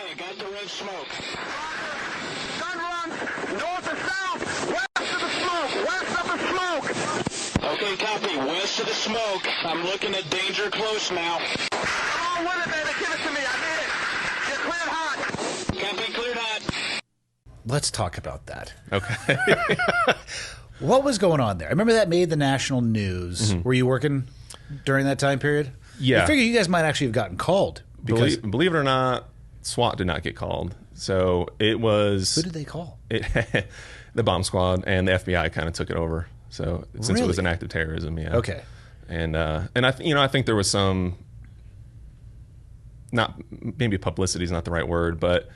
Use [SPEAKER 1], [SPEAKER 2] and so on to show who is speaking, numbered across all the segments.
[SPEAKER 1] Okay, got the red smoke.
[SPEAKER 2] Gun runs north to south, west of the smoke, west of the smoke.
[SPEAKER 1] Okay, copy. West of the smoke. I'm looking at danger close now.
[SPEAKER 2] Come on with it, baby. Give it to me. I need it. You're cleared hot.
[SPEAKER 1] Copy, cleared hot.
[SPEAKER 3] Let's talk about that.
[SPEAKER 4] Okay.
[SPEAKER 3] What was going on there? I remember that made the national news. Were you working during that time period?
[SPEAKER 4] Yeah.
[SPEAKER 3] I figure you guys might actually have gotten called. Because
[SPEAKER 4] Believe it or not, SWAT did not get called. So it was...
[SPEAKER 3] Who did they call?
[SPEAKER 4] The bomb squad, and the FBI kind of took it over. So since it was an act of terrorism, yeah.
[SPEAKER 3] Okay.
[SPEAKER 4] And I think there was some... Not maybe publicity is not the right word, but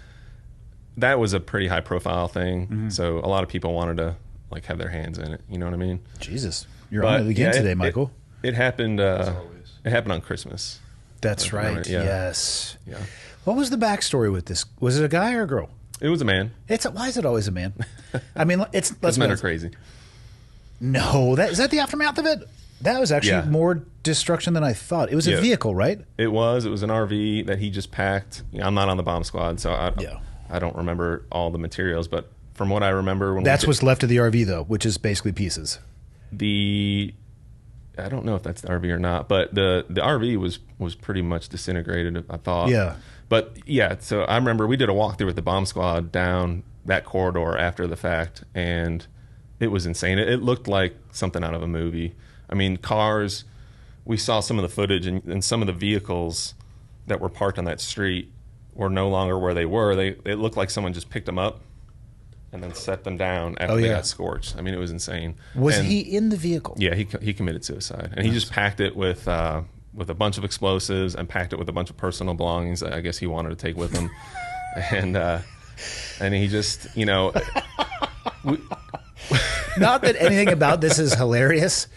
[SPEAKER 4] that was a pretty high profile thing. So a lot of people wanted to like have their hands in it. You know what I mean?
[SPEAKER 3] Jesus, you're on it again today, Michael.
[SPEAKER 4] It happened. It happened on Christmas.
[SPEAKER 3] That's right.
[SPEAKER 4] Yeah.
[SPEAKER 3] Yes.
[SPEAKER 4] Yeah.
[SPEAKER 3] What was the backstory with this? Was it a guy or a girl?
[SPEAKER 4] It was a man.
[SPEAKER 3] Why is it always a man? I mean, it's
[SPEAKER 4] men are crazy.
[SPEAKER 3] No, is that the aftermath of it? That was actually more destruction than I thought. It was a vehicle, right?
[SPEAKER 4] It was an RV that he just packed. I'm not on the bomb squad, so I don't remember all the materials. But from what I remember,
[SPEAKER 3] that's what's left of the RV, though, which is basically pieces.
[SPEAKER 4] I don't know if that's the RV or not, but the RV was pretty much disintegrated, I thought.
[SPEAKER 3] Yeah.
[SPEAKER 4] But yeah, so I remember we did a walkthrough with the bomb squad down that corridor after the fact, and it was insane. It looked like something out of a movie. I mean, cars, we saw some of the footage, and some of the vehicles that were parked on that street were no longer where they were. It looked like someone just picked them up and then set them down after they got scorched. I mean, it was insane.
[SPEAKER 3] Was he in the vehicle?
[SPEAKER 4] Yeah, he committed suicide. And he just packed it with a bunch of explosives and packed it with a bunch of personal belongings that I guess he wanted to take with him. And he just,
[SPEAKER 3] Not that anything about this is hilarious.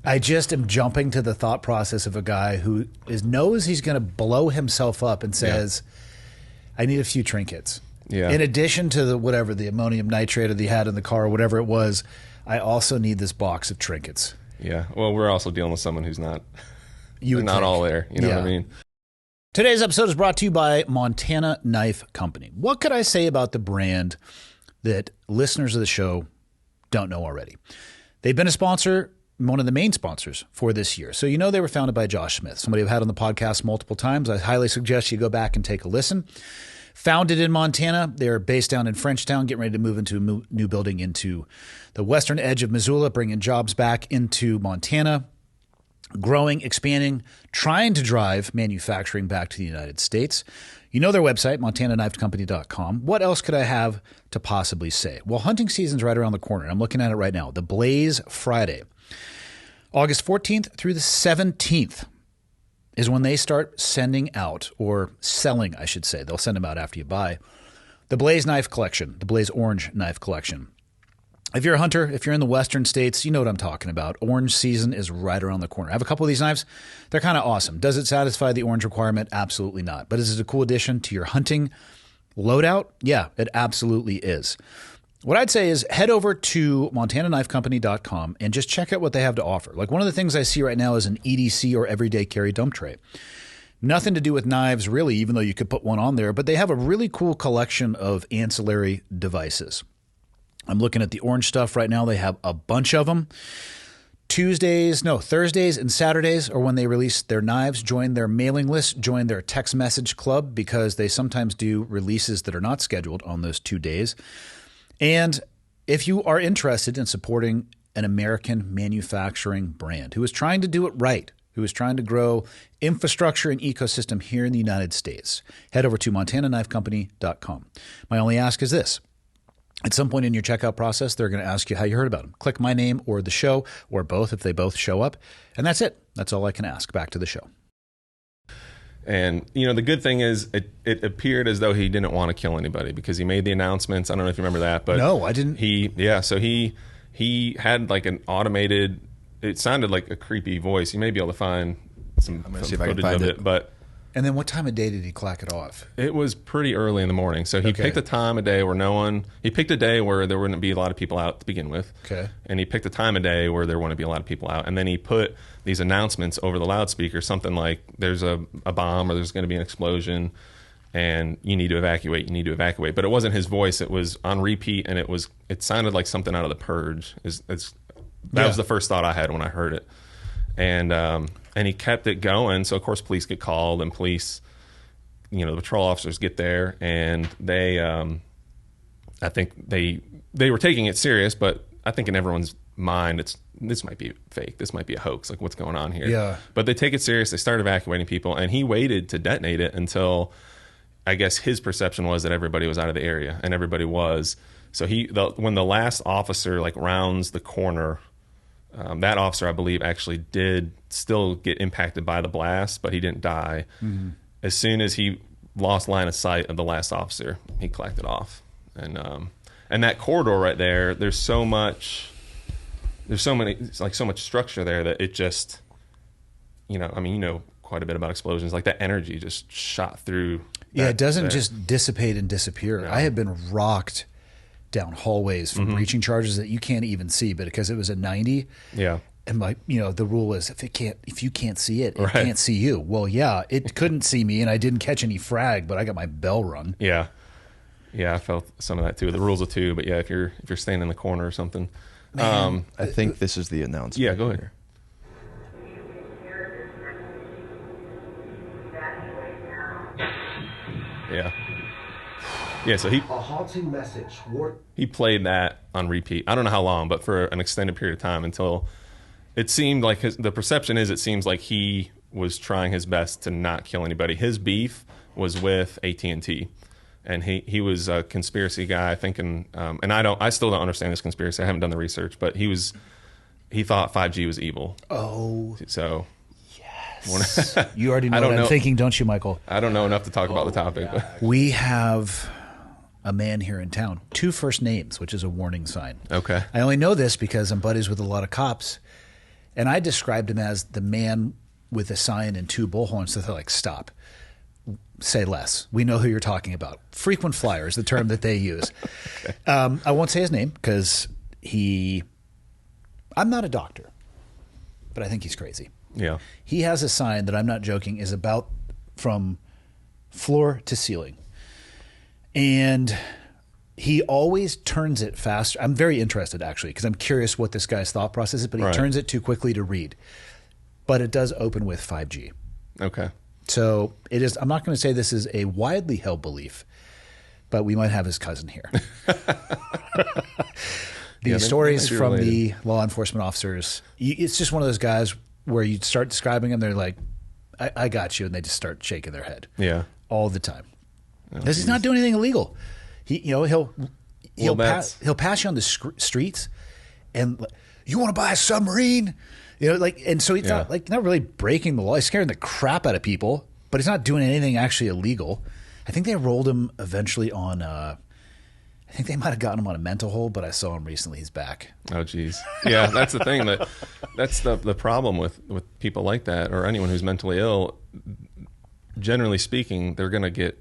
[SPEAKER 3] I just am jumping to the thought process of a guy who knows he's going to blow himself up and says, I need a few trinkets.
[SPEAKER 4] Yeah.
[SPEAKER 3] In addition to the ammonium nitrate that he had in the car or whatever it was, I also need this box of trinkets.
[SPEAKER 4] Yeah. Well, we're also dealing with someone who's not all there. You know what I mean?
[SPEAKER 3] Today's episode is brought to you by Montana Knife Company. What could I say about the brand that listeners of the show don't know already? They've been a sponsor, one of the main sponsors for this year. So they were founded by Josh Smith, somebody I've had on the podcast multiple times. I highly suggest you go back and take a listen. Founded in Montana, they're based down in Frenchtown, getting ready to move into a new building into the western edge of Missoula, bringing jobs back into Montana, growing, expanding, trying to drive manufacturing back to the United States. You know their website, montanaknifecompany.com. What else could I have to possibly say? Well, hunting season's right around the corner. I'm looking at it right now. The Blaze Friday, August 14th through the 17th. Is when they start sending out, or selling, I should say. They'll send them out after you buy. The Blaze Knife Collection, the Blaze Orange Knife Collection. If you're a hunter, if you're in the western states, you know what I'm talking about. Orange season is right around the corner. I have a couple of these knives. They're kind of awesome. Does it satisfy the orange requirement? Absolutely not. But is it a cool addition to your hunting loadout? Yeah, it absolutely is. What I'd say is head over to montanaknifecompany.com and just check out what they have to offer. Like one of the things I see right now is an EDC or everyday carry dump tray. Nothing to do with knives really, even though you could put one on there, but they have a really cool collection of ancillary devices. I'm looking at the orange stuff right now. They have a bunch of them. Thursdays and Saturdays are when they release their knives. Join their mailing list, join their text message club because they sometimes do releases that are not scheduled on those 2 days. And if you are interested in supporting an American manufacturing brand who is trying to do it right, who is trying to grow infrastructure and ecosystem here in the United States, head over to montanaknifecompany.com. My only ask is this. At some point in your checkout process, they're going to ask you how you heard about them. Click my name or the show or both if they both show up. And that's it. That's all I can ask. Back to the show.
[SPEAKER 4] And, the good thing is it appeared as though he didn't want to kill anybody because he made the announcements. I don't know if you remember that, but
[SPEAKER 3] no, I didn't.
[SPEAKER 4] So he had like an automated, it sounded like a creepy voice. You may be able to find some footage of it, but.
[SPEAKER 3] And then what time of day did he clack it off?
[SPEAKER 4] It was pretty early in the morning. So he picked a time of day where he picked a day where there wouldn't be a lot of people out to begin with.
[SPEAKER 3] Okay.
[SPEAKER 4] And he picked a time of day where there wouldn't be a lot of people out. And then he put these announcements over the loudspeaker, something like there's a bomb or there's going to be an explosion. and you need to evacuate, you need to evacuate. But it wasn't his voice. It was on repeat, and it sounded like something out of The Purge. That was the first thought I had when I heard it. And he kept it going. So, of course, police get called, and police, the patrol officers get there, and they, I think they were taking it serious, but I think in everyone's mind, this might be fake. This might be a hoax. Like, what's going on here? Yeah. But they take it serious. They start evacuating people, and he waited to detonate it until, I guess his perception was that everybody was out of the area, and everybody was. So when the last officer rounds the corner, that officer, I believe, actually did still get impacted by the blast, but he didn't die. Mm-hmm. As soon as he lost line of sight of the last officer, he clacked it off. And that corridor right there, there's so much structure there that it just, quite a bit about explosions. Like, that energy just shot through.
[SPEAKER 3] It doesn't just dissipate and disappear. No. I have been rocked down hallways from breaching charges that you can't even see, but because it was a 90. Yeah. And the rule is if you can't see it, it can't see you. Well, yeah, it couldn't see me, and I didn't catch any frag, but I got my bell rung. Yeah. Yeah, I felt some of that too. The rules of two, but yeah, if you're staying in the corner or something.
[SPEAKER 5] I think this is the announcement.
[SPEAKER 4] Yeah, go ahead. Yeah. Yeah, so
[SPEAKER 6] a halting message.
[SPEAKER 4] He played that on repeat. I don't know how long, but for an extended period of time, until it seemed like the perception is it seems like he was trying his best to not kill anybody. His beef was with AT&T, and he was a conspiracy guy thinking, and I still don't understand this conspiracy. I haven't done the research, but he thought 5G was evil.
[SPEAKER 3] Oh,
[SPEAKER 4] so.
[SPEAKER 3] Yes. You already know what I'm thinking, don't you, Michael?
[SPEAKER 4] I don't know enough to talk about the topic. But.
[SPEAKER 3] We have a man here in town, 2 first names, which is a warning sign.
[SPEAKER 4] Okay.
[SPEAKER 3] I only know this because I'm buddies with a lot of cops, and I described him as the man with a sign and 2 bullhorns. So they're like, stop. Say less. We know who you're talking about. Frequent flyer is the term that they use. Okay. I won't say his name because I'm not a doctor, but I think he's crazy.
[SPEAKER 4] Yeah.
[SPEAKER 3] He has a sign that, I'm not joking, is about from floor to ceiling. And he always turns it faster. I'm very interested, actually, because I'm curious what this guy's thought process is, but he turns it too quickly to read. But it does open with 5G.
[SPEAKER 4] Okay.
[SPEAKER 3] So it is. I'm not going to say this is a widely held belief, but we might have his cousin here. The stories from the law enforcement officers, it's just one of those guys where you start describing them, they're like, I got you, and they just start shaking their head.
[SPEAKER 4] Yeah.
[SPEAKER 3] All the time. Because he's not doing anything illegal. He'll pass you on the streets, and you want to buy a submarine? And so he's not really breaking the law. He's scaring the crap out of people, but he's not doing anything actually illegal. I think they rolled him eventually on I think they might have gotten him on a mental hold, but I saw him recently. He's back.
[SPEAKER 4] Oh, geez. Yeah, that's the thing. That's the problem with people like that, or anyone who's mentally ill. Generally speaking, they're going to get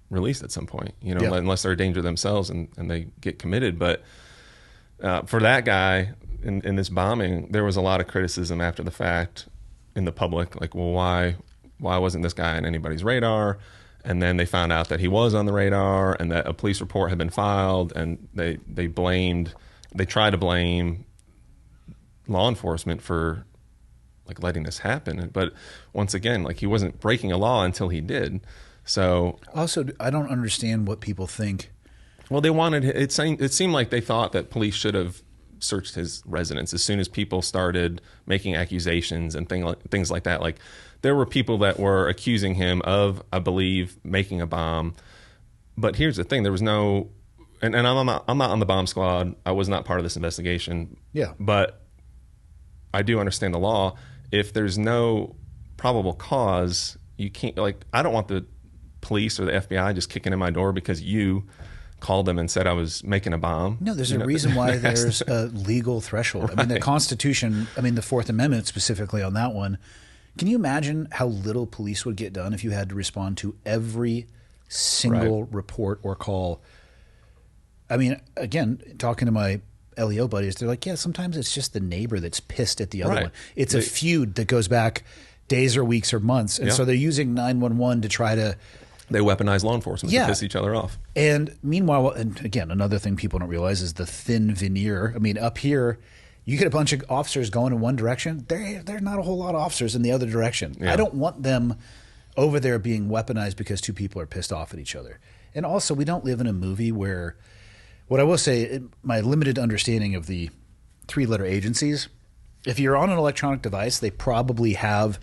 [SPEAKER 4] released at some point, unless they're a danger themselves and they get committed. But for that guy in this bombing, there was a lot of criticism after the fact in the public. Like, well, why wasn't this guy on anybody's radar? And then they found out that he was on the radar and that a police report had been filed, and they tried to blame law enforcement for letting this happen. But once again, he wasn't breaking a law until he did. So
[SPEAKER 3] also, I don't understand what people think.
[SPEAKER 4] Well, they wanted it seemed like they thought that police should have searched his residence as soon as people started making accusations and things like that. Like, there were people that were accusing him of, I believe, making a bomb. But here's the thing: there was no, and I'm not on the bomb squad. I was not part of this investigation.
[SPEAKER 3] Yeah.
[SPEAKER 4] But I do understand the law. If there's no probable cause, you can't. I don't want the police or the FBI just kicking in my door because you called them and said I was making a bomb.
[SPEAKER 3] No, there's a reason why there's a legal threshold. Right. I mean, the Constitution, the Fourth Amendment specifically on that one. Can you imagine how little police would get done if you had to respond to every single report or call? I mean, again, talking to my LEO buddies, they're like, yeah, sometimes it's just the neighbor that's pissed at the other one. It's a feud that goes back days or weeks or months. And so they're using 911 to try to
[SPEAKER 4] They weaponize law enforcement to piss each other off.
[SPEAKER 3] And meanwhile, and again, another thing people don't realize is the thin veneer. I mean, up here, you get a bunch of officers going in one direction. There's not a whole lot of officers in the other direction. Yeah. I don't want them over there being weaponized because two people are pissed off at each other. And also, we don't live in a movie where, what I will say, my limited understanding of the three-letter agencies, if you're on an electronic device, they probably have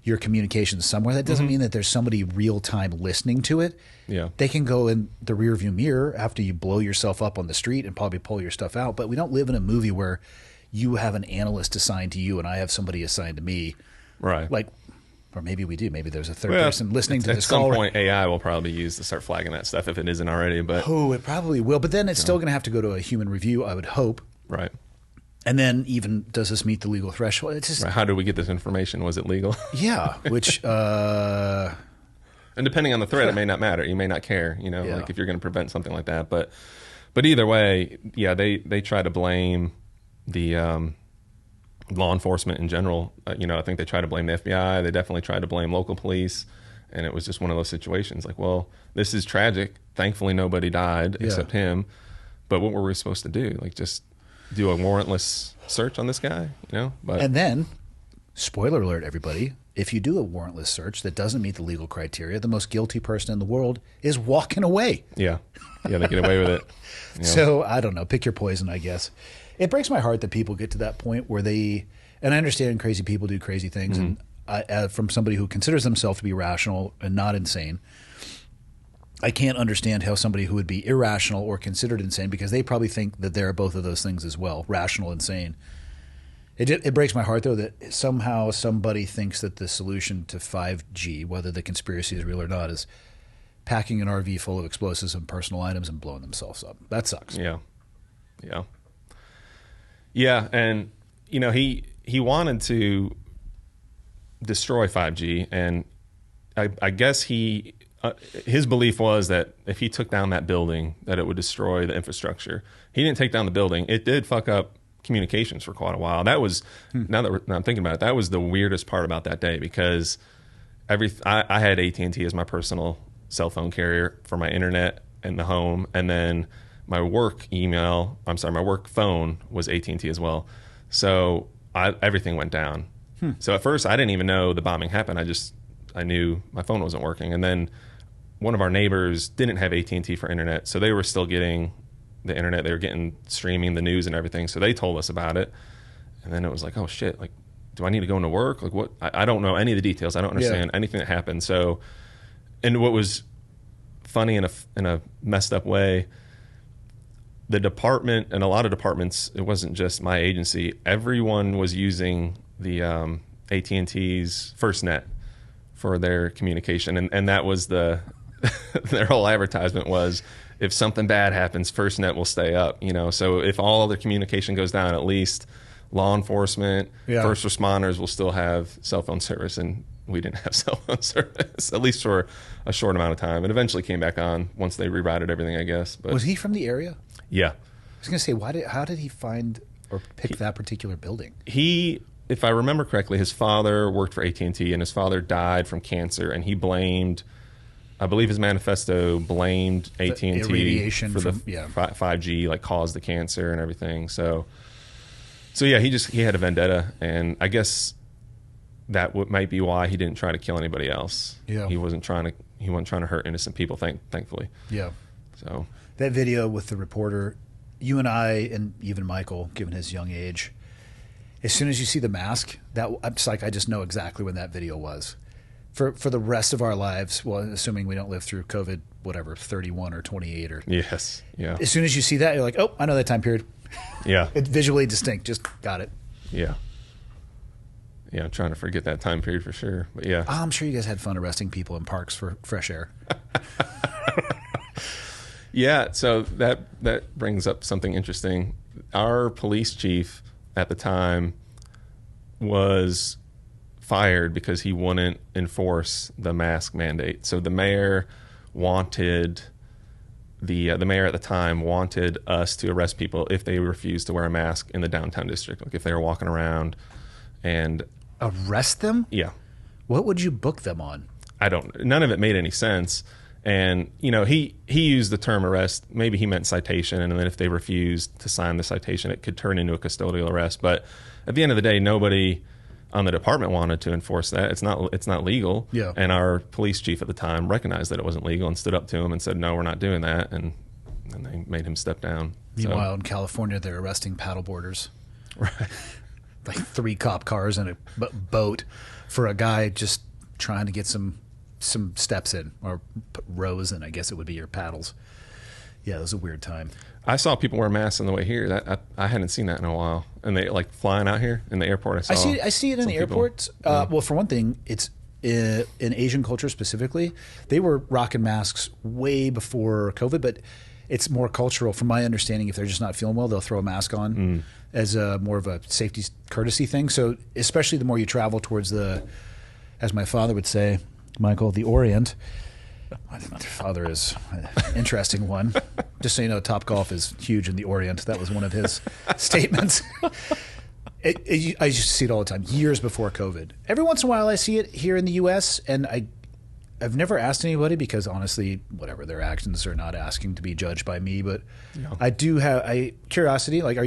[SPEAKER 3] your communications somewhere. That doesn't mean that there's somebody real time listening to it.
[SPEAKER 4] Yeah.
[SPEAKER 3] They can go in the rearview mirror after you blow yourself up on the street and probably pull your stuff out. But we don't live in a movie where you have an analyst assigned to you and I have somebody assigned to me.
[SPEAKER 4] Right.
[SPEAKER 3] Like, or maybe we do. Maybe there's a third person listening to this
[SPEAKER 4] call. At some
[SPEAKER 3] call.
[SPEAKER 4] point, AI will probably be used to start flagging that stuff if it isn't already. But
[SPEAKER 3] it probably will. But then it's still going to have to go to a human review, I would hope.
[SPEAKER 4] Right.
[SPEAKER 3] And then even, does this meet the legal threshold? It's just,
[SPEAKER 4] right. How did we get this information? Was it legal?
[SPEAKER 3] Yeah. Which,
[SPEAKER 4] and depending on the threat, it may not matter. You may not care, like if you're going to prevent something like that. But either way, yeah, they try to blame the law enforcement in general. I think they try to blame the FBI. They definitely tried to blame local police. And it was just one of those situations like, well, this is tragic. Thankfully, nobody died except him. But what were we supposed to do? Like, just do a warrantless search on this guy, But
[SPEAKER 3] and then, spoiler alert, everybody, if you do a warrantless search that doesn't meet the legal criteria, the most guilty person in the world is walking away.
[SPEAKER 4] Yeah, they get away with it.
[SPEAKER 3] So, I don't know. Pick your poison, I guess. It breaks my heart that people get to that point where they, and I understand crazy people do crazy things, and from somebody who considers themselves to be rational and not insane, I can't understand how somebody who would be irrational or considered insane, because they probably think that they're both of those things as well, rational, insane. It breaks my heart, though, that somehow somebody thinks that the solution to 5G, whether the conspiracy is real or not, is packing an RV full of explosives and personal items and blowing themselves up. That sucks.
[SPEAKER 4] Yeah. And, he wanted to destroy 5G, and I guess his belief was that if he took down that building, that it would destroy the infrastructure. He didn't take down the building. It did fuck up communications for quite a while. That was, now I'm thinking about it, that was the weirdest part about that day, because I had AT&T as my personal cell phone carrier for my internet in the home, and then my work phone was AT&T as well. So everything went down. So at first I didn't even know the bombing happened. I knew my phone wasn't working. And then one of our neighbors didn't have AT&T for internet, so they were still getting the internet. They were getting streaming the news and everything. So they told us about it. And then it was like, oh shit, like, do I need to go into work? Like, what? I don't know any of the details. I don't understand anything that happened. So, and what was funny in a messed up way, the department, and a lot of departments, it wasn't just my agency, everyone was using the AT&T's FirstNet for their communication, and that was their whole advertisement was, if something bad happens, FirstNet will stay up. So if all other communication goes down, at least law enforcement, first responders will still have cell phone service, and we didn't have cell phone service, at least for a short amount of time. It eventually came back on once they rerouted everything, I guess. But
[SPEAKER 3] was he from the area?
[SPEAKER 4] Yeah.
[SPEAKER 3] I was going to say, how did he find or pick that particular building?
[SPEAKER 4] If I remember correctly, his father worked for AT&T, and his father died from cancer, and he blamed, I believe his manifesto blamed AT&T for the 5G, like, caused the cancer and everything. So yeah, he had a vendetta, and I guess that might be why he didn't try to kill anybody else.
[SPEAKER 3] Yeah.
[SPEAKER 4] He wasn't trying to hurt innocent people, thankfully.
[SPEAKER 3] Yeah.
[SPEAKER 4] So
[SPEAKER 3] that video with the reporter, you and I, and even Michael, given his young age, as soon as you see the mask, I just know exactly when that video was. For the rest of our lives, well, assuming we don't live through COVID, whatever, 31 or 28 or...
[SPEAKER 4] Yes, yeah.
[SPEAKER 3] As soon as you see that, you're like, oh, I know that time period.
[SPEAKER 4] Yeah.
[SPEAKER 3] It's visually distinct. Just got it.
[SPEAKER 4] Yeah. Yeah, I'm trying to forget that time period for sure. But yeah.
[SPEAKER 3] I'm sure you guys had fun arresting people in parks for fresh air.
[SPEAKER 4] Yeah, so that brings up something interesting. Our police chief at the time was fired because he wouldn't enforce the mask mandate. So the mayor wanted the mayor at the time wanted us to arrest people if they refused to wear a mask in the downtown district, like if they were walking around and
[SPEAKER 3] arrest them.
[SPEAKER 4] Yeah.
[SPEAKER 3] What would you book them on?
[SPEAKER 4] none of it made any sense. And, you know, he used the term arrest. Maybe he meant citation. And then if they refused to sign the citation, it could turn into a custodial arrest. But at the end of the day, nobody on the department wanted to enforce that. It's not legal.
[SPEAKER 3] Yeah.
[SPEAKER 4] And our police chief at the time recognized that it wasn't legal and stood up to him and said, no, we're not doing that. And they made him step down.
[SPEAKER 3] Meanwhile, in California, they're arresting paddleboarders.
[SPEAKER 4] Right.
[SPEAKER 3] Like 3 cop cars and a boat for a guy just trying to get some steps in, or rows in, I guess it would be your paddles. Yeah, it was a weird time.
[SPEAKER 4] I saw people wear masks on the way here. I hadn't seen that in a while. And they like flying out here in the airport. I
[SPEAKER 3] see it in the airports. Well, for one thing, it's in Asian culture specifically. They were rocking masks way before COVID, but it's more cultural. From my understanding, if they're just not feeling well, they'll throw a mask on as more of a safety courtesy thing. So especially the more you travel towards as my father would say, Michael, the Orient. My father is an interesting one. Just so you know, Topgolf is huge in the Orient. That was one of his statements. I used to see it all the time, years before COVID. Every once in a while I see it here in the U.S., and I've never asked anybody because, honestly, whatever, their actions are not asking to be judged by me. But I do have curiosity. Like,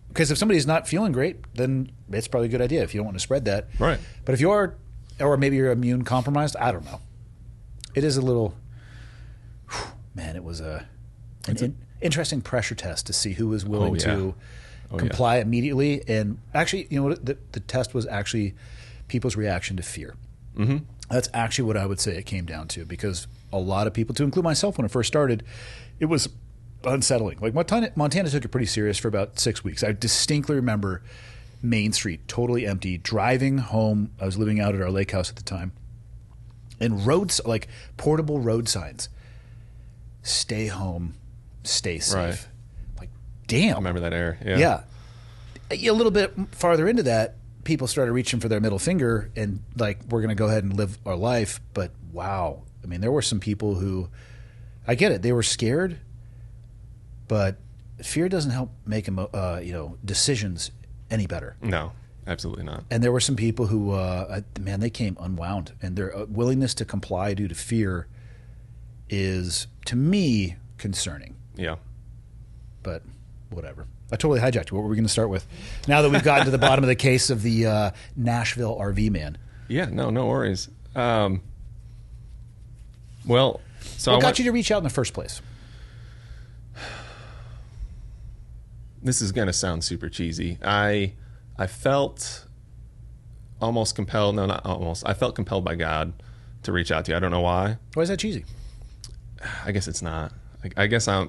[SPEAKER 3] because if somebody's not feeling great, then it's probably a good idea if you don't want to spread that.
[SPEAKER 4] Right.
[SPEAKER 3] But if you are, or maybe you're immune compromised, I don't know. It is a little, man, it was an interesting pressure test to see who was willing to comply immediately. And actually, you know what, the test was actually people's reaction to fear. Mm-hmm. That's actually what I would say it came down to, because a lot of people, to include myself when it first started, it was unsettling. Like Montana took it pretty serious for about 6 weeks. I distinctly remember Main Street totally empty, driving home. I was living out at our lake house at the time. And roads, like portable road signs, stay home, stay safe.
[SPEAKER 4] Right.
[SPEAKER 3] Like, damn.
[SPEAKER 4] I remember that era.
[SPEAKER 3] Yeah. A little bit farther into that, people started reaching for their middle finger and like, we're going to go ahead and live our life. But wow. I mean, there were some people who, I get it, they were scared, but fear doesn't help make decisions any better.
[SPEAKER 4] No. Absolutely not.
[SPEAKER 3] And there were some people who, man, they came unwound, and their willingness to comply due to fear is, to me, concerning.
[SPEAKER 4] Yeah.
[SPEAKER 3] But whatever. I totally hijacked you. What were we going to start with? Now that we've gotten to the bottom of the case of the Nashville RV man.
[SPEAKER 4] Yeah, no worries. What
[SPEAKER 3] got you to reach out in the first place?
[SPEAKER 4] This is going to sound super cheesy. I felt almost compelled. No, not almost. I felt compelled by God to reach out to you. I don't know why.
[SPEAKER 3] Why is that cheesy?
[SPEAKER 4] I guess it's not. I guess I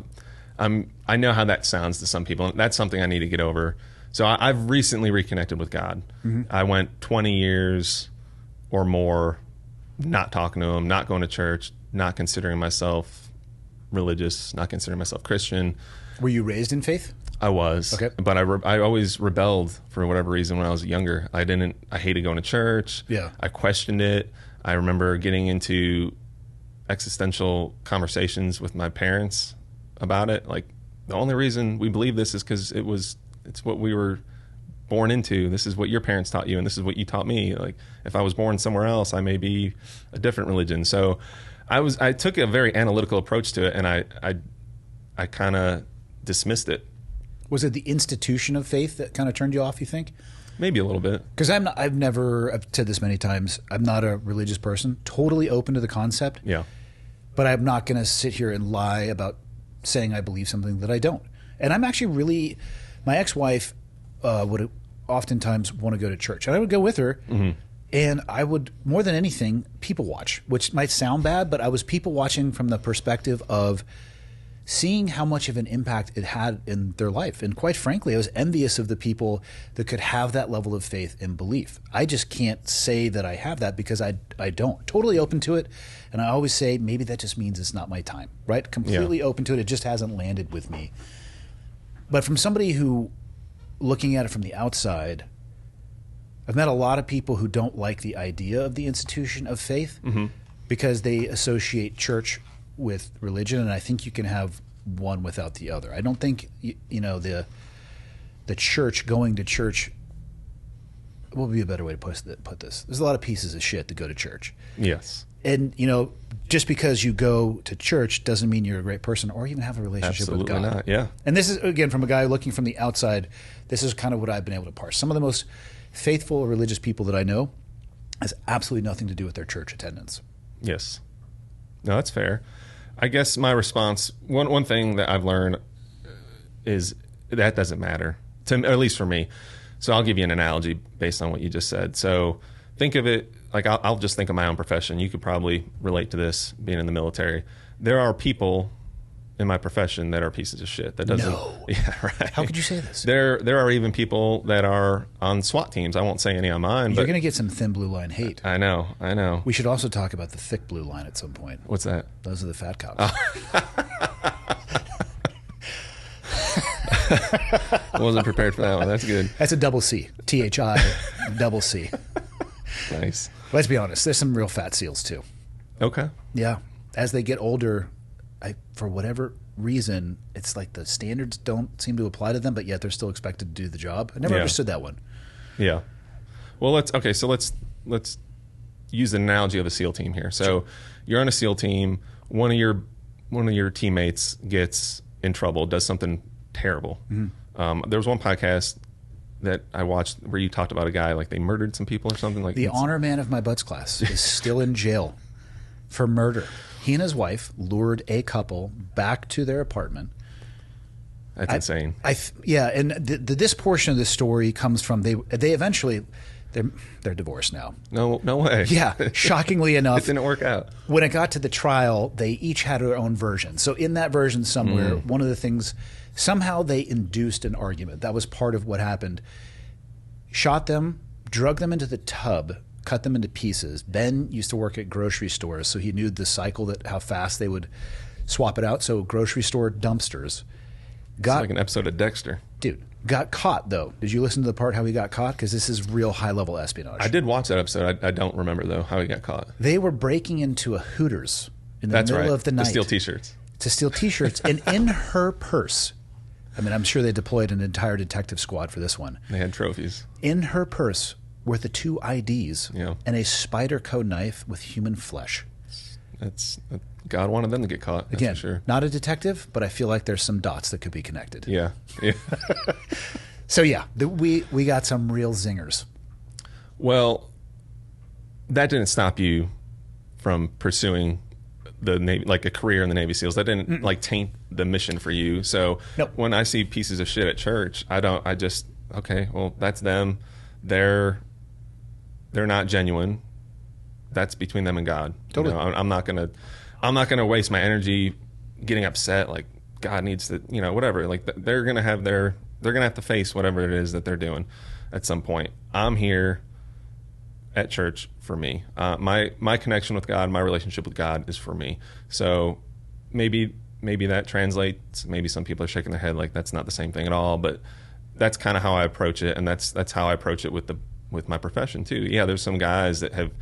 [SPEAKER 4] know how that sounds to some people. And that's something I need to get over. So I've recently reconnected with God. Mm-hmm. I went 20 years or more not talking to him, not going to church, not considering myself religious, not considering myself Christian.
[SPEAKER 3] Were you raised in faith?
[SPEAKER 4] I was,
[SPEAKER 3] okay.
[SPEAKER 4] But I always rebelled for whatever reason when I was younger. I hated going to church.
[SPEAKER 3] Yeah.
[SPEAKER 4] I questioned it. I remember getting into existential conversations with my parents about it. Like, the only reason we believe this is because it's what we were born into. This is what your parents taught you, and this is what you taught me. Like, if I was born somewhere else, I may be a different religion. So I took a very analytical approach to it, and I kind of dismissed it.
[SPEAKER 3] Was it the institution of faith that kind of turned you off, you think?
[SPEAKER 4] Maybe a little bit. Because
[SPEAKER 3] I've said this many times, I'm not a religious person, totally open to the concept.
[SPEAKER 4] Yeah.
[SPEAKER 3] But I'm not going to sit here and lie about saying I believe something that I don't. And I'm actually my ex-wife would oftentimes want to go to church. And I would go with her, mm-hmm. and I would, more than anything, people watch, which might sound bad, but I was people watching from the perspective of seeing how much of an impact it had in their life. And quite frankly, I was envious of the people that could have that level of faith and belief. I just can't say that I have that because I don't. Totally open to it. And I always say, maybe that just means it's not my time, right? Completely open to it. It just hasn't landed with me. But from somebody who, looking at it from the outside, I've met a lot of people who don't like the idea of the institution of faith mm-hmm. because they associate church with religion, and I think you can have one without the other. I don't think the church, going to church, what would be a better way to put this? There's a lot of pieces of shit that go to church.
[SPEAKER 4] Yes.
[SPEAKER 3] And, just because you go to church doesn't mean you're a great person or even have a relationship with God.
[SPEAKER 4] Absolutely not, yeah.
[SPEAKER 3] And this is, again, from a guy looking from the outside, this is kind of what I've been able to parse. Some of the most faithful religious people that I know has absolutely nothing to do with their church attendance.
[SPEAKER 4] Yes. No, that's fair. I guess my response, one thing that I've learned is that doesn't matter, at least for me. So I'll give you an analogy based on what you just said. So think of it, like I'll just think of my own profession. You could probably relate to this being in the military. There are people in my profession that are pieces of shit. That doesn't.
[SPEAKER 3] No.
[SPEAKER 4] Yeah, right.
[SPEAKER 3] How could you say this?
[SPEAKER 4] There are even people that are on SWAT teams. I won't say any on mine.
[SPEAKER 3] You're
[SPEAKER 4] but
[SPEAKER 3] going to get some thin blue line hate.
[SPEAKER 4] I know.
[SPEAKER 3] We should also talk about the thick blue line at some point.
[SPEAKER 4] What's that?
[SPEAKER 3] Those are the fat cops.
[SPEAKER 4] I wasn't prepared for that one. That's good.
[SPEAKER 3] That's a double C. THI double C.
[SPEAKER 4] Nice.
[SPEAKER 3] Let's be honest. There's some real fat seals too.
[SPEAKER 4] Okay.
[SPEAKER 3] Yeah. As they get older, for whatever reason, it's like the standards don't seem to apply to them, but yet they're still expected to do the job. I never understood that one.
[SPEAKER 4] Yeah. Well, let's use the analogy of a SEAL team here. So you're on a SEAL team. One of your teammates gets in trouble, does something terrible. Mm-hmm. There was one podcast that I watched where you talked about a guy, like they murdered some people or something. Like
[SPEAKER 3] the honor man of my butts class is still in jail for murder. He and his wife lured a couple back to their apartment.
[SPEAKER 4] That's insane.
[SPEAKER 3] And this portion of the story comes from they eventually they're divorced now.
[SPEAKER 4] No way.
[SPEAKER 3] Yeah, shockingly enough,
[SPEAKER 4] it didn't work out.
[SPEAKER 3] When it got to the trial, they each had their own version. So in that version somewhere, one of the things, somehow they induced an argument. That was part of what happened. Shot them, drug them into the tub, cut them into pieces. Ben used to work at grocery stores, so he knew the cycle, that how fast they would swap it out. So grocery store dumpsters.
[SPEAKER 4] It's like an episode of Dexter.
[SPEAKER 3] Dude, got caught, though. Did you listen to the part how he got caught? Because this is real high-level espionage.
[SPEAKER 4] I did watch that episode. I don't remember, though, how he got caught.
[SPEAKER 3] They were breaking into a Hooters in the middle of the night.
[SPEAKER 4] To steal T-shirts.
[SPEAKER 3] To steal T-shirts. And in her purse, I mean, I'm sure they deployed an entire detective squad for this one.
[SPEAKER 4] They had trophies.
[SPEAKER 3] In her purse were the 2 IDs and a Spyderco knife with human flesh.
[SPEAKER 4] God wanted them to get caught.
[SPEAKER 3] Again,
[SPEAKER 4] that's for sure.
[SPEAKER 3] Not a detective, but I feel like there's some dots that could be connected.
[SPEAKER 4] Yeah.
[SPEAKER 3] So we got some real zingers.
[SPEAKER 4] Well, that didn't stop you from pursuing the Navy, like a career in the Navy SEALs. That didn't like taint the mission for you. So when I see pieces of shit at church, okay, well, that's them. They're not genuine. That's between them and God.
[SPEAKER 3] Totally.
[SPEAKER 4] I'm not gonna waste my energy getting upset. Like God needs to, whatever. Like they're gonna have to face whatever it is that they're doing at some point. I'm here at church for me. My connection with God, my relationship with God is for me. So maybe that translates. Maybe some people are shaking their head like that's not the same thing at all. But that's kind of how I approach it, and that's how I approach it with my profession too. Yeah, there's some guys that have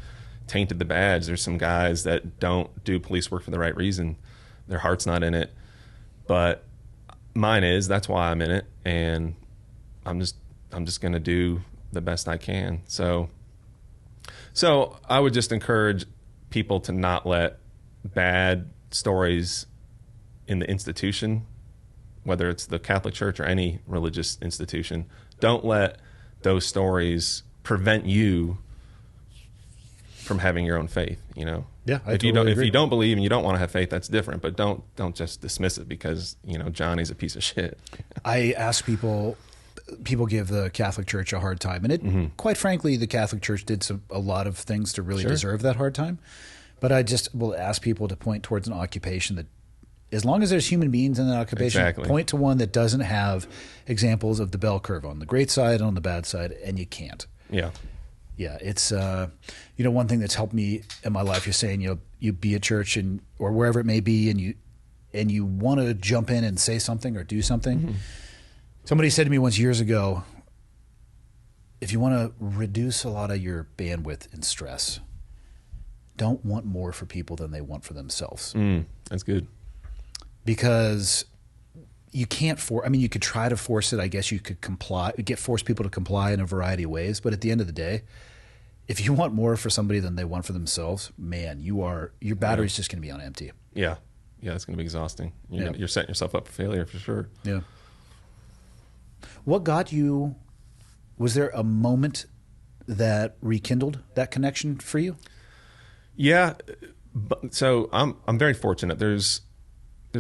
[SPEAKER 4] tainted the badge. There's some guys that don't do police work for the right reason. Their heart's not in it, but mine is. That's why I'm in it, and I'm just going to do the best I can. So I would just encourage people to not let bad stories in the institution, whether it's the Catholic Church or any religious institution, don't let those stories prevent you from having your own faith.
[SPEAKER 3] Yeah,
[SPEAKER 4] if you don't believe and you don't want to have faith, that's different. But don't just dismiss it because Johnny's a piece of shit.
[SPEAKER 3] I ask people give the Catholic Church a hard time, and quite frankly, the Catholic Church did a lot of things to really deserve that hard time. But I just will ask people to point towards an occupation that, as long as there's human beings in that occupation, point to one that doesn't have examples of the bell curve on the great side and on the bad side, and you can't.
[SPEAKER 4] Yeah.
[SPEAKER 3] Yeah, it's one thing that's helped me in my life. You're saying you be at church or wherever it may be, and you want to jump in and say something or do something. Mm-hmm. Somebody said to me once years ago, if you want to reduce a lot of your bandwidth and stress, don't want more for people than they want for themselves.
[SPEAKER 4] That's good.
[SPEAKER 3] Because you can't you could try to force it. I guess you could force people to comply in a variety of ways. But at the end of the day, if you want more for somebody than they want for themselves, man, your battery's just going to be on empty.
[SPEAKER 4] Yeah. Yeah, it's going to be exhausting. You're setting yourself up for failure for sure.
[SPEAKER 3] Yeah. What got you, was there a moment that rekindled that connection for you?
[SPEAKER 4] Yeah. So I'm very fortunate. There's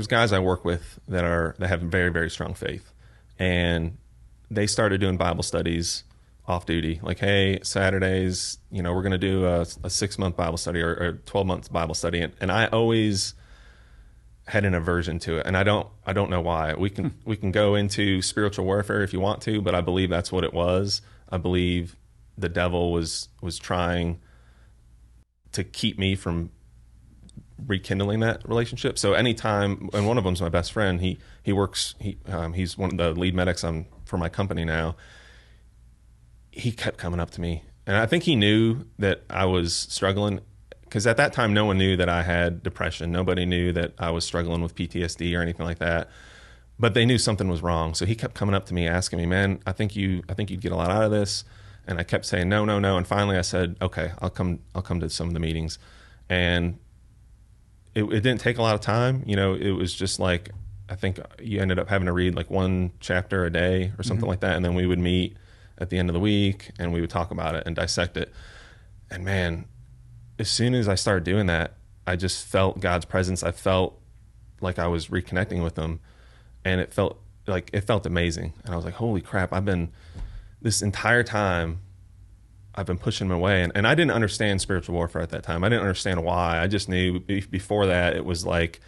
[SPEAKER 4] guys I work with that have very, very strong faith. And they started doing Bible studies off duty. Like, hey, Saturdays, we're going to do a 6-month Bible study or 12 months Bible study. And I always had an aversion to it. And I don't know why. We can go into spiritual warfare if you want to, but I believe that's what it was. I believe the devil was trying to keep me from rekindling that relationship. So anytime, and one of them's my best friend, he's one of the lead medics for my company now. He kept coming up to me, and I think he knew that I was struggling, because at that time no one knew that I had depression. Nobody knew that I was struggling with PTSD or anything like that, but they knew something was wrong. So he kept coming up to me asking me, man, I think you'd get a lot out of this. And I kept saying no. And finally I said, okay, I'll come to some of the meetings. And it didn't take a lot of time. It was just like, I think you ended up having to read like 1 chapter a day or something like that. And then we would meet at the end of the week and we would talk about it and dissect it. And man, as soon as I started doing that, I just felt God's presence. I felt like I was reconnecting with him, and it felt amazing. And I was like, holy crap, this entire time I've been pushing him away. And I didn't understand spiritual warfare at that time. I didn't understand why. I just knew before that it was like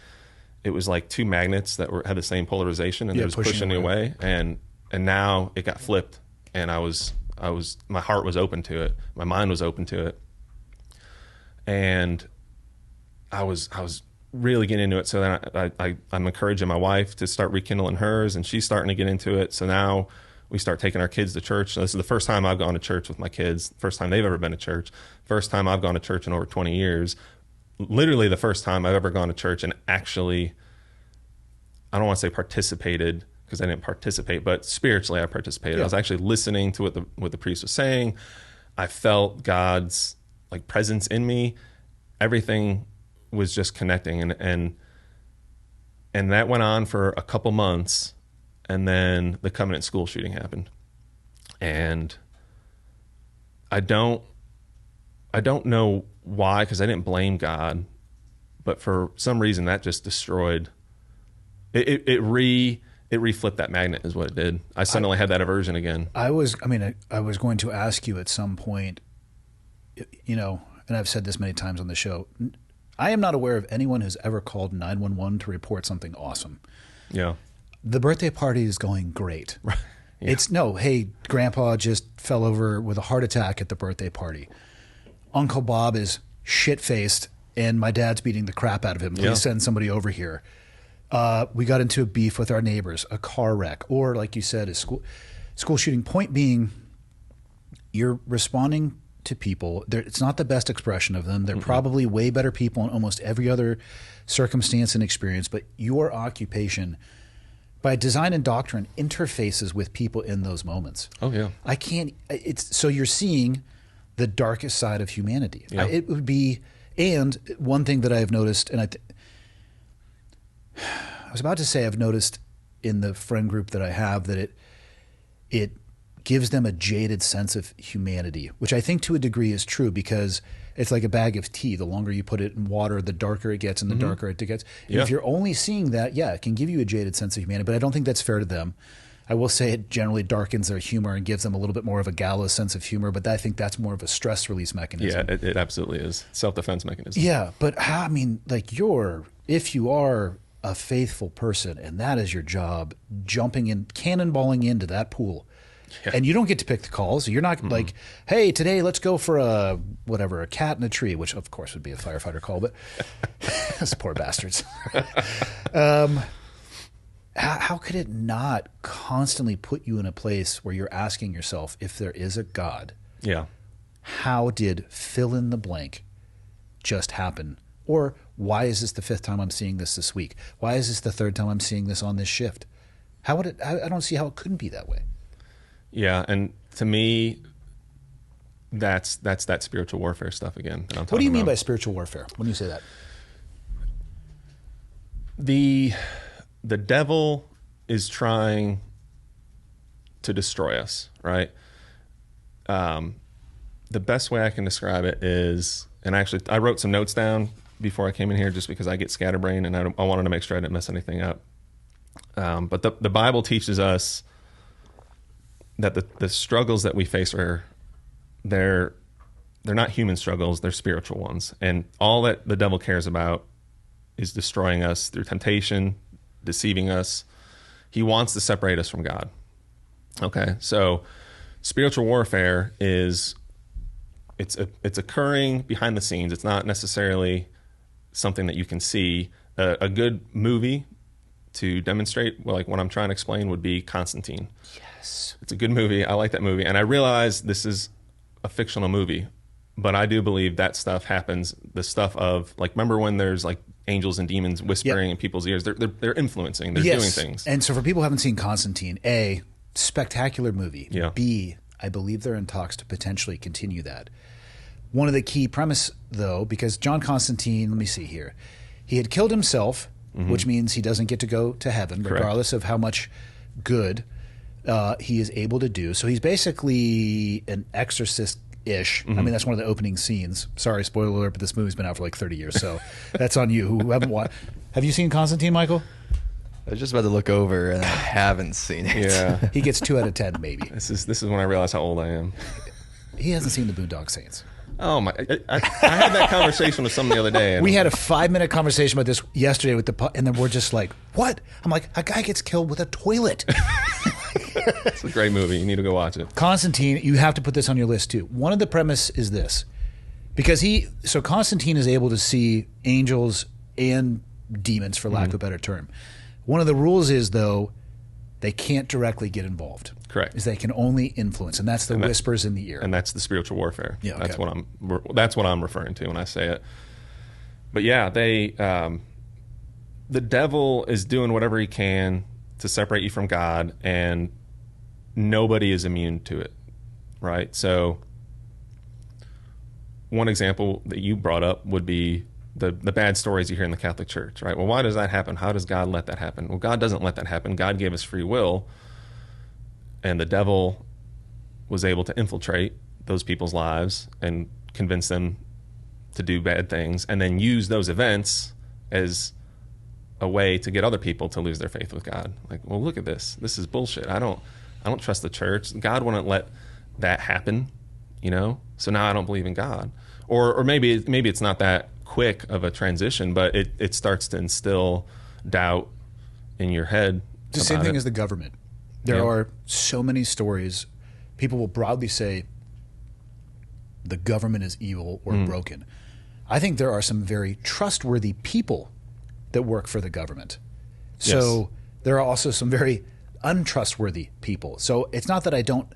[SPEAKER 4] 2 magnets that had the same polarization, and it was pushing me away. And now it got flipped, and my heart was open to it. My mind was open to it. And I was really getting into it. So then I'm encouraging my wife to start rekindling hers, and she's starting to get into it. So now we start taking our kids to church. So this is the first time I've gone to church with my kids. First time they've ever been to church. First time I've gone to church in over 20 years. Literally the first time I've ever gone to church and actually, I don't want to say participated, because I didn't participate, but spiritually I participated. Yeah. I was actually listening to what the priest was saying. I felt God's presence in me. Everything was just connecting, and that went on for a couple months. And then the Covenant school shooting happened. And I don't know why, because I didn't blame God, but for some reason that just destroyed it. Reflipped that magnet is what it did. I suddenly had that aversion again. I was going to ask you at some point, and I've said this many times on the show, I am not aware of anyone who's ever called 911 to report something awesome. Yeah.
[SPEAKER 3] The birthday party is going great. Right. Yeah. It's hey, Grandpa just fell over with a heart attack at the birthday party. Uncle Bob is shit-faced, and my dad's beating the crap out of him. Please send somebody over here. We got into a beef with our neighbors, a car wreck, or like you said, a school shooting. Point being, you're responding to people. It's not the best expression of them. They're probably way better people in almost every other circumstance and experience, but your occupation, by design and doctrine, interfaces with people in those moments.
[SPEAKER 4] Oh yeah.
[SPEAKER 3] So you're seeing the darkest side of humanity.
[SPEAKER 4] Yeah.
[SPEAKER 3] It would be, and one thing that I've noticed, and I was about to say I've noticed in the friend group that I have, that it gives them a jaded sense of humanity, which I think to a degree is true, because it's like a bag of tea. The longer you put it in water, the darker it gets, and the darker it gets. And if you're only seeing that, it can give you a jaded sense of humanity, but I don't think that's fair to them. I will say it generally darkens their humor and gives them a little bit more of a gallows sense of humor, but I think that's more of a stress release mechanism.
[SPEAKER 4] Yeah, it absolutely is. Self-defense mechanism.
[SPEAKER 3] Yeah, but if you are a faithful person and that is your job, jumping in, cannonballing into that pool, and you don't get to pick the calls. You're not like, hey, today let's go for a cat in a tree, which of course would be a firefighter call, but those poor bastards. How could it not constantly put you in a place where you're asking yourself, if there is a God, how did fill in the blank just happen? Or why is this the 5th time I'm seeing this week? Why is this the 3rd time I'm seeing this on this shift? How would it? I don't see how it couldn't be that way.
[SPEAKER 4] Yeah, and to me, that's that spiritual warfare stuff again that I'm talking
[SPEAKER 3] What do you mean
[SPEAKER 4] about.
[SPEAKER 3] by spiritual warfare when you say that?
[SPEAKER 4] The devil is trying to destroy us, right? The best way I can describe it is, and actually I wrote some notes down before I came in here just because I get scatterbrained and I wanted to make sure I didn't mess anything up. But the Bible teaches us that the struggles that we face they're not human struggles, they're spiritual ones. And all that the devil cares about is destroying us through temptation, deceiving us. He wants to separate us from God. Okay, so spiritual warfare it's occurring behind the scenes. It's not necessarily something that you can see. A good movie to demonstrate, well, like what I'm trying to explain, would be Constantine.
[SPEAKER 3] Yes.
[SPEAKER 4] It's a good movie. I like that movie. And I realize this is a fictional movie, but I do believe that stuff happens. The stuff of, like, remember when there's like angels and demons whispering in people's ears? They're influencing. They're doing things.
[SPEAKER 3] And so for people who haven't seen Constantine, A, spectacular movie.
[SPEAKER 4] Yeah.
[SPEAKER 3] B, I believe they're in talks to potentially continue that. One of the key premise, though, because John Constantine, let me see here, he had killed himself, which means he doesn't get to go to heaven, regardless of how much good he is able to do. So he's basically an exorcist-ish. I mean, that's one of the opening scenes. Sorry, spoiler alert, but this movie's been out for like 30 years, so that's on you who haven't watched. Have you seen Constantine, Michael?
[SPEAKER 5] I was just about to look over, and I haven't seen it.
[SPEAKER 4] Yeah.
[SPEAKER 3] He gets 2 out of 10, maybe.
[SPEAKER 4] This is when I realize how old I am.
[SPEAKER 3] He hasn't seen the Boondock Saints.
[SPEAKER 4] Oh my! I had that conversation with someone the other day. And
[SPEAKER 3] We had a 5-minute conversation about this yesterday with and then we're just like, what? I'm like, a guy gets killed with a toilet.
[SPEAKER 4] It's a great movie. You need to go watch it.
[SPEAKER 3] Constantine, you have to put this on your list too. One of the premise is this, because Constantine is able to see angels and demons, for lack of a better term. One of the rules is, though, they can't directly get involved.
[SPEAKER 4] Correct.
[SPEAKER 3] Is they can only influence, and that's the whispers in the ear.
[SPEAKER 4] And that's the spiritual warfare.
[SPEAKER 3] Yeah, okay.
[SPEAKER 4] That's what I'm referring to when I say it. But yeah, the devil is doing whatever he can to separate you from God, and nobody is immune to it, right? So one example that you brought up would be the bad stories you hear in the Catholic Church, right? Well, why does that happen? How does God let that happen? Well, God doesn't let that happen. God gave us free will, and the devil was able to infiltrate those people's lives and convince them to do bad things, and then use those events as a way to get other people to lose their faith with God. Like, well, look at this. This is bullshit. I don't trust the church. God wouldn't let that happen, you know? So now I don't believe in God. Or maybe it's not that quick of a transition, but it starts to instill doubt in your head.
[SPEAKER 3] It's the same thing as the government. There are so many stories. People will broadly say the government is evil or broken. I think there are some very trustworthy people that work for the government. So there are also some very untrustworthy people. So it's not that I don't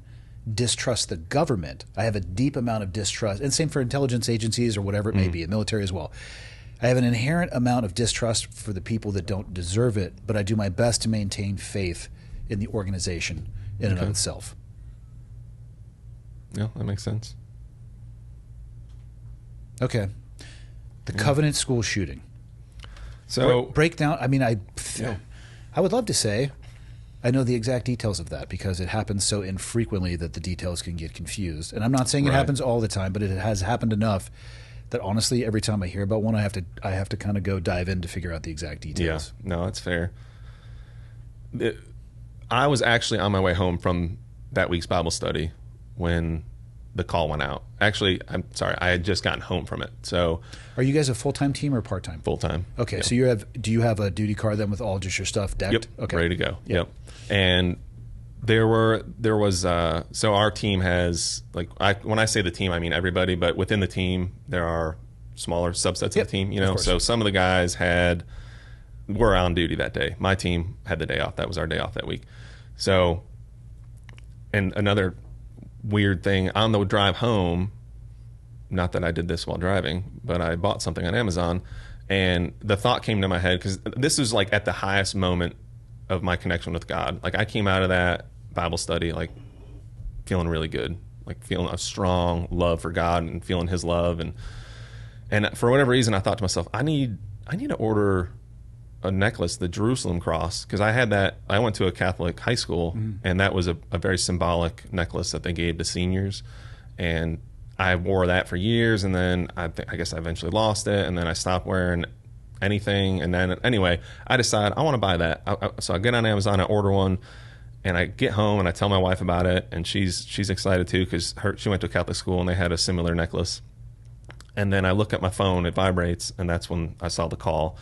[SPEAKER 3] distrust the government. I have a deep amount of distrust, and same for intelligence agencies or whatever it may be, the military as well. I have an inherent amount of distrust for the people that don't deserve it, but I do my best to maintain faith in the organization in and of itself.
[SPEAKER 4] Yeah, that makes sense.
[SPEAKER 3] Okay. The Covenant School shooting.
[SPEAKER 4] So
[SPEAKER 3] Break down. I mean, I would love to say I know the exact details of that, because it happens so infrequently that the details can get confused. And I'm not saying it happens all the time, but it has happened enough that honestly, every time I hear about one, I have to kind of go dive in to figure out the exact details.
[SPEAKER 4] Yeah, no, that's fair. I was actually on my way home from that week's Bible study when the call went out. Actually, I'm sorry, I had just gotten home from it. So,
[SPEAKER 3] are you guys a full-time team or part-time?
[SPEAKER 4] Full-time.
[SPEAKER 3] Okay,
[SPEAKER 4] yep.
[SPEAKER 3] So do you have a duty card then with all just your stuff decked?
[SPEAKER 4] Yep.
[SPEAKER 3] Okay.
[SPEAKER 4] Ready to go. Yep. And there was so our team has, like, when I say the team, I mean everybody, but within the team there are smaller subsets of the team, you know. So some of the guys were on duty that day. My team had the day off. That was our day off that week. So, and another weird thing, on the drive home, not that I did this while driving, but I bought something on Amazon, and the thought came to my head, because this is like at the highest moment of my connection with God. Like, I came out of that Bible study like feeling really good, like feeling a strong love for God and feeling His love, and for whatever reason, I thought to myself, I need to order a necklace, the Jerusalem cross, because I had that. I went to a Catholic high school, and that was a very symbolic necklace that they gave to seniors, and I wore that for years, and then I guess I eventually lost it, and then I stopped wearing anything, and then anyway, I decided I want to buy that. So I get on Amazon, I order one, and I get home and I tell my wife about it, and she's excited too because she went to a Catholic school and they had a similar necklace. And then I look at my phone, it vibrates, and that's when I saw the call.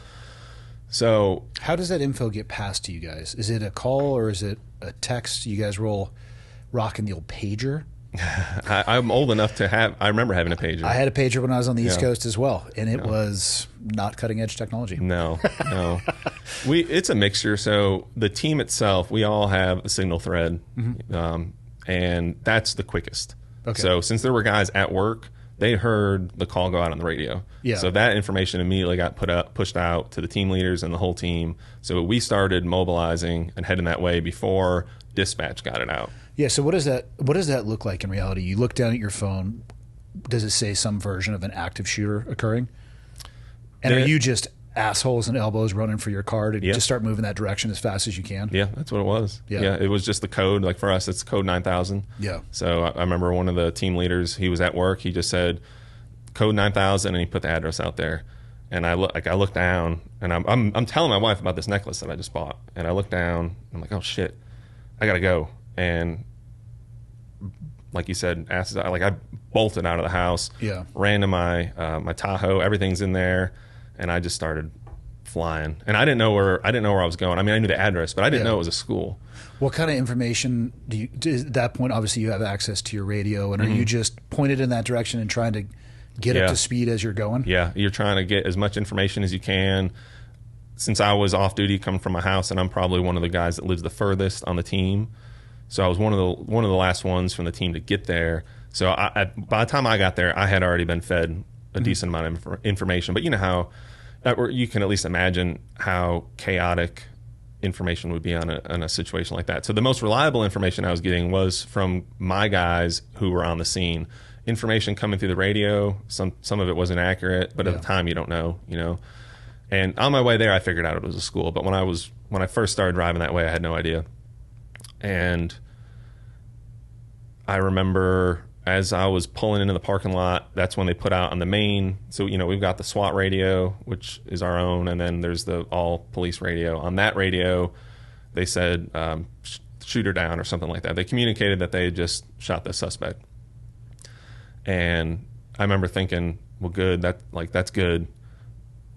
[SPEAKER 4] So
[SPEAKER 3] how does that info get passed to you guys? Is it a call or is it a text? You guys rocking the old pager?
[SPEAKER 4] I'm old enough to have. I remember having a pager.
[SPEAKER 3] I had a pager when I was on the East Coast as well, and it was not cutting edge technology.
[SPEAKER 4] No. It's a mixture. So the team itself, we all have a signal thread, and that's the quickest.
[SPEAKER 3] Okay.
[SPEAKER 4] So since there were guys at work, they heard the call go out on the radio.
[SPEAKER 3] Yeah.
[SPEAKER 4] So that information immediately got pushed out to the team leaders and the whole team. So we started mobilizing and heading that way before dispatch got it out.
[SPEAKER 3] Yeah. So what does that look like in reality? You look down at your phone. Does it say some version of an active shooter occurring? And are you just assholes and elbows running for your car to just start moving that direction as fast as you can?
[SPEAKER 4] Yeah, that's what it was. Yeah, it was just the code. Like for us, it's code 9000.
[SPEAKER 3] Yeah.
[SPEAKER 4] So I remember one of the team leaders, he was at work. He just said code 9000, and he put the address out there. And I look down, and I'm telling my wife about this necklace that I just bought. And I look down, and I'm like, oh shit, I gotta go. And like you said, I bolted out of the house.
[SPEAKER 3] Yeah.
[SPEAKER 4] Ran to my my Tahoe. Everything's in there. And I just started flying, and I didn't know where I was going. I mean, I knew the address, but I didn't know it was a school.
[SPEAKER 3] What kind of information at that point? Obviously, you have access to your radio, and are you just pointed in that direction and trying to get up to speed as you're going?
[SPEAKER 4] Yeah, you're trying to get as much information as you can. Since I was off duty coming from my house, and I'm probably one of the guys that lives the furthest on the team, so I was one of the last ones from the team to get there. So by the time I got there, I had already been fed a decent amount of information. But you know how you can at least imagine how chaotic information would be on a situation like that. So the most reliable information I was getting was from my guys who were on the scene. Information coming through the radio, some of it wasn't accurate, but at the time you don't know, you know. And on my way there, I figured out it was a school. But when I first started driving that way, I had no idea. And I remember as I was pulling into the parking lot, that's when they put out on the main. So, you know, we've got the SWAT radio, which is our own, and then there's the all police radio. On that radio, they said, shoot her down or something like that. They communicated that they had just shot the suspect. And I remember thinking, well, good, that's good.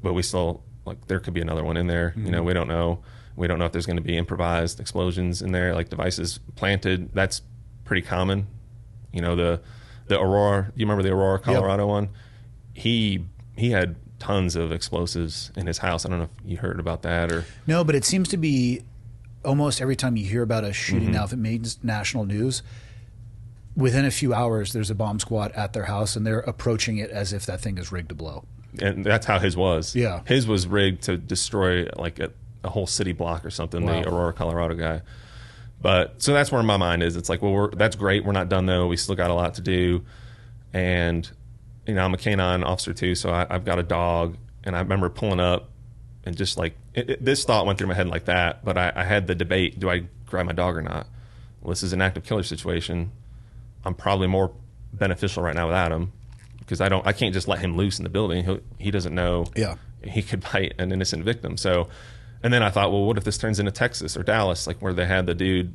[SPEAKER 4] But we still, there could be another one in there. You know, we don't know. We don't know if there's going to be improvised explosions in there, like devices planted. That's pretty common. You know, the Aurora, you remember the Aurora, Colorado one? He had tons of explosives in his house. I don't know if you heard about that or...
[SPEAKER 3] No, but it seems to be almost every time you hear about a shooting now, if it makes national news, within a few hours there's a bomb squad at their house and they're approaching it as if that thing is rigged to blow. And
[SPEAKER 4] that's how his was.
[SPEAKER 3] Yeah. His
[SPEAKER 4] was rigged to destroy like a whole city block or something, the Aurora, Colorado guy. But so that's where my mind is. It's like, well, that's great. We're not done though. We still got a lot to do. And, you know, I'm a canine officer too, so I've got a dog. And I remember pulling up and just like, this thought went through my head like that. But I had the debate, do I grab my dog or not? Well, this is an active killer situation. I'm probably more beneficial right now without him because I can't just let him loose in the building. He doesn't know he could bite an innocent victim. So... And then I thought, well, what if this turns into Texas or Dallas, like where they had the dude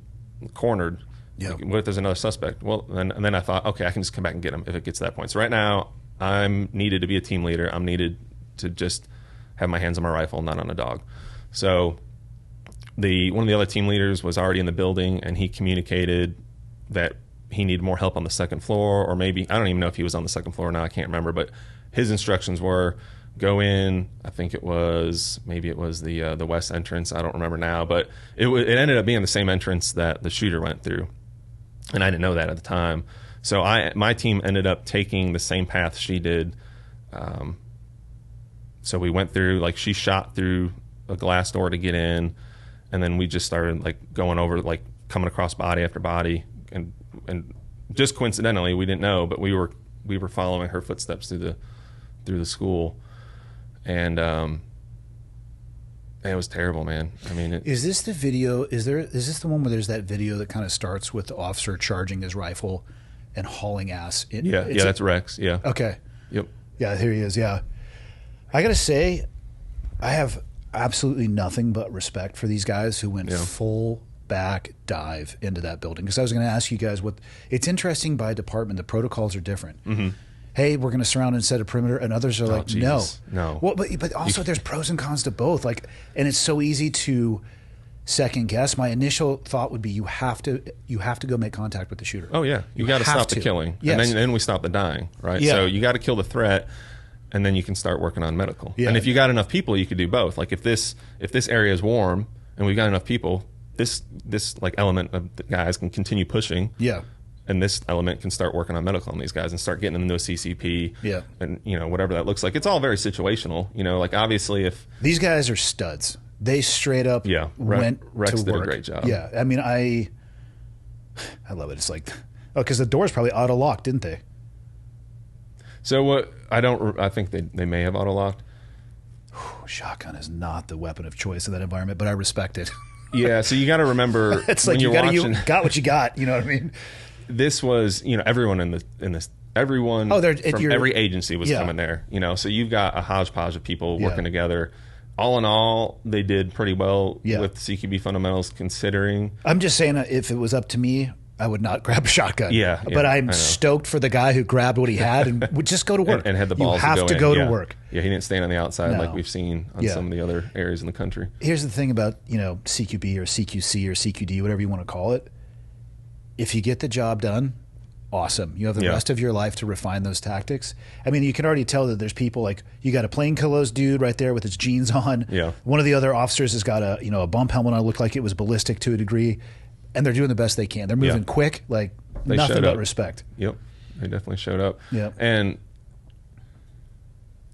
[SPEAKER 4] cornered? Yeah. Like, what if there's another suspect? Well, and then I thought, okay, I can just come back and get him if it gets to that point. So right now, I'm needed to be a team leader. I'm needed to just have my hands on my rifle, not on a dog. So one of the other team leaders was already in the building, and he communicated that he needed more help on the second floor, or maybe, I don't even know if he was on the second floor now, I can't remember, but his instructions were, go in. I think it was the west entrance. I don't remember now, but it ended up being the same entrance that the shooter went through, and I didn't know that at the time. So my team ended up taking the same path she did. So we went through, like, she shot through a glass door to get in, and then we just started like going over, like coming across body after body, and just coincidentally, we didn't know, but we were following her footsteps through the school, and it was terrible, man. I mean,
[SPEAKER 3] is this the video? Is this the one where there's that video that kind of starts with the officer charging his rifle and hauling ass?
[SPEAKER 4] That's Rex. Yeah.
[SPEAKER 3] Okay.
[SPEAKER 4] Yep.
[SPEAKER 3] Yeah, here he is. Yeah. I got to say, I have absolutely nothing but respect for these guys who went full back dive into that building. Because I was going to ask you guys it's interesting by department. The protocols are different. Mm-hmm. Hey, we're going to surround and set a perimeter, and others are like, no. Well, but also there's pros and cons to both. Like, and it's so easy to second guess. My initial thought would be you have to go make contact with the shooter.
[SPEAKER 4] Oh yeah, you got to stop the killing,
[SPEAKER 3] yes.
[SPEAKER 4] And then we stop the dying, right?
[SPEAKER 3] Yeah.
[SPEAKER 4] So you got to kill the threat, and then you can start working on medical.
[SPEAKER 3] Yeah.
[SPEAKER 4] And if you got enough people, you could do both. Like if this area is warm and we've got enough people, this like element of the guys can continue pushing.
[SPEAKER 3] Yeah.
[SPEAKER 4] And this element can start working on medical on these guys and start getting them into a CCP.
[SPEAKER 3] Yeah.
[SPEAKER 4] And whatever that looks like. It's all very situational. Like obviously if
[SPEAKER 3] these guys are studs. They straight up went
[SPEAKER 4] Rex
[SPEAKER 3] to
[SPEAKER 4] did
[SPEAKER 3] work.
[SPEAKER 4] a great job.
[SPEAKER 3] Yeah. I mean, I love it. It's like, because the doors probably auto locked, didn't they?
[SPEAKER 4] So I think they may have auto locked.
[SPEAKER 3] Shotgun is not the weapon of choice in that environment, but I respect it.
[SPEAKER 4] Yeah. So you got to remember,
[SPEAKER 3] it's like you got what you got. You know what I mean?
[SPEAKER 4] This was, everyone in this, everyone from every agency was coming there, so you've got a hodgepodge of people working together. All in all, they did pretty well with CQB fundamentals considering.
[SPEAKER 3] I'm just saying, if it was up to me, I would not grab a shotgun.
[SPEAKER 4] Yeah.
[SPEAKER 3] But I'm stoked for the guy who grabbed what he had and would just go to work.
[SPEAKER 4] and had the balls
[SPEAKER 3] you have to go to work.
[SPEAKER 4] Yeah, he didn't stand on the outside like we've seen on some of the other areas in the country.
[SPEAKER 3] Here's the thing about, CQB or CQC or CQD, whatever you want to call it. If you get the job done, awesome. You have the rest of your life to refine those tactics. I mean, you can already tell that there's people like, you got a plainclothes dude right there with his jeans on.
[SPEAKER 4] Yeah.
[SPEAKER 3] One of the other officers has got a bump helmet on. It looked like it was ballistic to a degree. And they're doing the best they can. They're moving quick, like
[SPEAKER 4] they
[SPEAKER 3] nothing but respect.
[SPEAKER 4] Yep. They definitely showed up.
[SPEAKER 3] Yep.
[SPEAKER 4] And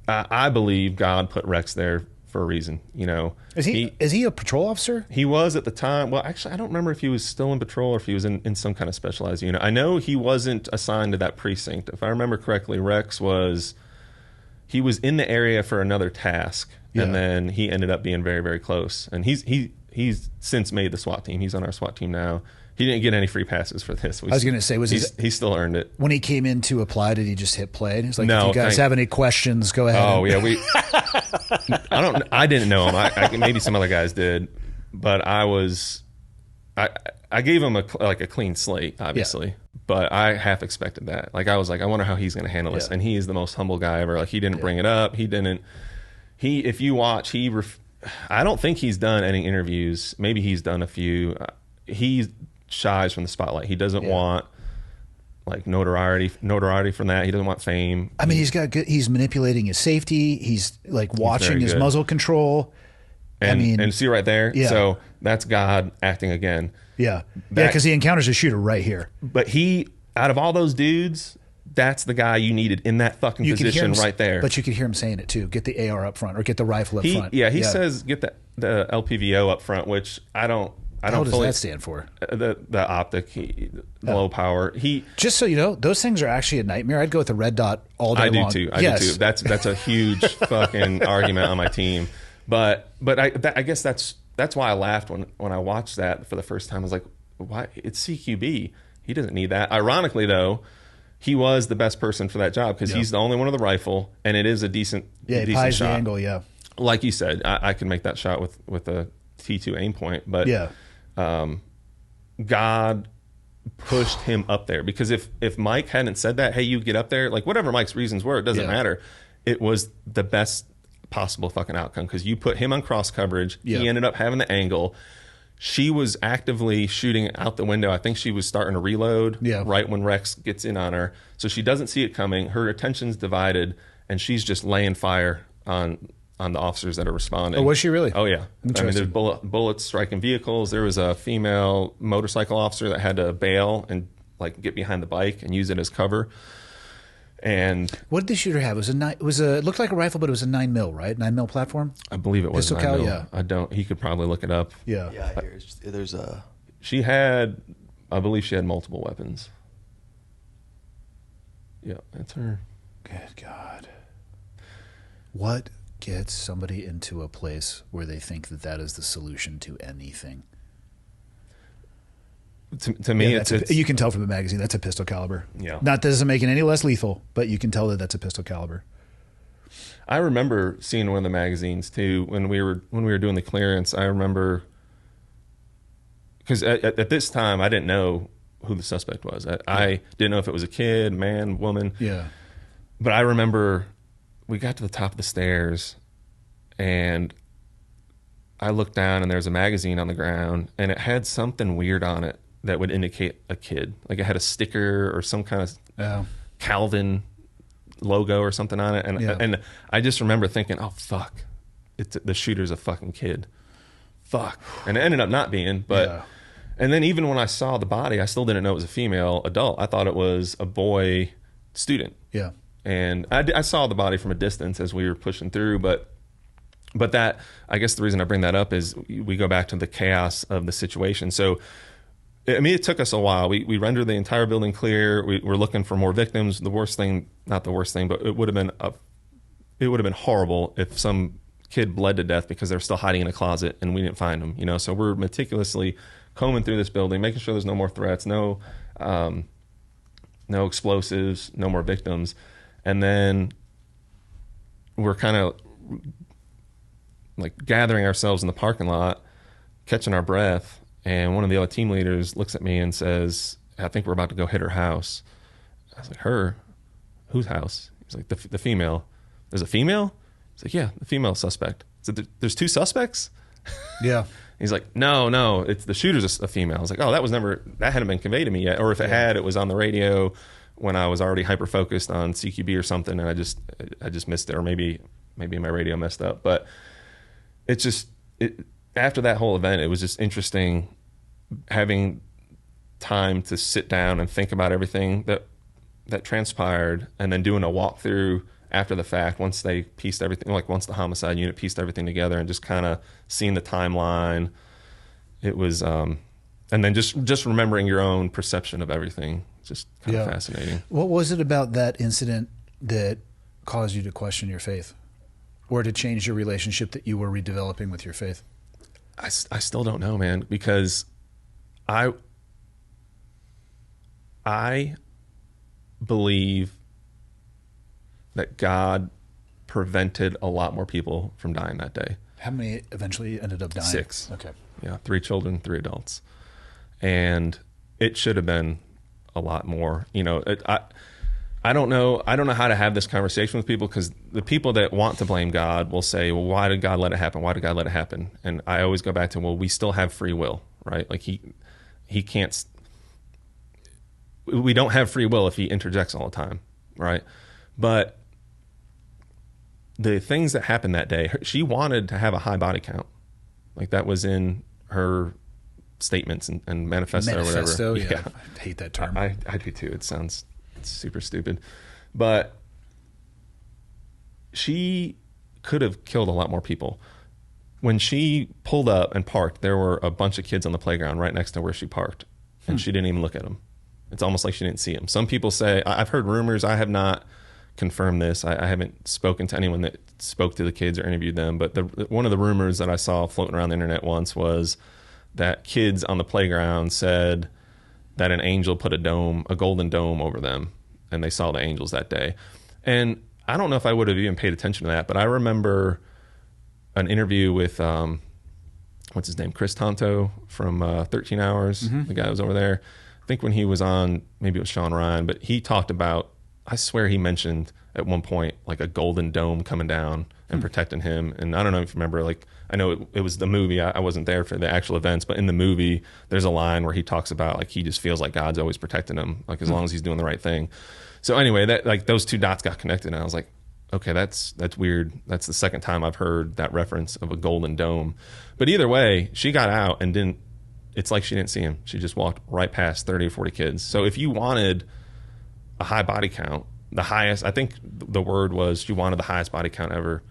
[SPEAKER 4] I believe God put Rex there for a reason.
[SPEAKER 3] Is he a patrol officer?
[SPEAKER 4] He was at the time. Well, actually, I don't remember if he was still in patrol or if he was in some kind of specialized unit. I know he wasn't assigned to that precinct. If I remember correctly, Rex was in the area for another task, and then he ended up being very, very close. And he's since made the SWAT team. He's on our SWAT team now. He didn't get any free passes for this.
[SPEAKER 3] I was going to say,
[SPEAKER 4] he still earned it.
[SPEAKER 3] When he came in to apply, did he just hit play? He's like,
[SPEAKER 4] no,
[SPEAKER 3] if you guys have any questions, go ahead.
[SPEAKER 4] Oh, yeah. I didn't know him. Maybe some other guys did, but I gave him a clean slate, obviously. Yeah. But I half expected that. Like, I was like, I wonder how he's going to handle this. And he is the most humble guy ever. Like, he didn't bring it up. If you watch, I don't think he's done any interviews. Maybe he's done a few. He shies from the spotlight. He doesn't want like notoriety from that. He doesn't want fame.
[SPEAKER 3] I mean, he's manipulating his safety. He's like watching his muzzle control.
[SPEAKER 4] And see right there. Yeah. So that's God acting again.
[SPEAKER 3] Yeah. Because he encounters a shooter right here.
[SPEAKER 4] But out of all those dudes, that's the guy you needed in that fucking position right there.
[SPEAKER 3] But you could hear him saying it too. Get the AR up front or get the rifle up front.
[SPEAKER 4] Yeah, he says get the LPVO up front, which I don't.
[SPEAKER 3] What does that stand for?
[SPEAKER 4] The optic, the low power.
[SPEAKER 3] Just so you know, those things are actually a nightmare. I'd go with the red dot all day long.
[SPEAKER 4] I do too. That's a huge fucking argument on my team. But I guess that's why I laughed when I watched that for the first time. I was like, why? It's CQB. He doesn't need that. Ironically, though, he was the best person for that job because he's the only one with a rifle, and it is a decent
[SPEAKER 3] he pies the angle. Yeah,
[SPEAKER 4] like you said, I can make that shot with a T2 aim point, but God pushed him up there because if Mike hadn't said that, hey, you get up there, like whatever Mike's reasons were, it doesn't matter. It was the best possible fucking outcome because you put him on cross coverage. He ended up having the angle. She was actively shooting out the window. I think she was starting to reload right when Rex gets in on her. So she doesn't see it coming. Her attention's divided, and she's just laying fire on the officers that are responding.
[SPEAKER 3] Oh, was she really?
[SPEAKER 4] Oh, yeah. I mean, there's bullets striking vehicles. There was a female motorcycle officer that had to bail and like get behind the bike and use it as cover. And
[SPEAKER 3] what did the shooter have? It looked like a rifle, but it was a 9mm, right? 9mm platform.
[SPEAKER 4] I believe it was
[SPEAKER 3] pistol
[SPEAKER 4] 9mm.
[SPEAKER 3] Cal, yeah.
[SPEAKER 4] I don't. He could probably look it up.
[SPEAKER 3] Yeah.
[SPEAKER 5] Yeah. There's a.
[SPEAKER 4] She had, I believe, she had multiple weapons. Yeah, that's her.
[SPEAKER 3] Good God. What gets somebody into a place where they think that that is the solution to anything?
[SPEAKER 4] To me,
[SPEAKER 3] Yeah,
[SPEAKER 4] it's
[SPEAKER 3] you can tell from the magazine that's a pistol caliber.
[SPEAKER 4] Yeah.
[SPEAKER 3] Not that it doesn't make it any less lethal, but you can tell that that's a pistol caliber.
[SPEAKER 4] I remember seeing one of the magazines too when we were doing the clearance. I remember because at this time I didn't know who the suspect was. I didn't know if it was a kid, man, woman.
[SPEAKER 3] Yeah.
[SPEAKER 4] But I remember we got to the top of the stairs and I looked down and there's a magazine on the ground and it had something weird on it that would indicate a kid. Like it had a sticker or some kind of Calvin logo or something on it. And I just remember thinking, oh, fuck. The shooter's a fucking kid. Fuck. And it ended up not being, but... And then even when I saw the body, I still didn't know it was a female adult. I thought it was a boy student.
[SPEAKER 3] Yeah.
[SPEAKER 4] And I saw the body from a distance as we were pushing through, but that, I guess the reason I bring that up is we go back to the chaos of the situation. So, I mean, it took us a while. We rendered the entire building clear. We're looking for more victims. The worst thing, not the worst thing, but it would have been horrible if some kid bled to death because they're still hiding in a closet and we didn't find them, you know? So we're meticulously combing through this building, making sure there's no more threats, no explosives, no more victims. And then we're kind of like gathering ourselves in the parking lot, catching our breath. And one of the other team leaders looks at me and says, I think we're about to go hit her house. I was like, her? Whose house? He's like, the female. There's a female? He's like, yeah, the female suspect. So there's two suspects?
[SPEAKER 3] Yeah.
[SPEAKER 4] He's like, no, it's the shooter's a female. I was like, oh, that hadn't been conveyed to me yet. Or if it had, it was on the radio when I was already hyper focused on CQB or something, and I just missed it, or maybe my radio messed up. But it's just after that whole event, it was just interesting having time to sit down and think about everything that transpired, and then doing a walkthrough after the fact once they pieced everything, like once the homicide unit pieced everything together, and just kind of seeing the timeline. It was and then just remembering your own perception of everything, just kind of fascinating.
[SPEAKER 3] What was it about that incident that caused you to question your faith, or to change your relationship that you were redeveloping with your faith?
[SPEAKER 4] I still don't know, man, because I believe that God prevented a lot more people from dying that day.
[SPEAKER 3] How many eventually ended up dying?
[SPEAKER 4] 6.
[SPEAKER 3] Okay.
[SPEAKER 4] Yeah, 3 children, 3 adults. And it should have been a lot more. You know, I don't know how to have this conversation with people, because the people that want to blame God will say, well, why did God let it happen? Why did God let it happen? And I always go back to, well, we still have free will, right? Like he can't, we don't have free will if he interjects all the time, right? But the things that happened that day, she wanted to have a high body count. Like that was in her statements and manifesto or whatever.
[SPEAKER 3] Yeah. I hate that term.
[SPEAKER 4] I do too. It sounds super stupid. But she could have killed a lot more people. When she pulled up and parked, there were a bunch of kids on the playground right next to where she parked. And she didn't even look at them. It's almost like she didn't see them. Some people say, I've heard rumors, I have not confirm this. I haven't spoken to anyone that spoke to the kids or interviewed them, but one of the rumors that I saw floating around the internet once was that kids on the playground said that an angel put a golden dome over them, and they saw the angels that day. And I don't know if I would have even paid attention to that, but I remember an interview with what's his name, Chris Tonto from 13 Hours, the guy who was over there. I think when he was on, maybe it was Sean Ryan, but he talked about, I swear he mentioned at one point like a golden dome coming down and protecting him. And I don't know if you remember, like, I know it was the movie. I wasn't there for the actual events, but in the movie, there's a line where he talks about like he just feels like God's always protecting him, like as long as he's doing the right thing. So anyway, that like those two dots got connected, and I was like, okay, that's weird. That's the second time I've heard that reference of a golden dome. But either way, she got out and didn't. It's like she didn't see him. She just walked right past 30 or 40 kids. So if you wanted a high body count, the highest, I think the word was, you wanted the highest body count ever.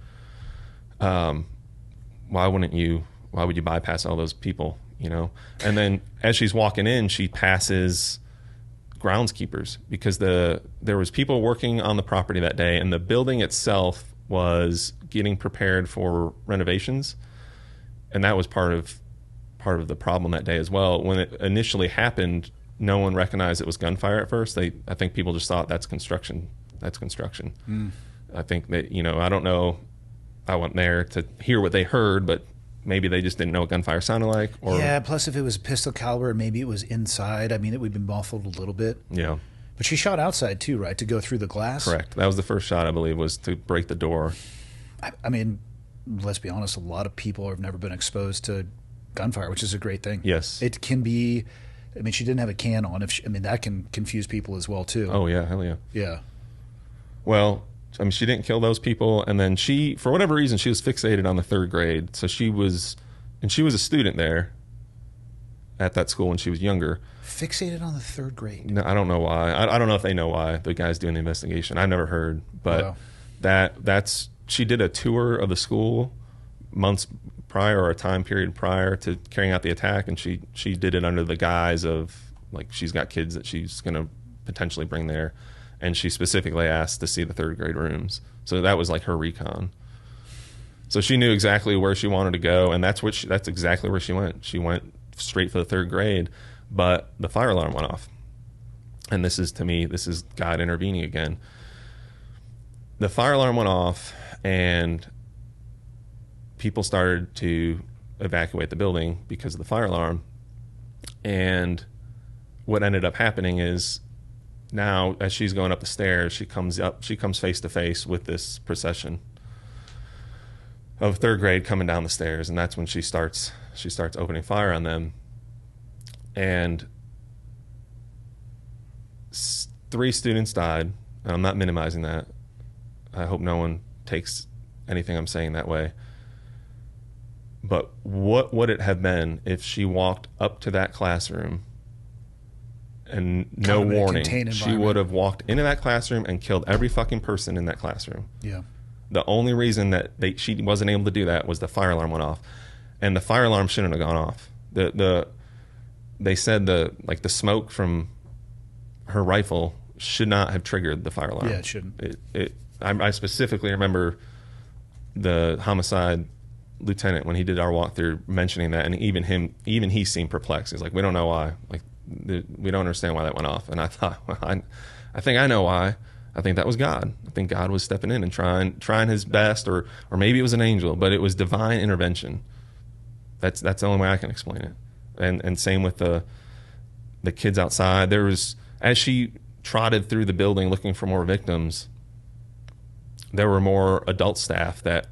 [SPEAKER 4] Why would you bypass all those people, you know? And then as she's walking in, she passes groundskeepers, because there was people working on the property that day, and the building itself was getting prepared for renovations, and that was part of the problem that day as well. When it initially happened, no one recognized it was gunfire at first. I think people just thought that's construction. That's construction. I think that, I don't know. I wasn't there to hear what they heard, but maybe they just didn't know what gunfire sounded like. Or
[SPEAKER 3] yeah, plus if it was a pistol caliber, maybe it was inside. I mean, it would have been muffled a little bit.
[SPEAKER 4] Yeah.
[SPEAKER 3] But she shot outside too, right, to go through the glass?
[SPEAKER 4] Correct. That was the first shot, I believe, was to break the door.
[SPEAKER 3] I mean, let's be honest, a lot of people have never been exposed to gunfire, which is a great thing.
[SPEAKER 4] Yes.
[SPEAKER 3] It can be, I mean, she didn't have a can on. That can confuse people as well too.
[SPEAKER 4] Oh, yeah, hell yeah.
[SPEAKER 3] Yeah.
[SPEAKER 4] Well, I mean, she didn't kill those people, and then she, for whatever reason, she was fixated on the third grade. So she was a student there at that school when she was younger.
[SPEAKER 3] Fixated on the third grade?
[SPEAKER 4] No, I don't know why. I don't know if they know why. The guy's doing the investigation. I never heard, but wow. She did a tour of the school months prior, or a time period prior to carrying out the attack, and she did it under the guise of, like, she's got kids that she's going to potentially bring there. And she specifically asked to see the third grade rooms. So that was like her recon. So she knew exactly where she wanted to go, and that's exactly where she went. She went straight for the third grade, but the fire alarm went off. And this is God intervening again. The fire alarm went off, and people started to evacuate the building because of the fire alarm. And what ended up happening is, now, as she's going up the stairs, she comes face to face with this procession of third grade coming down the stairs, and that's when she starts opening fire on them. And 3 students died. And I'm not minimizing that. I hope no one takes anything I'm saying that way. But what would it have been if she walked up to that classroom and no warning, she would have walked into that classroom and killed every fucking person in that classroom?
[SPEAKER 3] Yeah.
[SPEAKER 4] The only reason that she wasn't able to do that was the fire alarm went off, and the fire alarm shouldn't have gone off. They said the smoke from her rifle should not have triggered the fire alarm.
[SPEAKER 3] Yeah, it shouldn't.
[SPEAKER 4] I specifically remember the homicide lieutenant, when he did our walkthrough, mentioning that, and even he seemed perplexed. He's like, we don't know why. Like, we don't understand why that went off. And I thought, well, I think I know why. I think that was God. I think God was stepping in and trying his best, or maybe it was an angel, but it was divine intervention. That's the only way I can explain it. And same with the kids outside. There was, as she trotted through the building looking for more victims, there were more adult staff that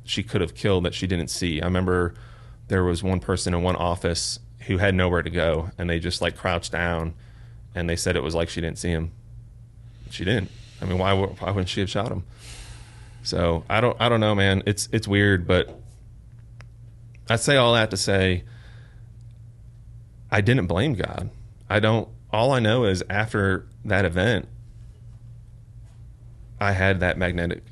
[SPEAKER 4] she could have killed that she didn't see. I remember there was one person in one office who had nowhere to go, and they just crouched down, and they said it was like she didn't see him. She didn't. I mean, why wouldn't she have shot him? So I don't know, man. It's weird, but I say all that to say I didn't blame God. All I know is after that event, I had that magnetic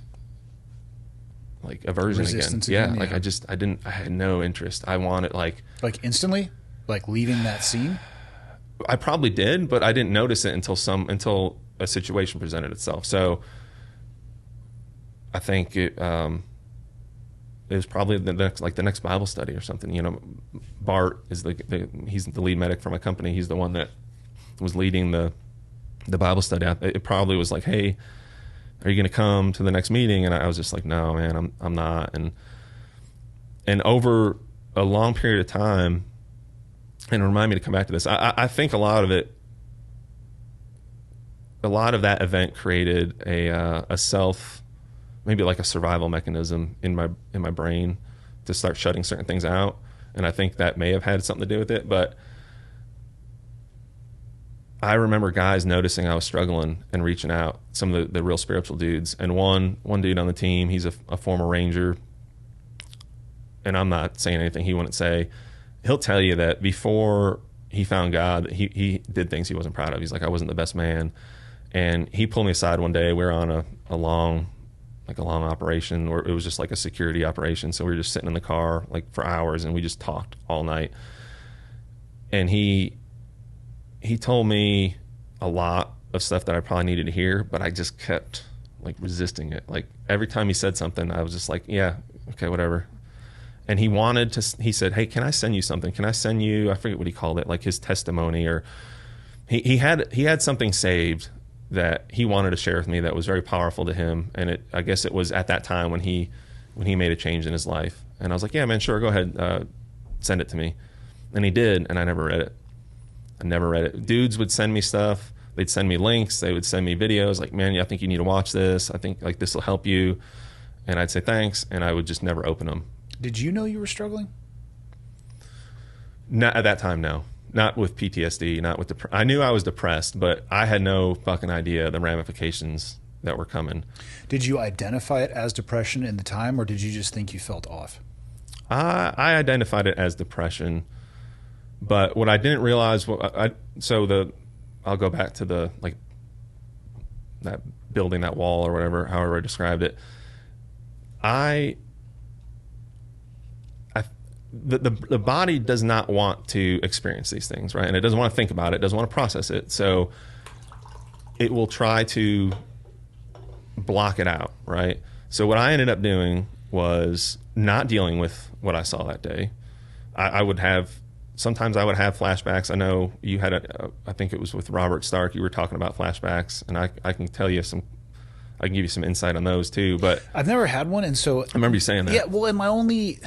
[SPEAKER 4] aversion
[SPEAKER 3] Resistance
[SPEAKER 4] again.
[SPEAKER 3] again, yeah.
[SPEAKER 4] I had no interest. I wanted
[SPEAKER 3] instantly, leaving that scene.
[SPEAKER 4] I probably did, but I didn't notice it until a situation presented itself. So I think it was probably the next Bible study or something. Bart is he's the lead medic for my company. He's the one that was leading the Bible study. It probably was like, hey, are you going to come to the next meeting? And I was just like, no, man, I'm not. And over a long period of time, and remind me to come back to this, I think a lot of that event created a self, maybe like a survival mechanism in my brain to start shutting certain things out. And I think that may have had something to do with it. But I remember guys noticing I was struggling and reaching out, some of the real spiritual dudes. And one dude on the team, he's a former Ranger, and I'm not saying anything he wouldn't say. He'll tell you that before he found God, he did things he wasn't proud of. He's like, I wasn't the best man. And he pulled me aside one day. We were on a long operation, or it was just like a security operation. So we were just sitting in the car for hours, and we just talked all night. And he he told me a lot of stuff that I probably needed to hear, but I just kept like resisting it. Like every time he said something, I was just like, yeah, okay, whatever. And he said, hey, can I send you something? Can I send you, I forget what he called it, like his testimony, or he had something saved that he wanted to share with me that was very powerful to him. And I guess it was at that time when he made a change in his life. And I was like, yeah, man, sure, go ahead, send it to me. And he did, and I never read it. Dudes would send me stuff. They'd send me links. They would send me videos like, man, I think you need to watch this. I think like this will help you. And I'd say thanks, and I would just never open them.
[SPEAKER 3] Did you know you were struggling?
[SPEAKER 4] Not at that time, no. Not with PTSD, not with I knew I was depressed, but I had no fucking idea the ramifications that were coming.
[SPEAKER 3] Did you identify it as depression in the time, or did you just think you felt off?
[SPEAKER 4] I identified it as depression, but what I didn't realize, I'll go back to that building, that wall, or whatever, however I described it. The body does not want to experience these things, right? And it doesn't want to think about it, doesn't want to process it. So it will try to block it out, right? So what I ended up doing was not dealing with what I saw that day. Sometimes I would have flashbacks. I know you had I think it was with Robert Stark, you were talking about flashbacks, and I can tell you I can give you some insight on those too. But
[SPEAKER 3] I've never had one, and so
[SPEAKER 4] I remember you saying that.
[SPEAKER 3] Yeah, well, and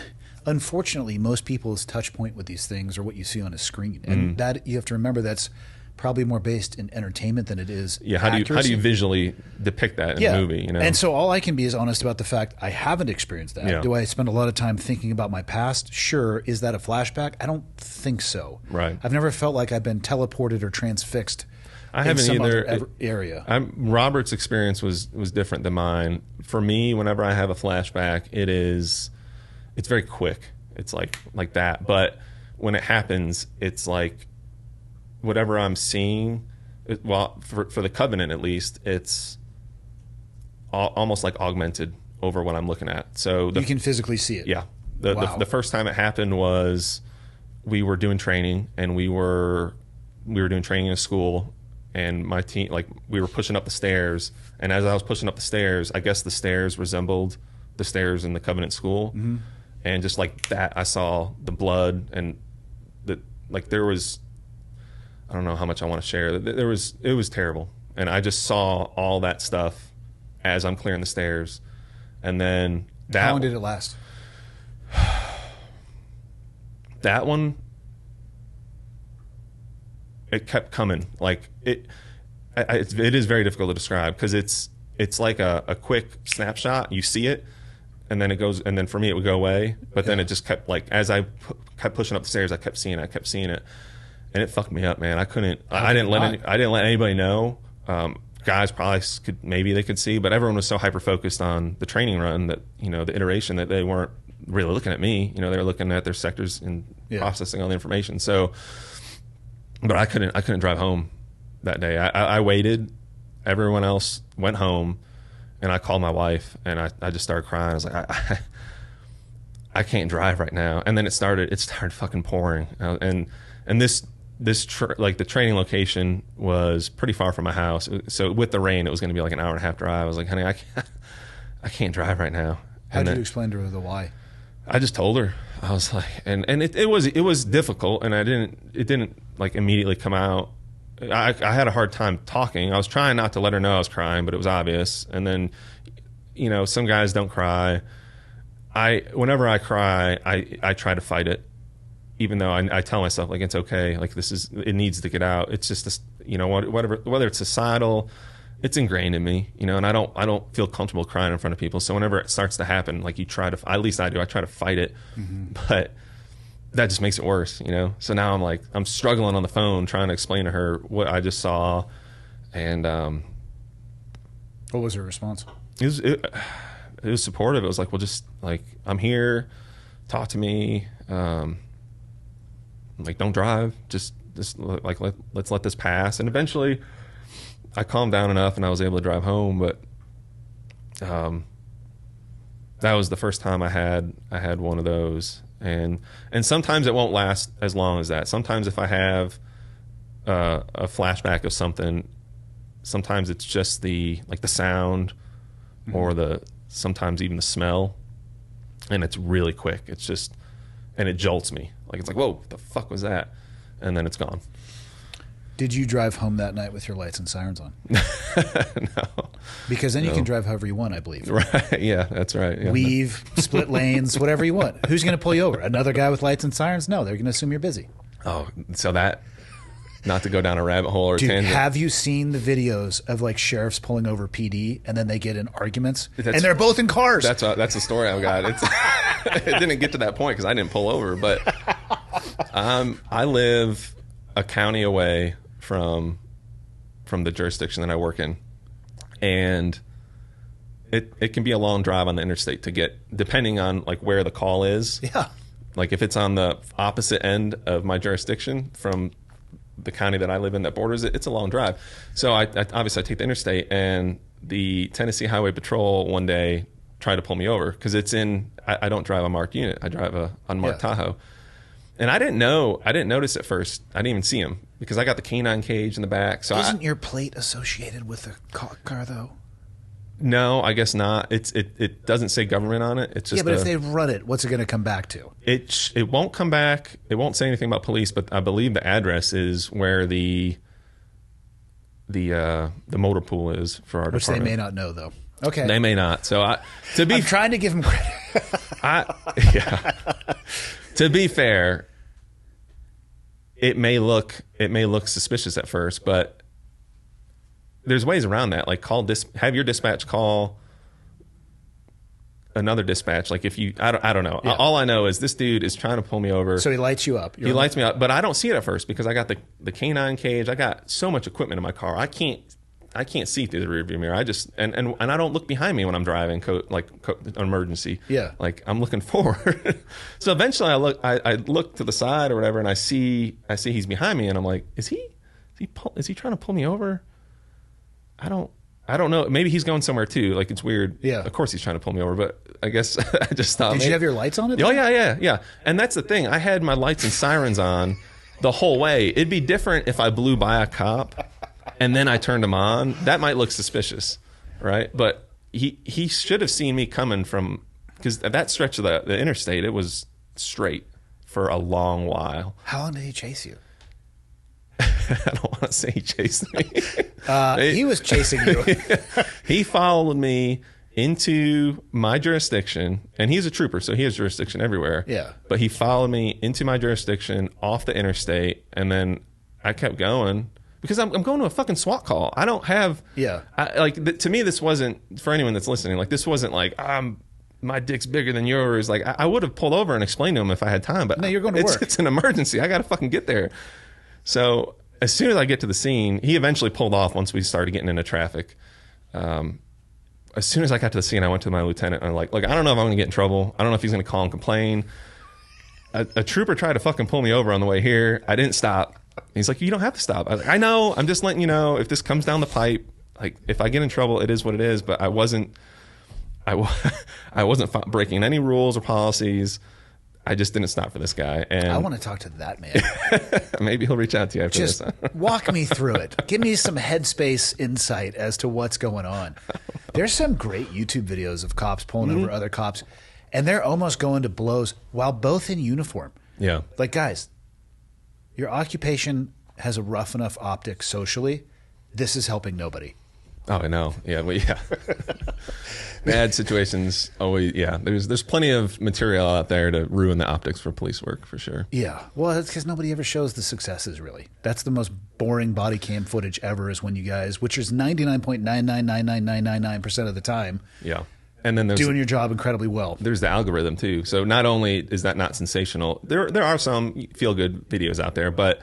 [SPEAKER 3] unfortunately, most people's touch point with these things are what you see on a screen, and that you have to remember that's probably more based in entertainment than it is.
[SPEAKER 4] Yeah, how do you visually depict that in a movie? You know,
[SPEAKER 3] and so all I can be is honest about the fact I haven't experienced that.
[SPEAKER 4] Yeah.
[SPEAKER 3] Do I spend a lot of time thinking about my past? Sure. Is that a flashback? I don't think so.
[SPEAKER 4] Right.
[SPEAKER 3] I've never felt like I've been teleported or transfixed.
[SPEAKER 4] I haven't
[SPEAKER 3] in some
[SPEAKER 4] either.
[SPEAKER 3] Other area.
[SPEAKER 4] Robert's experience was different than mine. For me, whenever I have a flashback, it's very quick. It's like that. But when it happens, it's like whatever I'm seeing. For the Covenant at least, it's almost like augmented over what I'm looking at. So
[SPEAKER 3] you can physically see it.
[SPEAKER 4] Yeah.
[SPEAKER 3] Wow.
[SPEAKER 4] The first time it happened was we were doing training, and we were doing training in a school. And my team, we were pushing up the stairs, and as I was pushing up the stairs, I guess the stairs resembled the stairs in the Covenant school, and just like that, I saw the blood, and there was, I don't know how much I want to share. It was terrible, and I just saw all that stuff as I'm clearing the stairs, and then
[SPEAKER 3] How long did it last?
[SPEAKER 4] That one. It kept coming. It is very difficult to describe because it's like a quick snapshot. You see it, and then it goes, and then for me it would go away. But then it just kept as I kept pushing up the stairs, I kept seeing it, and it fucked me up, man. I couldn't. I didn't let anybody know. Guys probably they could see, but everyone was so hyper focused on the training run that the iteration that they weren't really looking at me. They were looking at their sectors and processing all the information. So. But I couldn't drive home that day. I waited. Everyone else went home, and I called my wife, and I just started crying. I was like, I can't drive right now. And then it started fucking pouring. And the training location was pretty far from my house. So with the rain, it was going to be like an hour and a half drive. I was like, honey, I can't drive right now.
[SPEAKER 3] How did you explain to her the why?
[SPEAKER 4] I just told her. I was like, and it was difficult, and it didn't immediately come out. I had a hard time talking. I was trying not to let her know I was crying, but it was obvious. And then, some guys don't cry. Whenever I cry, I try to fight it, even though I tell myself it's okay. It needs to get out. It's just this, whether it's societal, it's ingrained in me, and I don't feel comfortable crying in front of people. So whenever it starts to happen, you try to, at least I do, I try to fight it, but that just makes it worse, So now I'm struggling on the phone trying to explain to her what I just saw, and
[SPEAKER 3] what was her response?
[SPEAKER 4] It was supportive. It was well, just I'm here, talk to me, don't drive, just let's let this pass, and eventually. I calmed down enough and I was able to drive home, but that was the first time I had one of those, and sometimes it won't last as long as that. Sometimes if I have a flashback of something, sometimes it's just the sound or sometimes even the smell, and it's really quick. It's just, and it jolts me. Like, it's like, whoa, what the fuck was that? And then it's gone.
[SPEAKER 3] Did you drive home that night with your lights and sirens on?
[SPEAKER 4] No.
[SPEAKER 3] Because then you can drive however you want, I believe.
[SPEAKER 4] Right. Yeah, that's right. Yeah.
[SPEAKER 3] Weave, split lanes, whatever you want. Who's going to pull you over? Another guy with lights and sirens? No, they're going to assume you're busy.
[SPEAKER 4] Oh, so that, not to go down a rabbit hole or
[SPEAKER 3] Dude,
[SPEAKER 4] tangent.
[SPEAKER 3] have you seen the videos of like sheriffs pulling over PD and then they get in arguments and they're both in cars?
[SPEAKER 4] That's the story I've got. It didn't get to that point because I didn't pull over, but I live a county away from the jurisdiction that I work in, and it can be a long drive on the interstate to get, depending on like where the call is.
[SPEAKER 3] Yeah.
[SPEAKER 4] Like if it's on the opposite end of my jurisdiction from the county that I live in that borders it, it's a long drive. So I obviously I take the interstate, and the Tennessee Highway Patrol one day tried to pull me over because it's in. I don't drive a marked unit. I drive a unmarked Tahoe. And I didn't notice at first. I didn't even see him because I got the canine cage in the back. So
[SPEAKER 3] isn't your plate associated with the car though?
[SPEAKER 4] No, I guess not. It doesn't say government on it. It's just
[SPEAKER 3] but if they run it, what's it going to come back to?
[SPEAKER 4] It won't come back. It won't say anything about police, but I believe the address is where the motor pool is for our
[SPEAKER 3] Which
[SPEAKER 4] department.
[SPEAKER 3] they may not know though. Okay,
[SPEAKER 4] they may not. So I'm
[SPEAKER 3] trying to give them credit.
[SPEAKER 4] To be fair, it may look suspicious at first, but there's ways around that. Like have your dispatch call another dispatch. Like if you, I don't know. Yeah. All I know is this dude is trying to pull me over.
[SPEAKER 3] So he lights you up.
[SPEAKER 4] He lights me up, but I don't see it at first because I got the canine cage. I got so much equipment in my car. I can't see through the rearview mirror. I just and I don't look behind me when I'm driving, an emergency.
[SPEAKER 3] Yeah,
[SPEAKER 4] like I'm looking forward. So eventually, I look to the side or whatever, and I see he's behind me, and I'm like, is he trying to pull me over? I don't know. Maybe he's going somewhere too. Like it's weird.
[SPEAKER 3] Yeah.
[SPEAKER 4] Of course he's trying to pull me over, but I guess I just stopped.
[SPEAKER 3] Did you have your lights on it?
[SPEAKER 4] Oh yeah. And that's the thing. I had my lights and sirens on the whole way. It'd be different if I blew by a cop and then I turned them on. That might look suspicious, right? But he should have seen me coming from, because that stretch of the interstate, it was straight for a long while.
[SPEAKER 3] How long did he chase you?
[SPEAKER 4] I don't want to say he chased me.
[SPEAKER 3] He was chasing you.
[SPEAKER 4] He followed me into my jurisdiction, and he's a trooper, so he has jurisdiction everywhere.
[SPEAKER 3] Yeah.
[SPEAKER 4] But he followed me into my jurisdiction off the interstate, and then I kept going because I'm going to a fucking SWAT call. I don't have.
[SPEAKER 3] Yeah.
[SPEAKER 4] To me, this wasn't, for anyone that's listening, like this wasn't like my dick's bigger than yours. Like I would have pulled over and explained to him if I had time, but
[SPEAKER 3] no, you're going to work.
[SPEAKER 4] It's an emergency. I got to fucking get there. So as soon as I get to the scene, he eventually pulled off once we started getting into traffic. As soon as I got to the scene, I went to my lieutenant and I'm like, look, I don't know if I'm going to get in trouble. I don't know if he's going to call and complain. A trooper tried to fucking pull me over on the way here. I didn't stop. He's like, you don't have to stop. I was like, I know. I'm just letting you know if this comes down the pipe, like if I get in trouble, it is what it is. But I wasn't breaking any rules or policies. I just didn't stop for this guy. And
[SPEAKER 3] I want to talk to that man.
[SPEAKER 4] Maybe he'll reach out to you after
[SPEAKER 3] Just
[SPEAKER 4] this.
[SPEAKER 3] walk me through it. Give me some headspace insight as to what's going on. There's some great YouTube videos of cops pulling over other cops, and they're almost going to blows while both in uniform.
[SPEAKER 4] Yeah.
[SPEAKER 3] Like, guys, your occupation has a rough enough optic socially. This is helping nobody.
[SPEAKER 4] Oh, I know. Yeah, well, yeah. Bad situations always. Yeah, there's plenty of material out there to ruin the optics for police work for sure.
[SPEAKER 3] Yeah, well, it's because nobody ever shows the successes. Really, that's the most boring body cam footage ever. Is when you guys, which is 99.9999999% of the time.
[SPEAKER 4] Yeah, and then there's
[SPEAKER 3] doing your job incredibly well.
[SPEAKER 4] There's the algorithm too. So not only is that not sensational, there are some feel good videos out there, but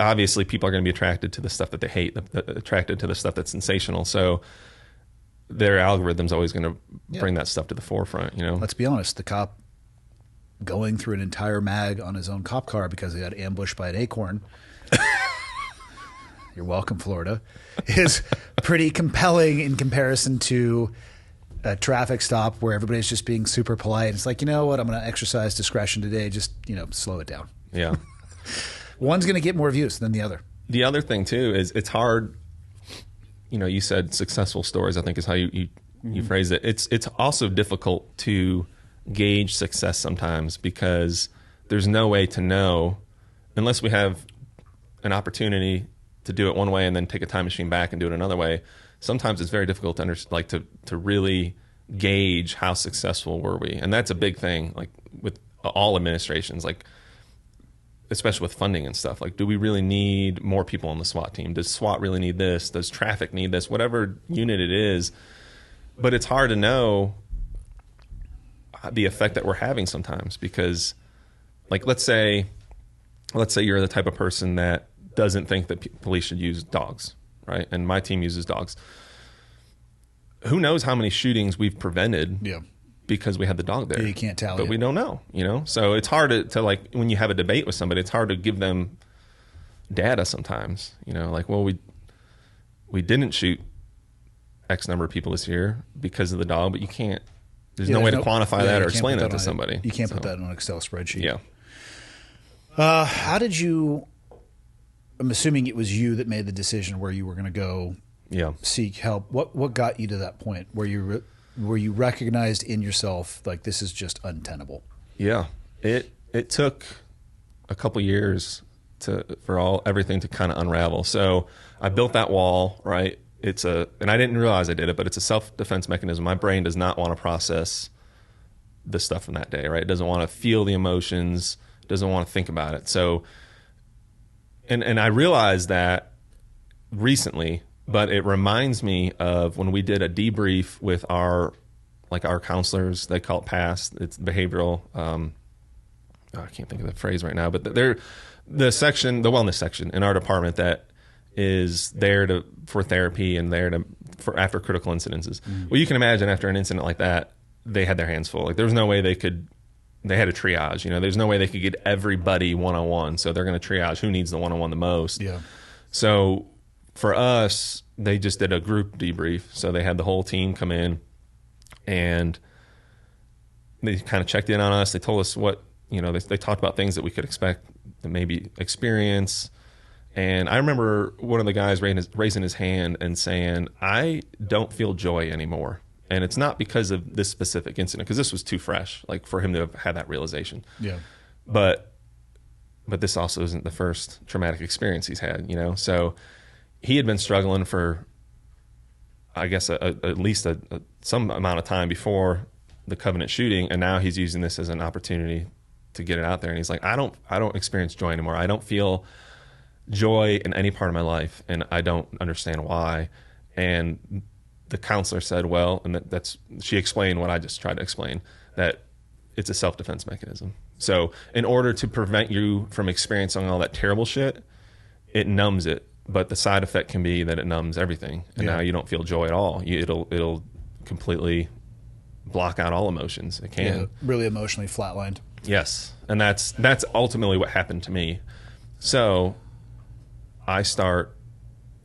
[SPEAKER 4] obviously people are going to be attracted to the stuff that they hate, attracted to the stuff that's sensational. So their algorithm's always going to bring that stuff to the forefront, you know?
[SPEAKER 3] Let's be honest. The cop going through an entire mag on his own cop car because he got ambushed by an acorn. You're welcome, Florida. Is pretty compelling in comparison to a traffic stop where everybody's just being super polite. It's like, you know what? I'm going to exercise discretion today. Just, slow it down.
[SPEAKER 4] Yeah.
[SPEAKER 3] One's going to get more views than the other.
[SPEAKER 4] the other thing too is it's hard. You know, you said successful stories, I think is how you phrased it. It's also difficult to gauge success sometimes because there's no way to know unless we have an opportunity to do it one way and then take a time machine back and do it another way. Sometimes it's very difficult to to really gauge how successful were we, and that's a big thing. Like with all administrations, like especially with funding and stuff. Like, do we really need more people on the SWAT team? Does SWAT really need this? Does traffic need this? Whatever unit it is, but it's hard to know the effect that we're having sometimes because, like, let's say you're the type of person that doesn't think that police should use dogs, right? And my team uses dogs. Who knows how many shootings we've prevented because we had the dog there.
[SPEAKER 3] Yeah, you can't tally
[SPEAKER 4] but
[SPEAKER 3] it.
[SPEAKER 4] we don't know, you know? So it's hard to like, when you have a debate with somebody, it's hard to give them data sometimes, you know? Like, well, we didn't shoot X number of people this year because of the dog, but you can't, there's no way to quantify that or explain that to somebody.
[SPEAKER 3] You can't put that in an Excel spreadsheet.
[SPEAKER 4] Yeah.
[SPEAKER 3] How did you, I'm assuming it was you that made the decision where you were going to go seek help. What got you to that point where you recognized in yourself, like, this is just untenable? Yeah.
[SPEAKER 4] It took a couple years for everything to kind of unravel. So I built that wall, right? And I didn't realize I did it, but it's a self-defense mechanism. My brain does not want to process the stuff from that day, right? It doesn't want to feel the emotions, doesn't want to think about it. So, and I realized that recently, but it reminds me of when we did a debrief with our counselors. They call it PASS. It's behavioral. I can't think of the phrase right now, but they're the wellness section in our department that is there for therapy and for after critical incidences. Well, you can imagine after an incident like that, they had their hands full. Like, there was no way they had a triage, you know, there's no way they could get everybody one-on-one. So they're going to triage who needs the one-on-one the most.
[SPEAKER 3] Yeah.
[SPEAKER 4] So for us, they just did a group debrief. So they had the whole team come in and they kind of checked in on us. They told us what, you know, they talked about things that we could expect to maybe experience. And I remember one of the guys raising his hand and saying, I don't feel joy anymore. And it's not because of this specific incident, because this was too fresh, like, for him to have had that realization.
[SPEAKER 3] Yeah.
[SPEAKER 4] But this also isn't the first traumatic experience he's had, you know? So he had been struggling for, I guess, at least some amount of time before the Covenant shooting, and now he's using this as an opportunity to get it out there. And he's like, I don't experience joy anymore. I don't feel joy in any part of my life, and I don't understand why. And the counselor said, well, and she explained what I just tried to explain, that it's a self-defense mechanism. So in order to prevent you from experiencing all that terrible shit, it numbs it. But the side effect can be that it numbs everything, and now you don't feel joy at all. It'll completely block out all emotions. It can.
[SPEAKER 3] Yeah, really emotionally flatlined.
[SPEAKER 4] Yes, and that's ultimately what happened to me. So I start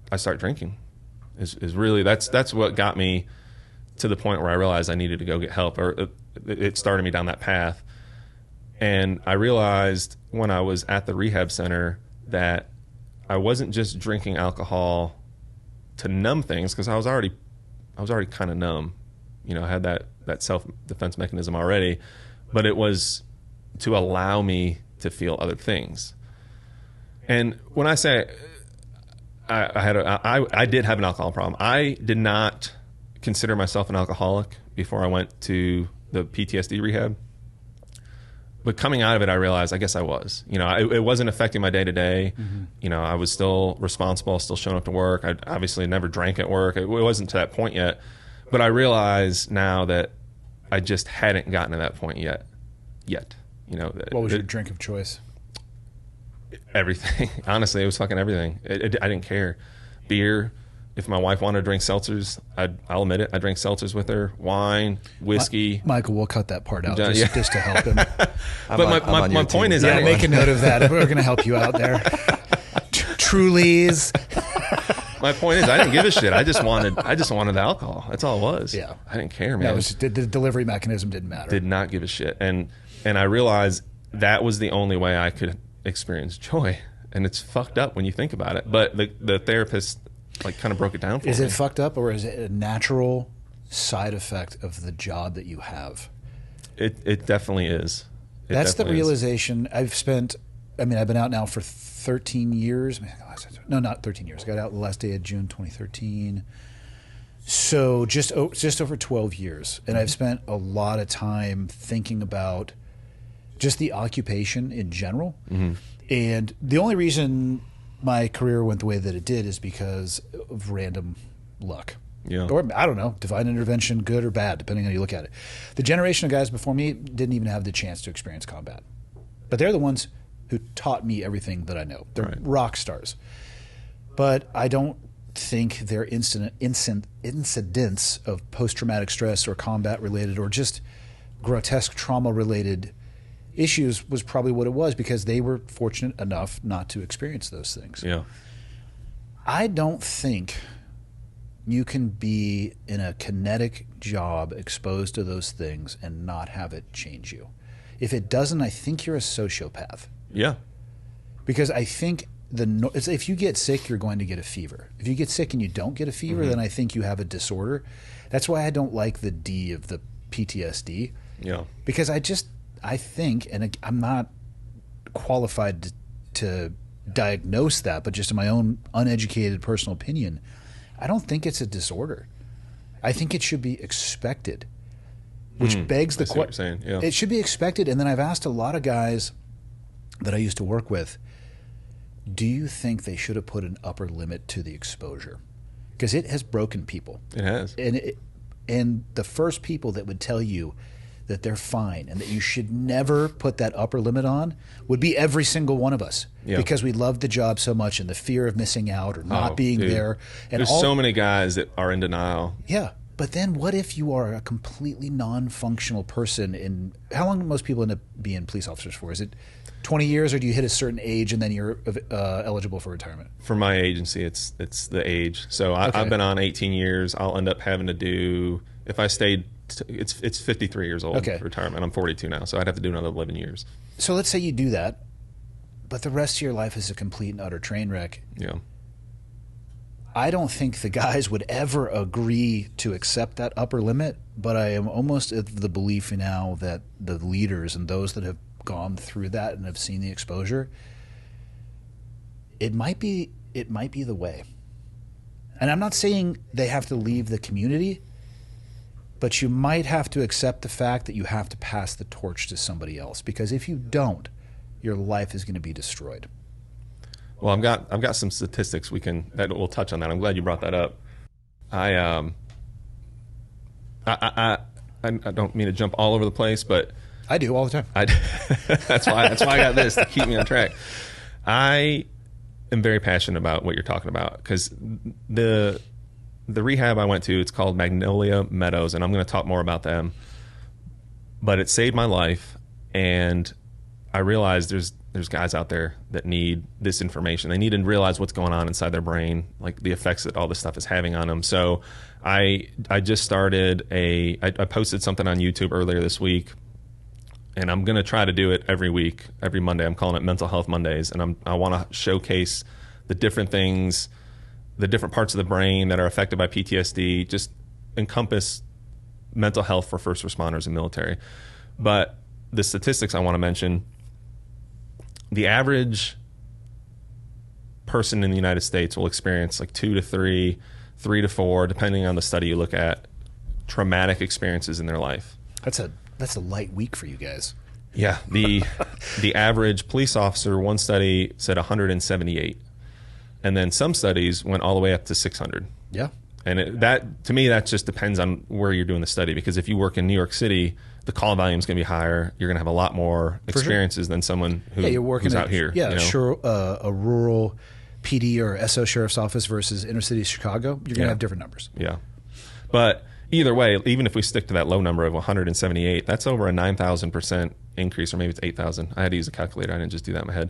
[SPEAKER 4] drinking. Is really that's what got me to the point where I realized I needed to go get help, or it started me down that path. And I realized when I was at the rehab center that I wasn't just drinking alcohol to numb things, because I was already kind of numb. You know, I had that self-defense mechanism already, but it was to allow me to feel other things. And when I say I did have an alcohol problem, I did not consider myself an alcoholic before I went to the PTSD rehab. But coming out of it, I realized I guess I was. You know, it wasn't affecting my day-to-day. You know, I was still responsible, still showing up to work. I obviously never drank at work. It wasn't to that point yet. But I realize now that I just hadn't gotten to that point yet. You know,
[SPEAKER 3] What was your drink of choice?
[SPEAKER 4] Everything. Honestly, it was fucking everything. I didn't care. Beer. If my wife wanted to drink seltzers, I'll admit it. I drank seltzers with her. Wine, whiskey.
[SPEAKER 3] Michael, we'll cut that part out just to help him.
[SPEAKER 4] But my point is,
[SPEAKER 3] make a note of that. We're going to help you out there. Trulies.
[SPEAKER 4] My point is, I didn't give a shit. I just wanted the alcohol. That's all it was.
[SPEAKER 3] Yeah.
[SPEAKER 4] I didn't care, man.
[SPEAKER 3] The delivery mechanism didn't matter.
[SPEAKER 4] Did not give a shit. And I realized that was the only way I could experience joy. and it's fucked up when you think about it. But the therapist like kind of broke it down for me.
[SPEAKER 3] Is it fucked up, or is it a natural side effect of the job that you have?
[SPEAKER 4] It definitely is.
[SPEAKER 3] That's the realization. I've been out now for 13 years. No, not 13 years. I got out the last day of June 2013. So just over 12 years. And I've spent a lot of time thinking about just the occupation in general. Mm-hmm. And the only reason my career went the way that it did is because of random luck.
[SPEAKER 4] Yeah.
[SPEAKER 3] Or, I don't know, divine intervention, good or bad, depending on how you look at it. The generation of guys before me didn't even have the chance to experience combat. But they're the ones who taught me everything that I know. They're
[SPEAKER 4] right.
[SPEAKER 3] rock stars. But I don't think their incidents of post-traumatic stress or combat-related or just grotesque trauma-related issues was probably what it was, because they were fortunate enough not to experience those things.
[SPEAKER 4] Yeah.
[SPEAKER 3] I don't think you can be in a kinetic job exposed to those things and not have it change you. If it doesn't, I think you're a sociopath.
[SPEAKER 4] Yeah.
[SPEAKER 3] Because I think if you get sick, you're going to get a fever. If you get sick and you don't get a fever, then I think you have a disorder. That's why I don't like the D of the PTSD.
[SPEAKER 4] Yeah.
[SPEAKER 3] Because I think, and I'm not qualified to diagnose that, but just in my own uneducated personal opinion, I don't think it's a disorder. I think it should be expected, which begs the question.
[SPEAKER 4] Yeah.
[SPEAKER 3] It should be expected. And then I've asked a lot of guys that I used to work with, do you think they should have put an upper limit to the exposure? Because it has broken people.
[SPEAKER 4] It has.
[SPEAKER 3] And the first people that would tell you that they're fine and that you should never put that upper limit on would be every single one of us.
[SPEAKER 4] Yeah.
[SPEAKER 3] Because we love the job so much and the fear of missing out or not being there. And
[SPEAKER 4] there's so many guys that are in denial.
[SPEAKER 3] Yeah. But then what if you are a completely non-functional person how long do most people end up being police officers for? Is it 20 years, or do you hit a certain age and then you're eligible for retirement? For
[SPEAKER 4] my agency, it's the age. So I've been on 18 years. I'll end up having to do, if I stayed, it's 53 years old retirement. I'm 42 now, so I'd have to do another 11 years.
[SPEAKER 3] So let's say you do that, but the rest of your life is a complete and utter train wreck.
[SPEAKER 4] Yeah.
[SPEAKER 3] I don't think the guys would ever agree to accept that upper limit, but I am almost of the belief now that the leaders and those that have gone through that and have seen the exposure, it might be the way. And I'm not saying they have to leave the community, but you might have to accept the fact that you have to pass the torch to somebody else, because if you don't, your life is going to be destroyed.
[SPEAKER 4] Well, I've got some statistics that we'll touch on that. I'm glad you brought that up. I don't mean to jump all over the place, but
[SPEAKER 3] I do all the time.
[SPEAKER 4] That's why I got this to keep me on track. I am very passionate about what you're talking about, because the rehab I went to, it's called Magnolia Meadows, and I'm going to talk more about them. But it saved my life, and I realized there's guys out there that need this information. They need to realize what's going on inside their brain, like the effects that all this stuff is having on them. So I just started I posted something on YouTube earlier this week, and I'm going to try to do it every week, every Monday. I'm calling it Mental Health Mondays, and I want to showcase the different things, the different parts of the brain that are affected by PTSD, just encompass mental health for first responders and military. But the statistics I want to mention, the average person in the United States will experience like 2 to 3, 3 to 4, depending on the study you look at, traumatic experiences in their life.
[SPEAKER 3] That's a light week for you guys.
[SPEAKER 4] Yeah. The average police officer, one study said 178. And then some studies went all the way up to 600.
[SPEAKER 3] Yeah.
[SPEAKER 4] And that, to me, that just depends on where you're doing the study. Because if you work in New York City, the call volume is going to be higher. You're going to have a lot more experiences than someone who's out here.
[SPEAKER 3] Yeah, sure. A rural PD or SO sheriff's office versus inner city Chicago, you're going to have different numbers.
[SPEAKER 4] Yeah. But either way, even if we stick to that low number of 178, that's over a 9,000% increase, or maybe it's 8,000. I had to use a calculator. I didn't just do that in my head.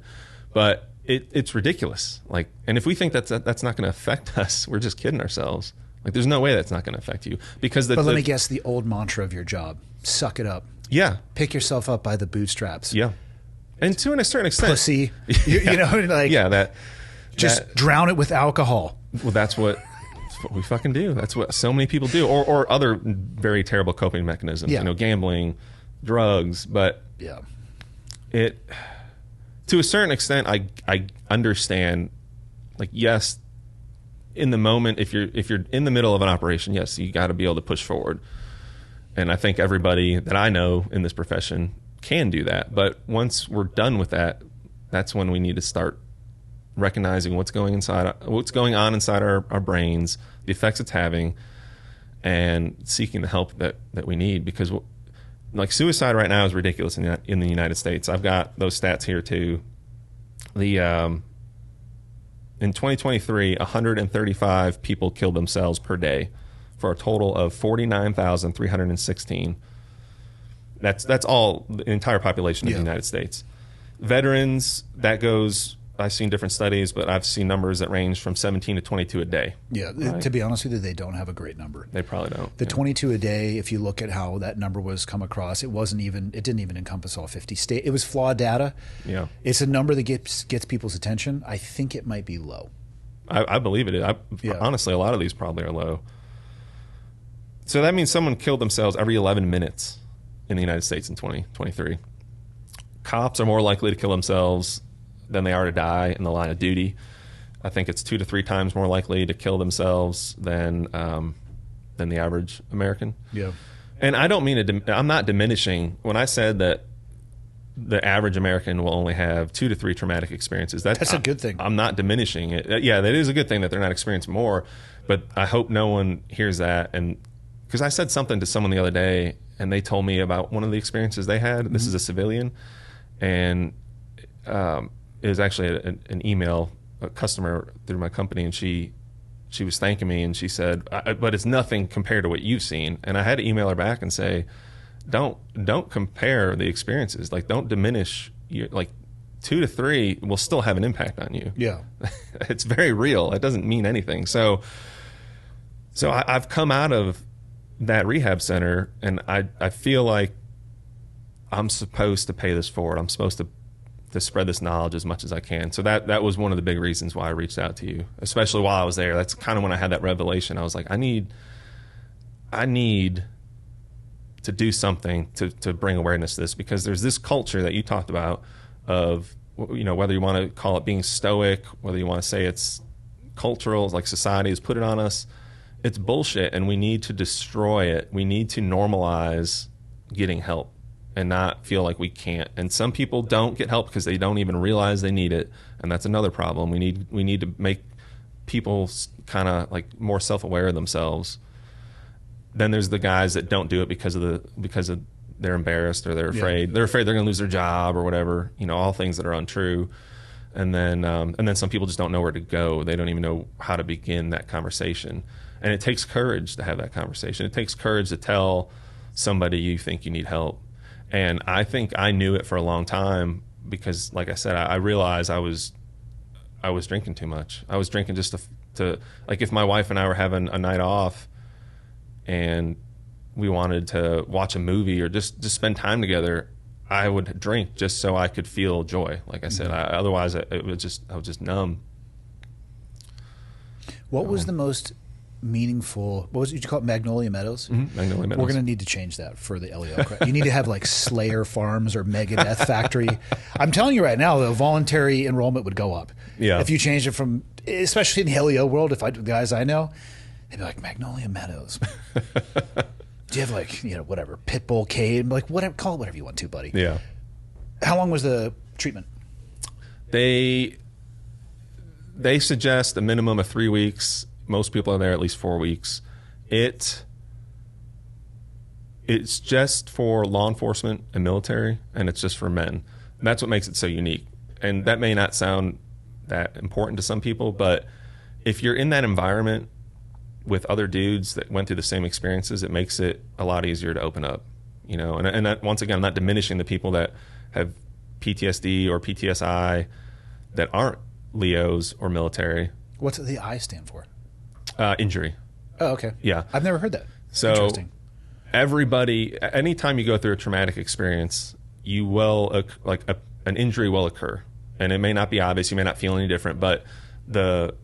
[SPEAKER 4] But it's ridiculous. Like, and if we think that's not going to affect us, we're just kidding ourselves. Like, there's no way that's not going to affect you. But
[SPEAKER 3] let me guess the old mantra of your job: suck it up.
[SPEAKER 4] Yeah.
[SPEAKER 3] Pick yourself up by the bootstraps.
[SPEAKER 4] Yeah. And to a certain extent,
[SPEAKER 3] pussy. You know, like just drown it with alcohol.
[SPEAKER 4] Well, that's what we fucking do. That's what so many people do, or other very terrible coping mechanisms.
[SPEAKER 3] Yeah.
[SPEAKER 4] You know, gambling, drugs. But it, to a certain extent, I understand. Like, yes, in the moment, if you're in the middle of an operation, yes, you got to be able to push forward. And I think everybody that I know in this profession can do that. But once we're done with that, that's when we need to start recognizing what's going on inside our brains, the effects it's having, and seeking the help that we need. Because like suicide right now is ridiculous in the United States. I've got those stats here too. The in 2023, 135 people killed themselves per day, for a total of 49,316. That's all the entire population of the United States. Veterans, that goes, I've seen different studies, but I've seen numbers that range from 17 to 22 a day. Yeah,
[SPEAKER 3] right? To be honest with you, they don't have a great number.
[SPEAKER 4] They probably don't.
[SPEAKER 3] The 22 a day, if you look at how that number was come across, it didn't even encompass all 50 states. It was flawed data.
[SPEAKER 4] Yeah.
[SPEAKER 3] It's a number that gets people's attention. I think it might be low.
[SPEAKER 4] I believe it is. Honestly, a lot of these probably are low. So that means someone killed themselves every 11 minutes in the United States in 2023. Cops are more likely to kill themselves than they are to die in the line of duty. I think it's 2 to 3 times more likely to kill themselves than the average American.
[SPEAKER 3] Yeah.
[SPEAKER 4] And I don't mean I'm not diminishing when I said that the average American will only have 2 to 3 traumatic experiences.
[SPEAKER 3] That's a good thing.
[SPEAKER 4] I'm not diminishing it. Yeah, that is a good thing that they're not experiencing more. But I hope no one hears that. And because I said something to someone the other day, and they told me about one of the experiences they had. Mm-hmm. This is a civilian, and it was actually an email, a customer through my company, and she was thanking me, and she said, but it's nothing compared to what you've seen. And I had to email her back and say, don't compare the experiences. Like, don't diminish like 2 to 3 will still have an impact on you.
[SPEAKER 3] Yeah.
[SPEAKER 4] It's very real. It doesn't mean anything. So I've come out of that rehab center, and I feel like I'm supposed to pay this forward. I'm supposed to spread this knowledge as much as I can. So that was one of the big reasons why I reached out to you, especially while I was there. That's kind of when I had that revelation. I was like, I need to do something to bring awareness to this, because there's this culture that you talked about of, you know, whether you want to call it being stoic, whether you want to say it's cultural, like society has put it on us. It's bullshit, and we need to destroy it. We need to normalize getting help and not feel like we can't. And some people don't get help because they don't even realize they need it, and that's another problem. We need to make people kind of like more self-aware of themselves. Then there's the guys that don't do it because of they're embarrassed, or they're afraid. Yeah. They're afraid they're going to lose their job or whatever. You know, all things that are untrue. And then some people just don't know where to go. They don't even know how to begin that conversation. And it takes courage to have that conversation. It takes courage to tell somebody you think you need help. And I think I knew it for a long time because, like I said, I realized I was drinking too much. I was drinking just to like, if my wife and I were having a night off and we wanted to watch a movie or just spend time together, I would drink just so I could feel joy. Like I said, otherwise I was just numb.
[SPEAKER 3] What was the most meaningful? What was it? Did you call it Magnolia Meadows?
[SPEAKER 4] Mm-hmm. Magnolia Meadows.
[SPEAKER 3] We're going to need to change that for the LEO. You need to have like Slayer Farms or Megadeth Factory. I'm telling you right now, the voluntary enrollment would go up.
[SPEAKER 4] Yeah.
[SPEAKER 3] If you change it from, especially in the LEO world, the guys I know, they'd be like Magnolia Meadows. Do you have like, you know, whatever, Pitbull Cave, like whatever, call it whatever you want to, buddy.
[SPEAKER 4] Yeah.
[SPEAKER 3] How long was the treatment?
[SPEAKER 4] They suggest a minimum of 3 weeks. Most people are there at least 4 weeks. It's just for law enforcement and military, and it's just for men. And that's what makes it so unique. And that may not sound that important to some people, but if you're in that environment with other dudes that went through the same experiences, it makes it a lot easier to open up, you know. And that, once again, I'm not diminishing the people that have PTSD or PTSI that aren't Leos or military.
[SPEAKER 3] What's the I stand for?
[SPEAKER 4] Injury.
[SPEAKER 3] Oh, okay.
[SPEAKER 4] Yeah.
[SPEAKER 3] I've never heard that.
[SPEAKER 4] So
[SPEAKER 3] interesting. Everybody,
[SPEAKER 4] anytime you go through a traumatic experience, you will, an injury will occur, and it may not be obvious. You may not feel any different, but the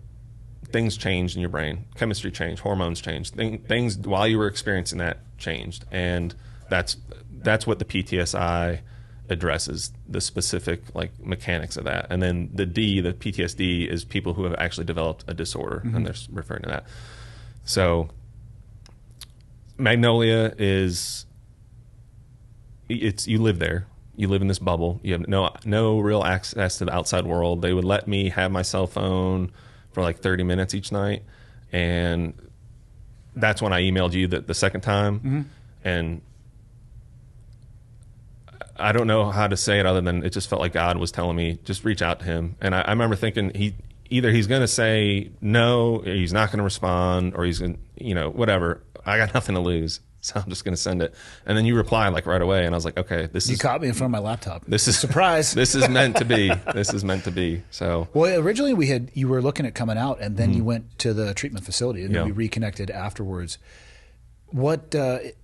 [SPEAKER 4] things changed in your brain, chemistry changed, hormones changed, things while you were experiencing that changed, and that's what the PTSI addresses, the specific like mechanics of that. And then the PTSD is people who have actually developed a disorder, and they're referring to that. So Magnolia is, you live there. You live in this bubble. You have no real access to the outside world. They would let me have my cell phone for like 30 minutes each night. And that's when I emailed you the second time. And I don't know how to say it other than it just felt like God was telling me, just reach out to him. And I remember thinking either he's going to say no, or he's not going to respond, or he's going to, whatever. I got nothing to lose. So I'm just going to send it. And then you replied like right away. And I was like, okay,
[SPEAKER 3] You caught me in front of my laptop.
[SPEAKER 4] This is
[SPEAKER 3] surprise.
[SPEAKER 4] This is meant to be. This is meant to be. So,
[SPEAKER 3] well, originally you were looking at coming out, and then you went to the treatment facility, and then we reconnected afterwards. What I've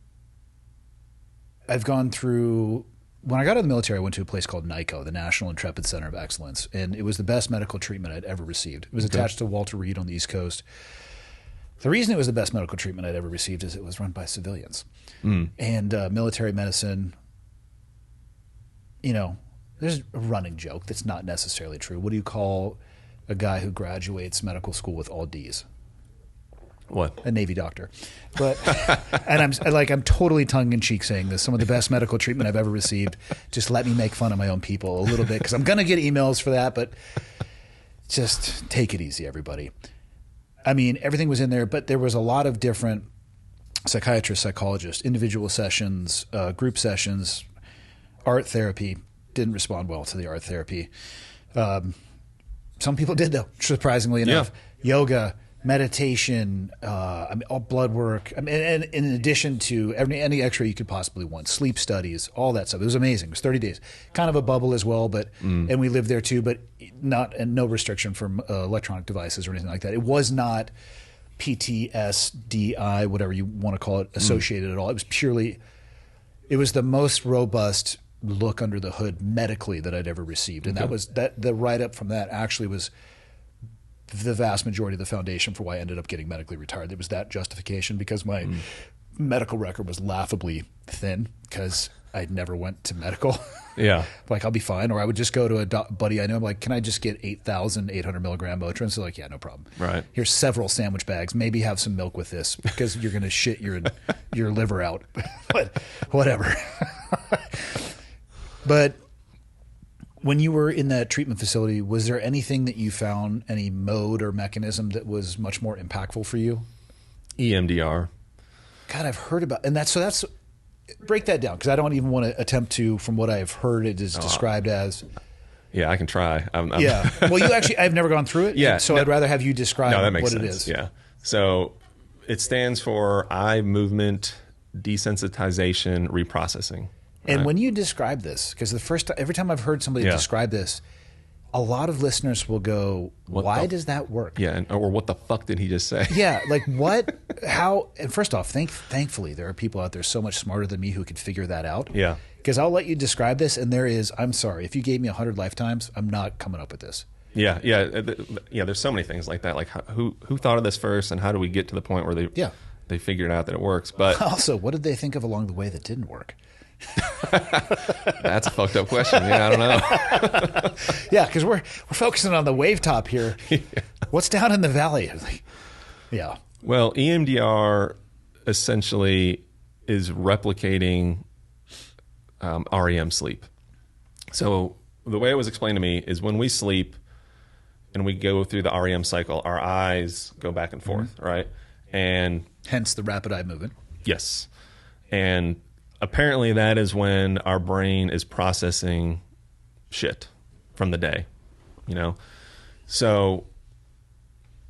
[SPEAKER 3] gone through, when I got out of the military, I went to a place called NICO, the National Intrepid Center of Excellence, and it was the best medical treatment I'd ever received. It was attached to Walter Reed on the East Coast. The reason it was the best medical treatment I'd ever received is it was run by civilians. And military medicine, there's a running joke that's not necessarily true. What do you call a guy who graduates medical school with all D's?
[SPEAKER 4] What?
[SPEAKER 3] A Navy doctor. But and I'm totally tongue in cheek saying this. Some of the best medical treatment I've ever received. Just let me make fun of my own people a little bit, because I'm going to get emails for that, but just take it easy, everybody. I mean, everything was in there, but there was a lot of different psychiatrists, psychologists, individual sessions, group sessions, art therapy. Didn't respond well to the art therapy. Some people did, though, surprisingly enough. Yoga, meditation, all blood work. And in addition to any X-ray you could possibly want, sleep studies, all that stuff. It was amazing. It was 30 days. Kind of a bubble as well, but and we lived there too, but no restriction from electronic devices or anything like that. It was not PTSDI, whatever you want to call it, associated at all. It was purely, it was the most robust look under the hood medically that I'd ever received. And the write-up from that actually was the vast majority of the foundation for why I ended up getting medically retired. There was that justification, because my medical record was laughably thin, because I never went to medical.
[SPEAKER 4] Yeah.
[SPEAKER 3] Like, I'll be fine. Or I would just go to a buddy I know. I'm like, can I just get 8,800 milligram Motrin? So like, yeah, no problem.
[SPEAKER 4] Right.
[SPEAKER 3] Here's several sandwich bags. Maybe have some milk with this, because you're going to shit your liver out. But whatever. But when you were in that treatment facility, was there anything that you found, any mode or mechanism that was much more impactful for you?
[SPEAKER 4] EMDR.
[SPEAKER 3] God, I've heard about, and that's break that down, because I don't even want to attempt to, from what I've heard, it is described as.
[SPEAKER 4] Yeah, I can try.
[SPEAKER 3] Yeah. Well, I've never gone through it.
[SPEAKER 4] Yeah.
[SPEAKER 3] So I'd rather have you describe
[SPEAKER 4] that makes
[SPEAKER 3] what
[SPEAKER 4] sense.
[SPEAKER 3] It is.
[SPEAKER 4] Yeah. So it stands for eye movement desensitization reprocessing.
[SPEAKER 3] And
[SPEAKER 4] right?
[SPEAKER 3] when you describe this, because every time I've heard somebody describe this, a lot of listeners will go, why does that work?
[SPEAKER 4] Yeah, or what the fuck did he just say?
[SPEAKER 3] Yeah, like what, how, and first off, thankfully, there are people out there so much smarter than me who could figure that out.
[SPEAKER 4] Yeah.
[SPEAKER 3] Because I'll let you describe this, and I'm sorry, if you gave me 100 lifetimes, I'm not coming up with this.
[SPEAKER 4] Yeah. There's so many things like that. Like who thought of this first, and how do we get to the point where they figured out that it works? But
[SPEAKER 3] also, what did they think of along the way that didn't work?
[SPEAKER 4] That's a fucked up question. Yeah, I don't know.
[SPEAKER 3] Yeah, because we're focusing on the wave top here. Yeah. What's down in the valley? Yeah.
[SPEAKER 4] Well, EMDR essentially is replicating REM sleep. So the way it was explained to me is when we sleep and we go through the REM cycle, our eyes go back and forth, right? And
[SPEAKER 3] hence the rapid eye movement.
[SPEAKER 4] Yes. And apparently that is when our brain is processing shit from the day, So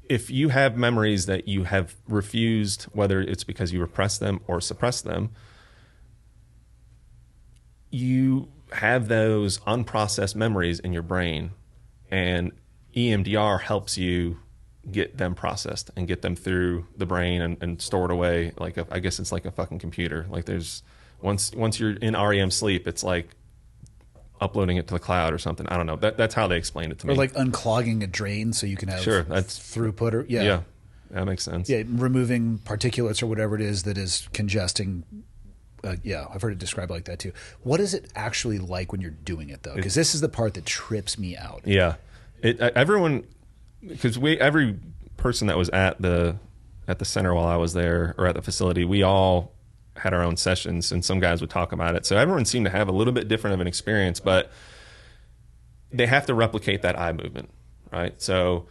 [SPEAKER 4] if you have memories that you have refused, whether it's because you repressed them or suppressed them, you have those unprocessed memories in your brain, and EMDR helps you get them processed and get them through the brain and stored away. I guess it's like a fucking computer. Like once you're in REM sleep, it's like uploading it to the cloud or something. I don't know. That's how they explained it to me.
[SPEAKER 3] Or like unclogging a drain so you can have
[SPEAKER 4] that's
[SPEAKER 3] throughput. Or,
[SPEAKER 4] yeah, that makes sense.
[SPEAKER 3] Yeah, removing particulates or whatever it is that is congesting. Yeah, I've heard it described like that too. What is it actually like when you're doing it though? Because this is the part that trips me out.
[SPEAKER 4] Yeah, every person that was at the center while I was there, or at the facility, we all had our own sessions, and some guys would talk about it. So everyone seemed to have a little bit different of an experience, but they have to replicate that eye movement, right? So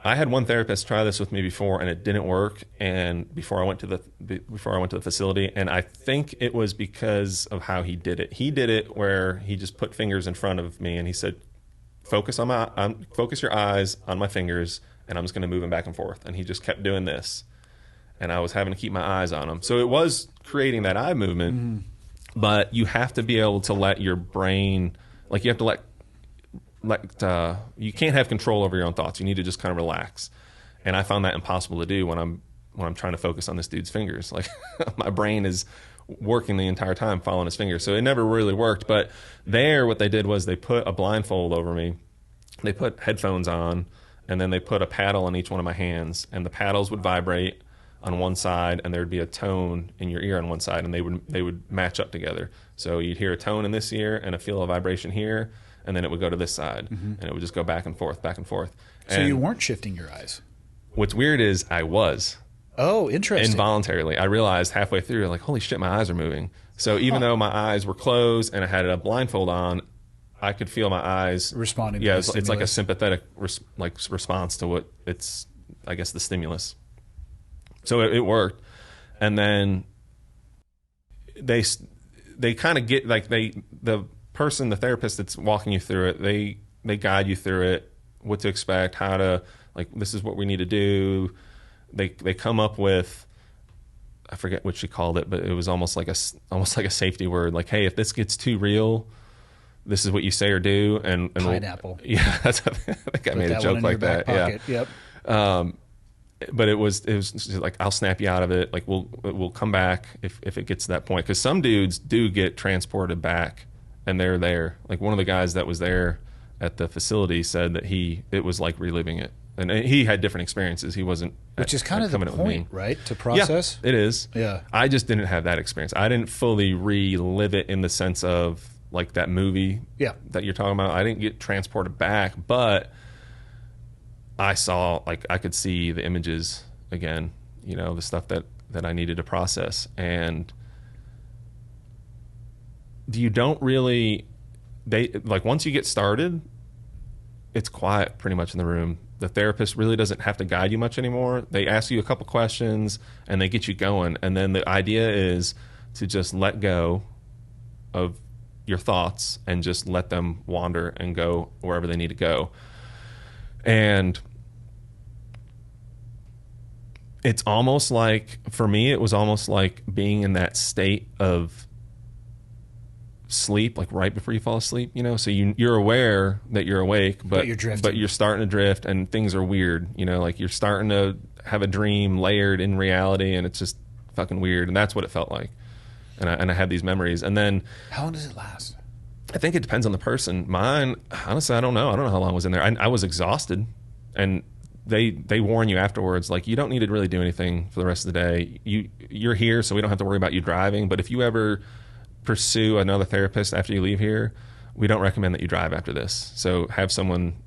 [SPEAKER 4] I had one therapist try this with me before, and it didn't work. And before I went to the facility, and I think it was because of how he did it. He did it where he just put fingers in front of me, and he said, "Focus your eyes on my fingers, and I'm just going to move them back and forth." And he just kept doing this, and I was having to keep my eyes on him. So it was creating that eye movement, but you have to be able to let your brain, like you have to you can't have control over your own thoughts. You need to just kind of relax. And I found that impossible to do when I'm trying to focus on this dude's fingers. Like my brain is working the entire time following his fingers. So it never really worked. But there, what they did was they put a blindfold over me. They put headphones on, and then they put a paddle on each one of my hands, and the paddles would vibrate on one side, and there'd be a tone in your ear on one side, and they would match up together. So you'd hear a tone in this ear and a feel of vibration here, and then it would go to this side, and it would just go back and forth, back and forth.
[SPEAKER 3] So you weren't shifting your eyes?
[SPEAKER 4] What's weird is I was.
[SPEAKER 3] Oh, interesting.
[SPEAKER 4] Involuntarily. I realized halfway through, like, holy shit, my eyes are moving. So even though my eyes were closed and I had a blindfold on, I could feel my eyes
[SPEAKER 3] responding.
[SPEAKER 4] Yeah, it's like a sympathetic response to what it's, I guess, the stimulus. So it worked. And then they kind of get, like, the therapist that's walking you through it, they guide you through it, what to expect, how to, like, this is what we need to do. They come up with, I forget what she called it, but it was almost like a safety word. Like, hey, if this gets too real, this is what you say or do. And
[SPEAKER 3] pineapple.
[SPEAKER 4] Yeah, I think I made a joke like that.
[SPEAKER 3] Pocket.
[SPEAKER 4] Yeah.
[SPEAKER 3] Yep.
[SPEAKER 4] But it was just like, I'll snap you out of it. Like we'll come back if it gets to that point. Because some dudes do get transported back, and they're there. Like one of the guys that was there at the facility said that it was like reliving it. And he had different experiences. He wasn't,
[SPEAKER 3] which is kind of the point, right? To process.
[SPEAKER 4] Yeah, it is.
[SPEAKER 3] Yeah.
[SPEAKER 4] I just didn't have that experience. I didn't fully relive it in the sense of like that movie that you're talking about. I didn't get transported back, but I saw, like, I could see the images again, you know, the stuff that I needed to process. And you don't really, once you get started, it's quiet pretty much in the room. The therapist really doesn't have to guide you much anymore. They ask you a couple questions and they get you going. And then the idea is to just let go of your thoughts and just let them wander and go wherever they need to go. And it's almost like, for me, it was almost like being in that state of sleep, like right before you fall asleep, you know? So you're aware that you're awake, but
[SPEAKER 3] you're drifting.
[SPEAKER 4] But you're starting to drift and things are weird, you know? Like you're starting to have a dream layered in reality, and it's just fucking weird. And that's what it felt like. And I had these memories. And then...
[SPEAKER 3] How long does it last?
[SPEAKER 4] I think it depends on the person. Mine, honestly, I don't know. I don't know how long I was in there. I was exhausted, and they warn you afterwards, like, you don't need to really do anything for the rest of the day. You're here, so we don't have to worry about you driving. But if you ever pursue another therapist after you leave here, we don't recommend that you drive after this. So have someone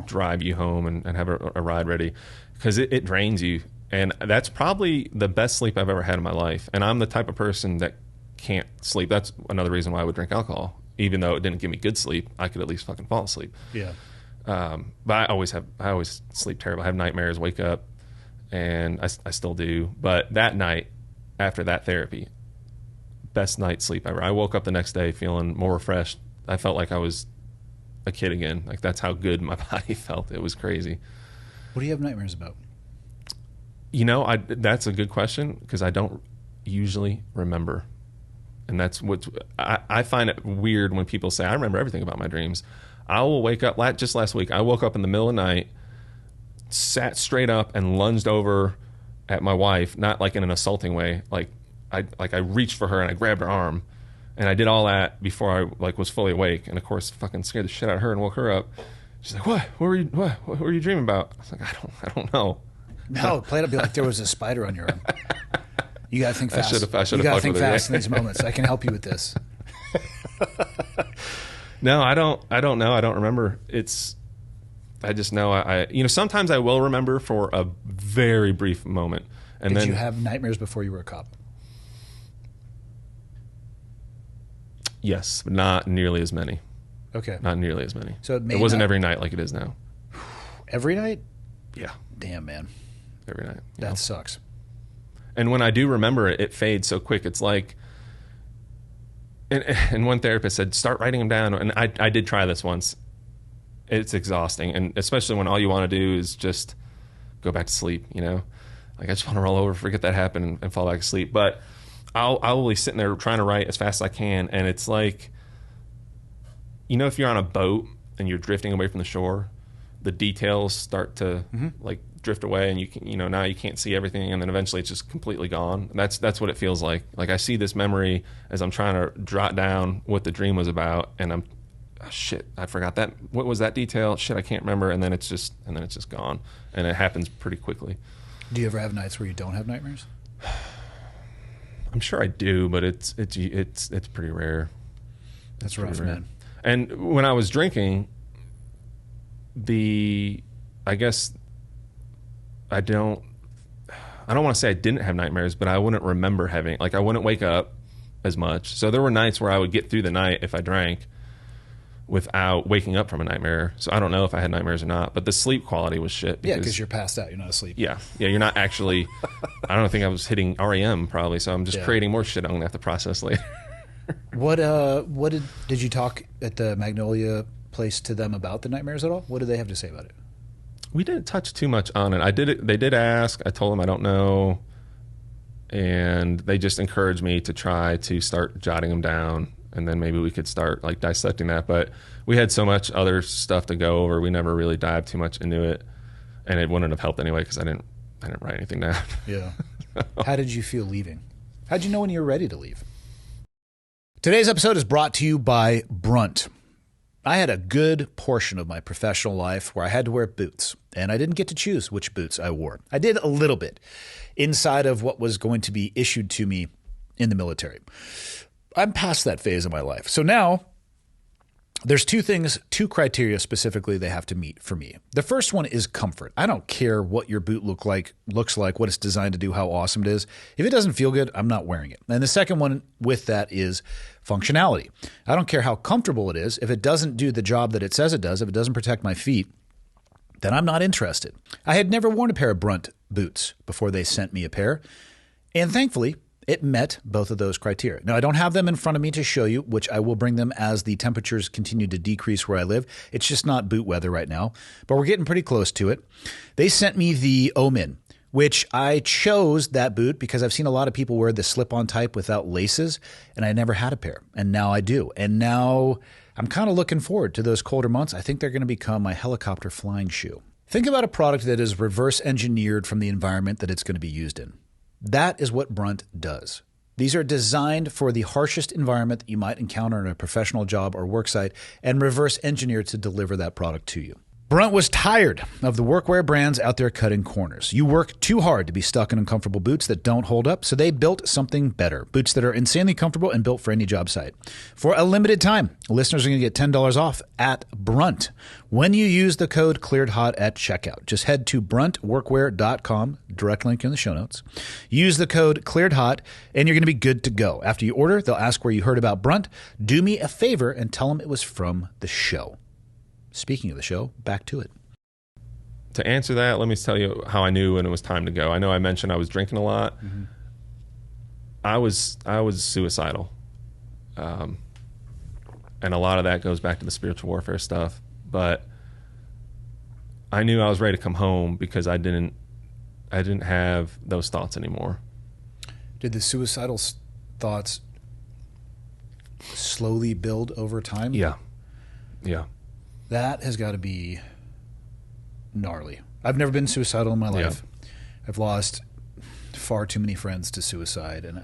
[SPEAKER 4] drive you home and have a ride ready, because it drains you. And that's probably the best sleep I've ever had in my life. And I'm the type of person that can't sleep. That's another reason why I would drink alcohol. Even though it didn't give me good sleep, I could at least fucking fall asleep.
[SPEAKER 3] Yeah.
[SPEAKER 4] But I always sleep terrible. I have nightmares, wake up, and I still do. But that night, after that therapy, best night's sleep ever. I woke up the next day feeling more refreshed. I felt like I was a kid again. Like, that's how good my body felt. It was crazy.
[SPEAKER 3] What do you have nightmares about?
[SPEAKER 4] You know, that's a good question, because I don't usually remember. And that's what I find it weird when people say, I remember everything about my dreams. I will wake up, just last week, I woke up in the middle of the night, sat straight up and lunged over at my wife, not like in an assaulting way. Like I reached for her and I grabbed her arm, And I did all that before I like was fully awake, and of course, fucking scared the shit out of her and woke her up. She's like, "What? What were you dreaming about?" I was like, "I don't know."
[SPEAKER 3] No, play it up. Be like, there was a spider on your arm. You gotta think fast.
[SPEAKER 4] I should have.
[SPEAKER 3] You gotta think fast in these moments. I can help you with this.
[SPEAKER 4] No, I don't know. I don't remember. I just know I sometimes I will remember for a very brief moment. And
[SPEAKER 3] Did
[SPEAKER 4] then
[SPEAKER 3] you have nightmares before you were a cop?
[SPEAKER 4] Yes, but not nearly as many.
[SPEAKER 3] Okay.
[SPEAKER 4] Not nearly as many.
[SPEAKER 3] So
[SPEAKER 4] it wasn't every night like it is now.
[SPEAKER 3] Every night?
[SPEAKER 4] Yeah.
[SPEAKER 3] Damn, man.
[SPEAKER 4] Every night.
[SPEAKER 3] That sucks.
[SPEAKER 4] And when I do remember it, it fades so quick. It's like, and one therapist said, start writing them down. And I did try this once. It's exhausting. And especially when all you want to do is just go back to sleep, Like, I just want to roll over, forget that happened, and fall back asleep. But I'll be sitting there trying to write as fast as I can. And it's like, if you're on a boat and you're drifting away from the shore, the details start to like drift away, and you can, now you can't see everything, and then eventually it's just completely gone. And that's what it feels like. Like I see this memory as I'm trying to jot down what the dream was about, and I'm, oh, shit, I forgot that. What was that detail? Shit, I can't remember. And then it's just gone, and it happens pretty quickly.
[SPEAKER 3] Do you ever have nights where you don't have nightmares?
[SPEAKER 4] I'm sure I do, but it's pretty rare.
[SPEAKER 3] That's rough, man.
[SPEAKER 4] And when I was drinking, I guess I don't want to say I didn't have nightmares, but I wouldn't remember having, like, I wouldn't wake up as much. So there were nights where I would get through the night if I drank without waking up from a nightmare. So I don't know if I had nightmares or not, but the sleep quality was shit.
[SPEAKER 3] Because you're passed out. You're not asleep.
[SPEAKER 4] Yeah, you're not actually, I don't think I was hitting REM probably, so I'm just creating more shit I'm going to have to process later.
[SPEAKER 3] What did you talk at the Magnolia place to them about the nightmares at all? What did they have to say about it?
[SPEAKER 4] We didn't touch too much on it. They did ask. I told them I don't know, and they just encouraged me to try to start jotting them down, and then maybe we could start like dissecting that. But we had so much other stuff to go over, we never really dived too much into it, and it wouldn't have helped anyway because I didn't write anything down.
[SPEAKER 3] Yeah. How did you feel leaving? How'd you know when you were ready to leave? Today's episode is brought to you by Brunt. I had a good portion of my professional life where I had to wear boots, and I didn't get to choose which boots I wore. I did a little bit inside of what was going to be issued to me in the military. I'm past that phase of my life. So now there's two criteria specifically they have to meet for me. The first one is comfort. I don't care what your boot looks like, what it's designed to do, how awesome it is. If it doesn't feel good, I'm not wearing it. And the second one with that is functionality. I don't care how comfortable it is. If it doesn't do the job that it says it does, if it doesn't protect my feet, then I'm not interested. I had never worn a pair of Brunt boots before they sent me a pair. And thankfully, it met both of those criteria. Now, I don't have them in front of me to show you, which I will bring them as the temperatures continue to decrease where I live. It's just not boot weather right now, but we're getting pretty close to it. They sent me the Omin, which I chose that boot because I've seen a lot of people wear the slip-on type without laces, and I never had a pair, and now I do. And now I'm kind of looking forward to those colder months. I think they're going to become my helicopter flying shoe. Think about a product that is reverse engineered from the environment that it's going to be used in. That is what Brunt does. These are designed for the harshest environment that you might encounter in a professional job or work site and reverse engineered to deliver that product to you. Brunt was tired of the workwear brands out there cutting corners. You work too hard to be stuck in uncomfortable boots that don't hold up, so they built something better. Boots that are insanely comfortable and built for any job site. For a limited time, listeners are going to get $10 off at Brunt when you use the code ClearedHot at checkout. Just head to bruntworkwear.com, direct link in the show notes. Use the code ClearedHot, and you're going to be good to go. After you order, they'll ask where you heard about Brunt. Do me a favor and tell them it was from the show. Speaking of the show, back to it.
[SPEAKER 4] To answer that, let me tell you how I knew when it was time to go. I know I mentioned I was drinking a lot. Mm-hmm. I was suicidal. And a lot of that goes back to the spiritual warfare stuff. But I knew I was ready to come home because I didn't have those thoughts anymore.
[SPEAKER 3] Did the suicidal thoughts slowly build over time?
[SPEAKER 4] Yeah. Yeah.
[SPEAKER 3] That has got to be gnarly. I've never been suicidal in my life. Yeah. I've lost far too many friends to suicide, and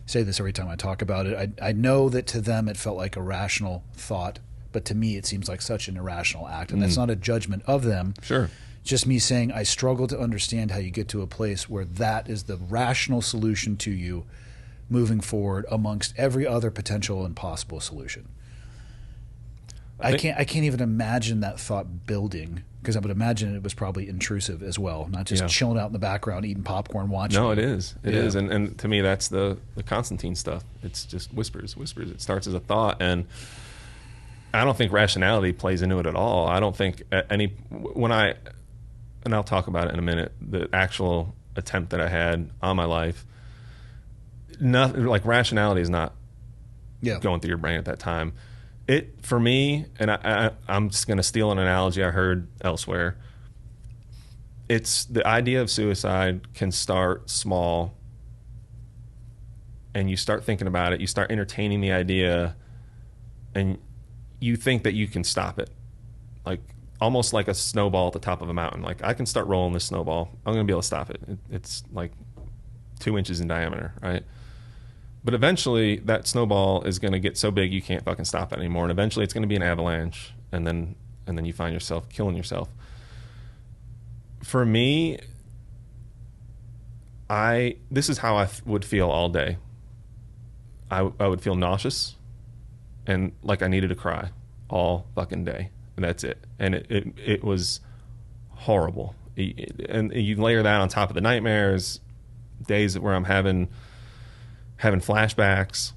[SPEAKER 3] say this every time I talk about it. I know that to them it felt like a rational thought, but to me it seems like such an irrational act. And that's not a judgment of them.
[SPEAKER 4] Sure.
[SPEAKER 3] Just me saying I struggle to understand how you get to a place where that is the rational solution to you moving forward amongst every other potential and possible solution. I can't even imagine that thought building, because I would imagine it was probably intrusive as well, not just chilling out in the background, eating popcorn, watching.
[SPEAKER 4] No, it is. It is. And to me, that's the Constantine stuff. It's just whispers. It starts as a thought. And I don't think rationality plays into it at all. I don't think and I'll talk about it in a minute, the actual attempt that I had on my life, nothing like rationality is not going through your brain at that time. It, for me, and I'm just going to steal an analogy I heard elsewhere. It's the idea of suicide can start small, and you start thinking about it, you start entertaining the idea, and you think that you can stop it. Like, almost like a snowball at the top of a mountain. Like, I can start rolling this snowball. I'm going to be able to stop it. It's like 2 inches in diameter, right? But eventually, that snowball is going to get so big you can't fucking stop it anymore. And eventually, it's going to be an avalanche, and then you find yourself killing yourself. For me, this is how I would feel all day. I would feel nauseous, and like I needed to cry all fucking day. And that's it. And it was horrible. And you layer that on top of the nightmares, days where I'm having flashbacks,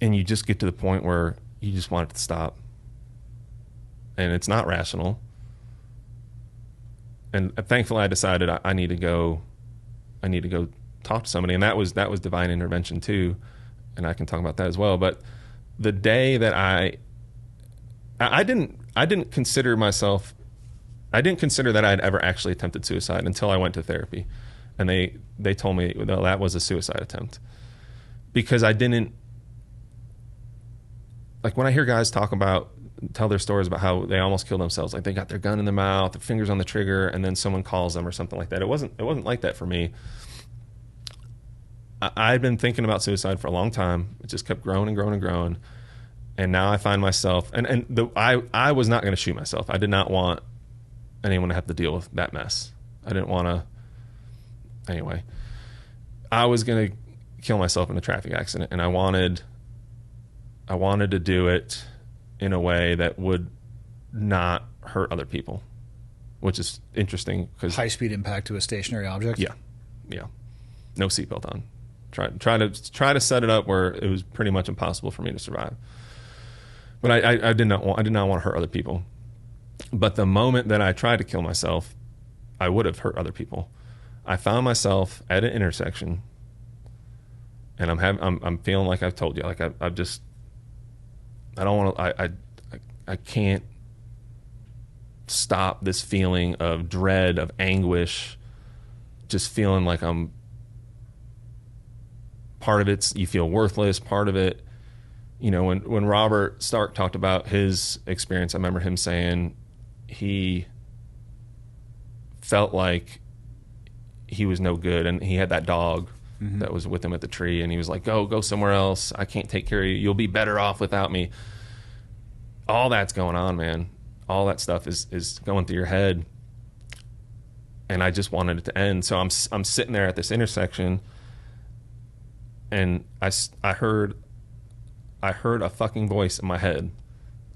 [SPEAKER 4] and you just get to the point where you just want it to stop. And it's not rational. And thankfully I decided I need to go talk to somebody, and that was divine intervention too. And I can talk about that as well. But the day that I didn't consider that I'd ever actually attempted suicide until I went to therapy. And they told me that was a suicide attempt, because I didn't, like, when I hear guys tell their stories about how they almost killed themselves, like they got their gun in their mouth, their fingers on the trigger, and then someone calls them or something like that. It wasn't like that for me. I'd been thinking about suicide for a long time. It just kept growing and growing and growing. And now I find myself, I was not going to shoot myself. I did not want anyone to have to deal with that mess. I didn't want to. Anyway, I was going to kill myself in a traffic accident, and I wanted to do it in a way that would not hurt other people, which is interesting because
[SPEAKER 3] high-speed impact to a stationary object.
[SPEAKER 4] Yeah, no seatbelt on. Try to set it up where it was pretty much impossible for me to survive. But I did not want to hurt other people. But the moment that I tried to kill myself, I would have hurt other people. I found myself at an intersection, and I'm feeling like I've told you, like I don't want to. I can't stop this feeling of dread, of anguish, just feeling like I'm. Part of it's you feel worthless. Part of it, when Robert Stark talked about his experience, I remember him saying he felt like he was no good, and he had that dog that was with him at the tree, and he was like, go somewhere else. I can't take care of you. You'll be better off without me. All that's going on, man. All that stuff is going through your head, and I just wanted it to end. So I'm sitting there at this intersection, and I heard a fucking voice in my head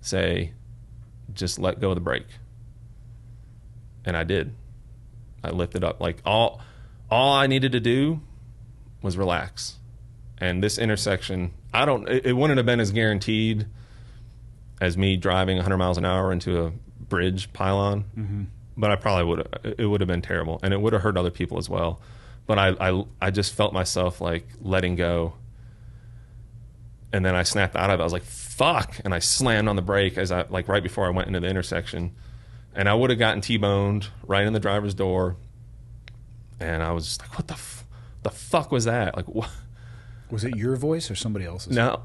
[SPEAKER 4] say, just let go of the brake. And I did. I lifted up. Like all I needed to do was relax. And this intersection, it wouldn't have been as guaranteed as me driving 100 miles an hour into a bridge pylon, but I probably it would have been terrible, and it would have hurt other people as well. But I just felt myself like letting go, and then I snapped out of it. I was like, fuck, and I slammed on the brake right before I went into the intersection, and I would have gotten T-boned right in the driver's door. And I was just like, what the fuck was that? Like, what?
[SPEAKER 3] Was it your voice or somebody else's?
[SPEAKER 4] No,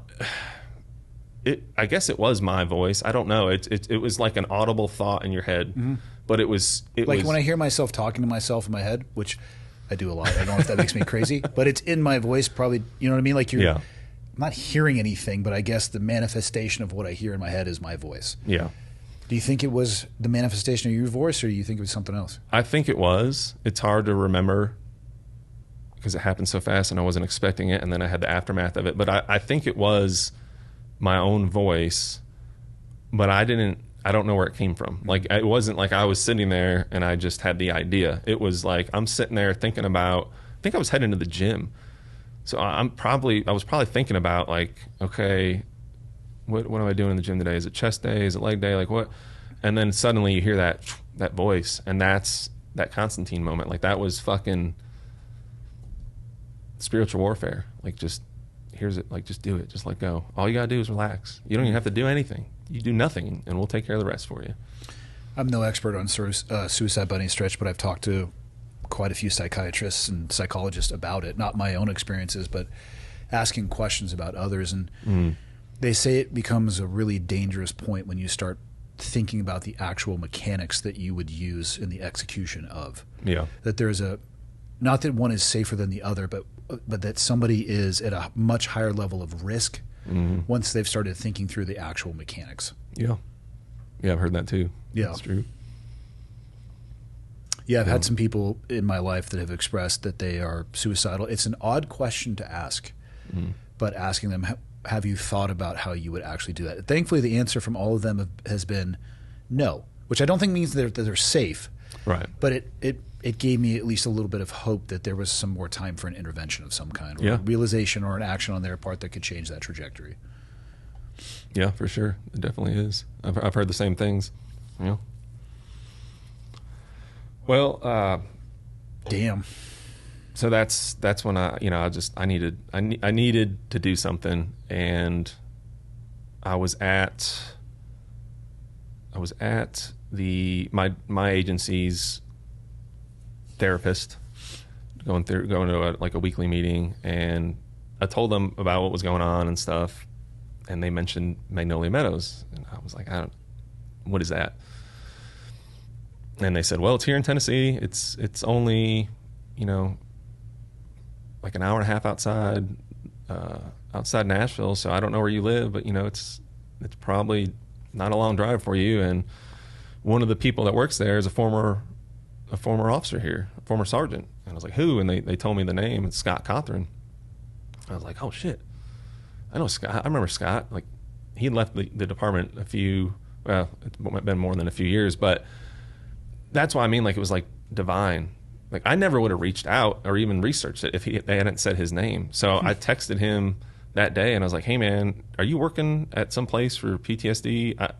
[SPEAKER 4] I guess it was my voice. I don't know. It was like an audible thought in your head, but it was
[SPEAKER 3] when I hear myself talking to myself in my head, which I do a lot. I don't know if that makes me crazy, but it's in my voice probably, you know what I mean? Like I'm not hearing anything, but I guess the manifestation of what I hear in my head is my voice.
[SPEAKER 4] Yeah.
[SPEAKER 3] Do you think it was the manifestation of your voice, or do you think it was something else?
[SPEAKER 4] I think it was. It's hard to remember because it happened so fast and I wasn't expecting it, and then I had the aftermath of it. But I think it was my own voice, but I don't know where it came from. Like, it wasn't like I was sitting there and I just had the idea. It was like I'm sitting there thinking about, I think I was heading to the gym. So I was probably thinking about, like, okay, what am I doing in the gym today? Is it chest day? Is it leg day? Like, what? And then suddenly you hear that voice, and that's that Constantine moment. Like, that was fucking spiritual warfare. Like, just here's it. Like, just do it. Just let go. All you gotta do is relax. You don't even have to do anything. You do nothing, and we'll take care of the rest for you.
[SPEAKER 3] I'm no expert on suicide by any stretch, but I've talked to quite a few psychiatrists and psychologists about it. Not my own experiences, but asking questions about others. And they say it becomes a really dangerous point when you start thinking about the actual mechanics that you would use in the execution of. Yeah. That there's not that one is safer than the other, but that somebody is at a much higher level of risk once they've started thinking through the actual mechanics.
[SPEAKER 4] Yeah. Yeah, I've heard that too.
[SPEAKER 3] Yeah.
[SPEAKER 4] That's true.
[SPEAKER 3] Yeah, I've had some people in my life that have expressed that they are suicidal. It's an odd question to ask, but asking them, have you thought about how you would actually do that? Thankfully, the answer from all of them has been no, which I don't think means that they're safe. Right. But it gave me at least a little bit of hope that there was some more time for an intervention of some kind, or a realization or an action on their part that could change that trajectory.
[SPEAKER 4] Yeah, for sure. It definitely is. I've heard the same things. Yeah. Well,
[SPEAKER 3] damn.
[SPEAKER 4] So that's when I needed to do something, and I was at my agency's therapist, going to a weekly meeting, and I told them about what was going on and stuff, and they mentioned Magnolia Meadows, and I was like, what is that? And they said, well, it's here in Tennessee. It's only, like an hour and a half outside Nashville. So I don't know where you live, but it's probably not a long drive for you. And one of the people that works there is a former officer here, a former sergeant. And I was like, who? And they told me the name. It's Scott Cothran. I was like, oh shit, I know Scott. I remember Scott. Like, he had left the department it's been more than a few years, but that's why I mean, like, it was like divine. Like, I never would have reached out or even researched it if they hadn't said his name. So I texted him that day, and I was like, hey man, are you working at some place for PTSD?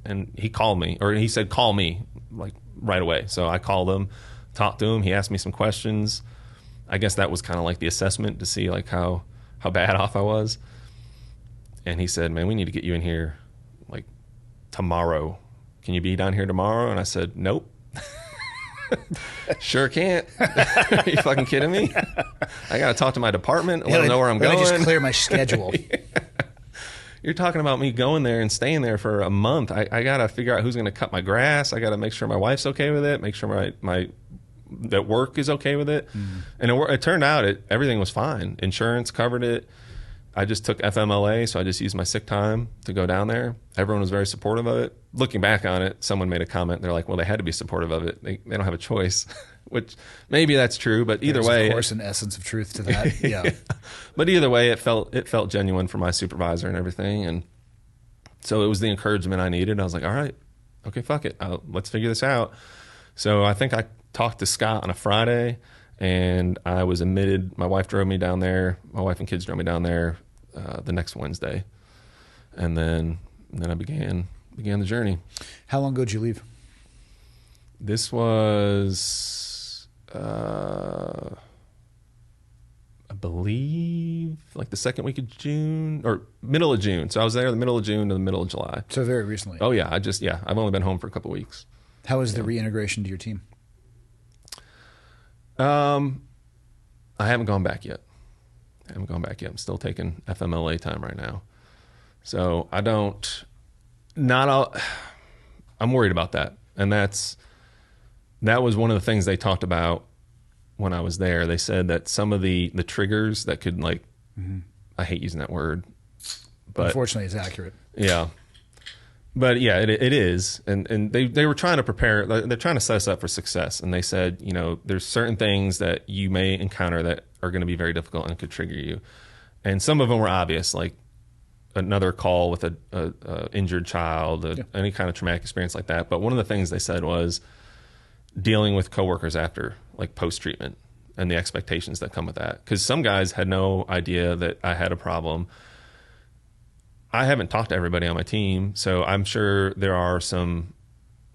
[SPEAKER 4] And he called me, or he said, call me, like, right away. So I called him, talked to him. He asked me some questions. I guess that was kind of like the assessment to see, like, how bad off I was. And he said, man, we need to get you in here, like, tomorrow. Can you be down here tomorrow? And I said, nope. Sure can't. Are you fucking kidding me? I got to talk to my department, let them know where I'm going.
[SPEAKER 3] I just clear my schedule.
[SPEAKER 4] You're talking about me going there and staying there for a month. I got to figure out who's going to cut my grass. I got to make sure my wife's okay with it, make sure that work is okay with it. And it turned out everything was fine. Insurance covered it. I just took FMLA, so I just used my sick time to go down there. Everyone was very supportive of it. Looking back on it, someone made a comment. They're like, well, they had to be supportive of it. They don't have a choice, which maybe that's true, but either way.
[SPEAKER 3] There's, of course, an essence of truth to that. Yeah.
[SPEAKER 4] But either way, it felt genuine for my supervisor and everything. And so it was the encouragement I needed. I was like, all right, okay, fuck it. Let's figure this out. So I think I talked to Scott on a Friday, and I was admitted. My wife drove me down there. My wife and kids drove me down there the next Wednesday, and then I began the journey.
[SPEAKER 3] How long ago did you leave?
[SPEAKER 4] This was, I believe, like the second week of June or middle of June. So I was there the middle of June to the middle of July.
[SPEAKER 3] So very recently.
[SPEAKER 4] Oh yeah, I've only been home for a couple of weeks.
[SPEAKER 3] How was the reintegration to your team?
[SPEAKER 4] I haven't gone back yet. I'm still taking FMLA time right now. So I'm worried about that. And that was one of the things they talked about when I was there. They said that some of the triggers that could like, I hate using that word, but
[SPEAKER 3] unfortunately it's accurate.
[SPEAKER 4] Yeah. But yeah, it is. And they were trying to prepare, they're trying to set us up for success. And they said, you know, there's certain things that you may encounter that are going to be very difficult and could trigger you. And some of them were obvious, like another call with a injured child, any kind of traumatic experience like that. But one of the things they said was dealing with coworkers after, like post-treatment, and the expectations that come with that. Because some guys had no idea that I had a problem. I haven't talked to everybody on my team, so I'm sure there are some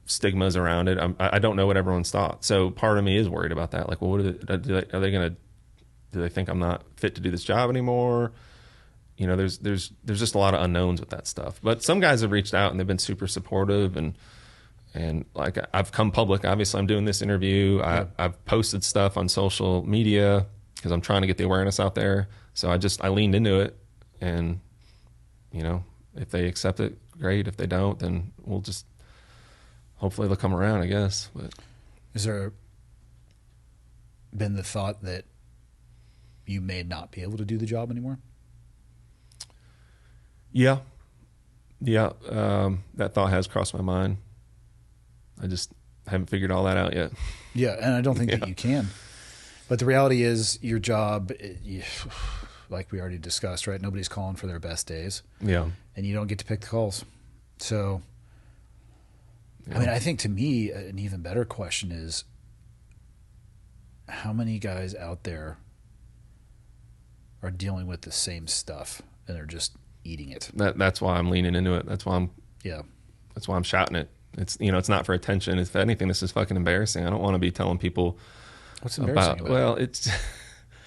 [SPEAKER 4] stigmas around it. I don't know what everyone's thought. So part of me is worried about that. Like, well, do they think I'm not fit to do this job anymore? You know, there's just a lot of unknowns with that stuff. But some guys have reached out and they've been super supportive, and like I've come public. Obviously, I'm doing this interview. I've posted stuff on social media because I'm trying to get the awareness out there. So I leaned into it, and you know, if they accept it, great. If they don't, then we'll just hopefully they'll come around, I guess. But
[SPEAKER 3] is there been the thought that you may not be able to do the job anymore?
[SPEAKER 4] Yeah. That thought has crossed my mind. I just haven't figured all that out yet.
[SPEAKER 3] Yeah, and I don't think that you can. But the reality is your job, like we already discussed, right? Nobody's calling for their best days.
[SPEAKER 4] Yeah.
[SPEAKER 3] And you don't get to pick the calls. So, I mean, I think to me, an even better question is how many guys out there are dealing with the same stuff and they're just eating it?
[SPEAKER 4] That's why I'm leaning into it. That's why I'm shouting it. It's, you know, it's not for attention. If anything, this is fucking embarrassing. I don't want to be telling people
[SPEAKER 3] what's embarrassing about it.
[SPEAKER 4] Well, it's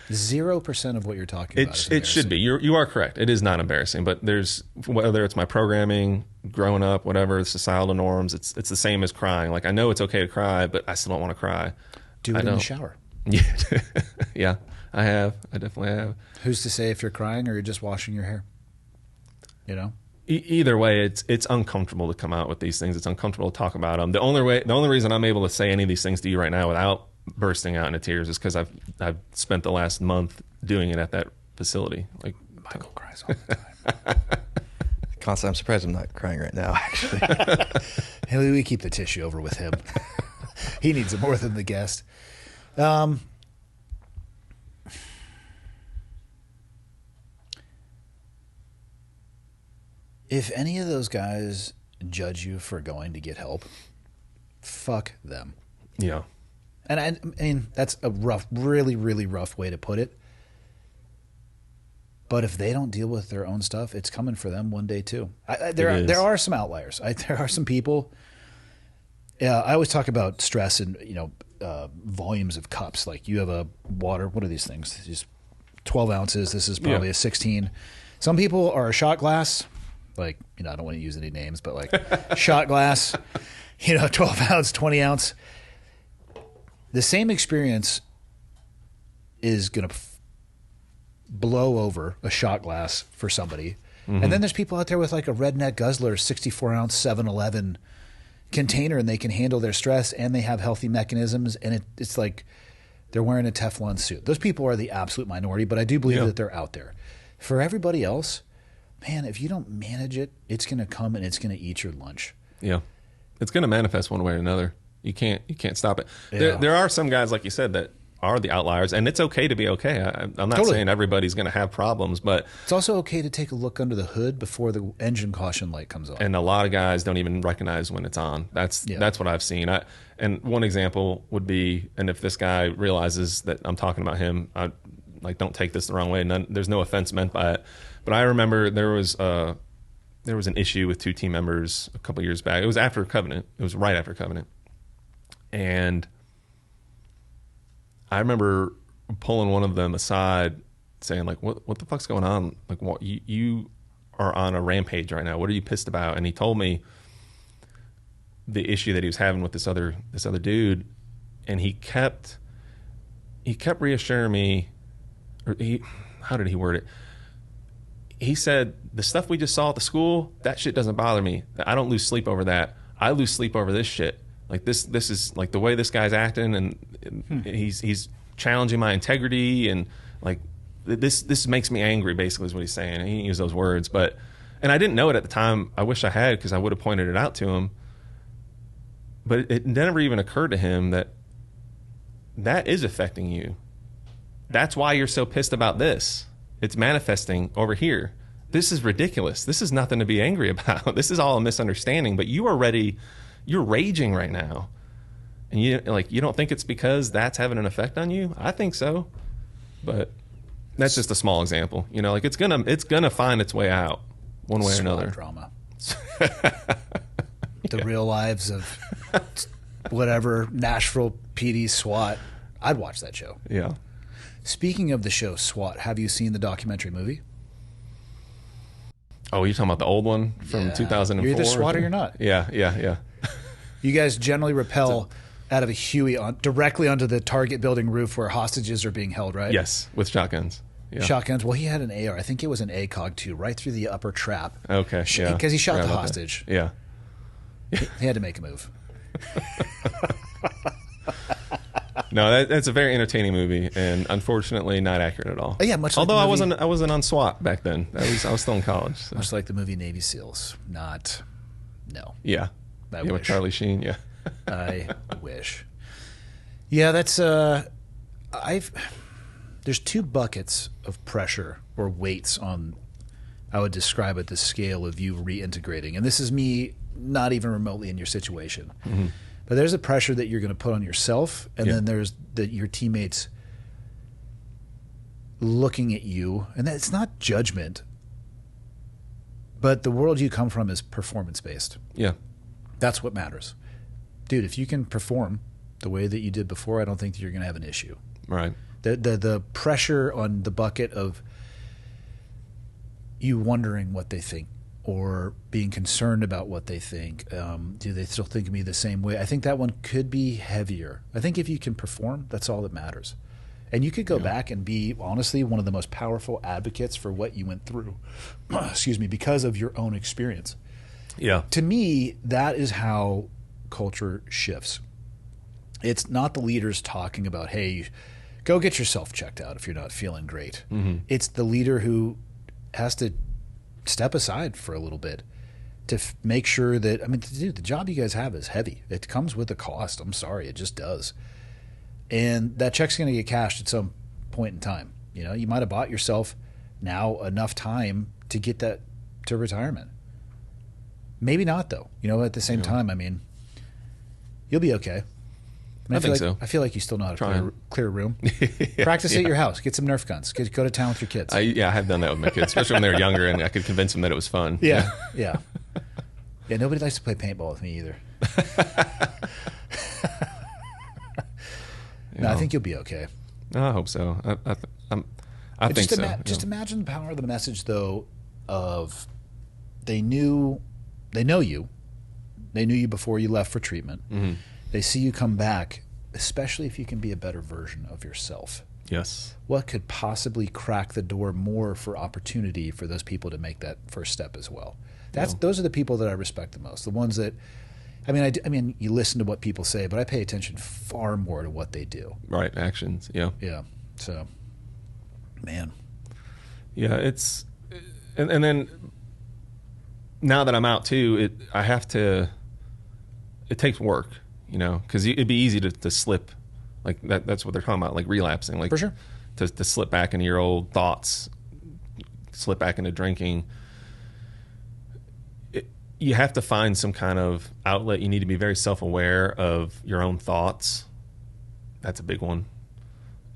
[SPEAKER 3] 0% of what you're talking about.
[SPEAKER 4] It should be. You are correct. It is not embarrassing, but there's, whether it's my programming, growing up, whatever, societal norms, it's the same as crying. Like, I know it's okay to cry, but I still don't want to cry.
[SPEAKER 3] Do it in the shower.
[SPEAKER 4] Yeah. Yeah, I have. I definitely have. Who's
[SPEAKER 3] to say if you're crying or you're just washing your hair? You know?
[SPEAKER 4] Either way, it's uncomfortable to come out with these things. It's uncomfortable to talk about them. The only reason I'm able to say any of these things to you right now without bursting out into tears is because I've spent the last month doing it at that facility. Like,
[SPEAKER 3] Michael cries all the time.
[SPEAKER 5] Constantine, I'm surprised I'm not crying right now, actually.
[SPEAKER 3] Hey, we keep the tissue over with him. He needs it more than the guest. If any of those guys judge you for going to get help, fuck them.
[SPEAKER 4] Yeah.
[SPEAKER 3] And I mean, that's a really, really rough way to put it. But if they don't deal with their own stuff, it's coming for them one day too. There are some outliers. There are some people. Yeah, I always talk about stress and, you know, volumes of cups. Like, you have a water. What are these things? Just 12 ounces. This is probably a 16. Some people are a shot glass. Like, you know, I don't want to use any names, but like shot glass, you know, 12 ounce, 20 ounce. The same experience is going to blow over a shot glass for somebody. Mm-hmm. And then there's people out there with like a redneck guzzler, 64 ounce 7-Eleven container, and they can handle their stress and they have healthy mechanisms. And it's like they're wearing a Teflon suit. Those people are the absolute minority, but I do believe that they're out there. For everybody else, man, if you don't manage it, it's going to come and it's going to eat your lunch. Yeah.
[SPEAKER 4] It's going to manifest one way or another. You can't stop it. Yeah. There are some guys, like you said, that are the outliers, and it's okay to be okay. I'm not saying everybody's going to have problems, but
[SPEAKER 3] it's also okay to take a look under the hood before the engine caution light comes on.
[SPEAKER 4] And a lot of guys don't even recognize when it's on. That's what I've seen. And one example would be, and if this guy realizes that I'm talking about him, don't take this the wrong way. There's no offense meant by it. But I remember there was an issue with two team members a couple years back. It was after Covenant. It was right after Covenant. And I remember pulling one of them aside saying, like, what the fuck's going on? Like, what, you are on a rampage right now. What are you pissed about? And he told me the issue that he was having with this other dude. And he kept reassuring me, how did he word it? He said, the stuff we just saw at the school, that shit doesn't bother me. I don't lose sleep over that. I lose sleep over this shit. Like, this is like the way this guy's acting, and he's challenging my integrity, and like this makes me angry, basically is what he's saying. He didn't use those words, and I didn't know it at the time. I wish I had, because I would have pointed it out to him. But it never even occurred to him that is affecting you. That's why you're so pissed about this. It's manifesting over here. This is ridiculous. This is nothing to be angry about. This is all a misunderstanding, but you're raging right now. And you don't think it's because that's having an effect on you? I think so. But that's just a small example. Like it's gonna find its way out one way or another.
[SPEAKER 3] Drama. The real lives of whatever Nashville PD SWAT. I'd watch that show.
[SPEAKER 4] Yeah.
[SPEAKER 3] Speaking of the show SWAT, have you seen the documentary movie?
[SPEAKER 4] Oh, you're talking about the old one from 2004?
[SPEAKER 3] You're either SWAT or you're not.
[SPEAKER 4] Yeah.
[SPEAKER 3] You guys generally rappel out of a Huey directly onto the Target building roof where hostages are being held, right?
[SPEAKER 4] Yes, with shotguns. Yeah.
[SPEAKER 3] Shotguns. Well, he had an AR. I think it was an ACOG too, right through the upper trap.
[SPEAKER 4] Okay, yeah.
[SPEAKER 3] Because he shot the
[SPEAKER 4] about
[SPEAKER 3] hostage.
[SPEAKER 4] That. Yeah.
[SPEAKER 3] He had to make a move.
[SPEAKER 4] No, that's a very entertaining movie, and unfortunately not accurate at all.
[SPEAKER 3] Yeah, much.
[SPEAKER 4] Although
[SPEAKER 3] like the movie,
[SPEAKER 4] I wasn't on SWAT back then. I was still in college. So.
[SPEAKER 3] Much like the movie Navy SEALs.
[SPEAKER 4] Yeah.
[SPEAKER 3] I
[SPEAKER 4] with
[SPEAKER 3] wish.
[SPEAKER 4] Charlie Sheen. Yeah.
[SPEAKER 3] I wish. Yeah, that's there's two buckets of pressure or weights on, I would describe it, the scale of you reintegrating. And this is me not even remotely in your situation. Mm-hmm. But there's a pressure that you're going to put on yourself, and then there's your teammates looking at you. And it's not judgment, but the world you come from is performance-based.
[SPEAKER 4] Yeah.
[SPEAKER 3] That's what matters. Dude, if you can perform the way that you did before, I don't think that you're going to have an issue.
[SPEAKER 4] Right.
[SPEAKER 3] The pressure on the bucket of you wondering what they think or being concerned about what they think. Do they still think of me the same way? I think that one could be heavier. I think if you can perform, that's all that matters. And you could go back and be, honestly, one of the most powerful advocates for what you went through, excuse me, because of your own experience.
[SPEAKER 4] Yeah.
[SPEAKER 3] To me, that is how culture shifts. It's not the leaders talking about, hey, go get yourself checked out if you're not feeling great. Mm-hmm. It's the leader who has to step aside for a little bit to make sure that, I mean, dude, the job you guys have is heavy. It comes with a cost. I'm sorry. It just does. And that check's going to get cashed at some point in time. You might have bought yourself now enough time to get that to retirement. Maybe not, though. At the same time, I mean, you'll be okay.
[SPEAKER 4] I think so.
[SPEAKER 3] I feel like you still know how to clear a room. Practice at your house. Get some Nerf guns. Go to town with your kids.
[SPEAKER 4] I have done that with my kids, especially when they were younger, and I could convince them that it was fun.
[SPEAKER 3] Yeah. Nobody likes to play paintball with me either. No, I think you'll be okay.
[SPEAKER 4] I hope so. I think so.
[SPEAKER 3] Just imagine the power of the message, though, of they know you. They knew you before you left for treatment. Mm-hmm. They see you come back, especially if you can be a better version of yourself.
[SPEAKER 4] Yes.
[SPEAKER 3] What could possibly crack the door more for opportunity for those people to make that first step as well? Those are the people that I respect the most. The ones that, I mean, you listen to what people say, but I pay attention far more to what they do.
[SPEAKER 4] Right. Actions. Yeah.
[SPEAKER 3] Yeah. So, man.
[SPEAKER 4] Yeah. It's, and then now that I'm out too, it takes work. Because it'd be easy to slip, like that's what they're talking about, like relapsing, like
[SPEAKER 3] for sure,
[SPEAKER 4] to slip back into your old thoughts, slip back into drinking. You have to find some kind of outlet. You need to be very self-aware of your own thoughts. That's a big one.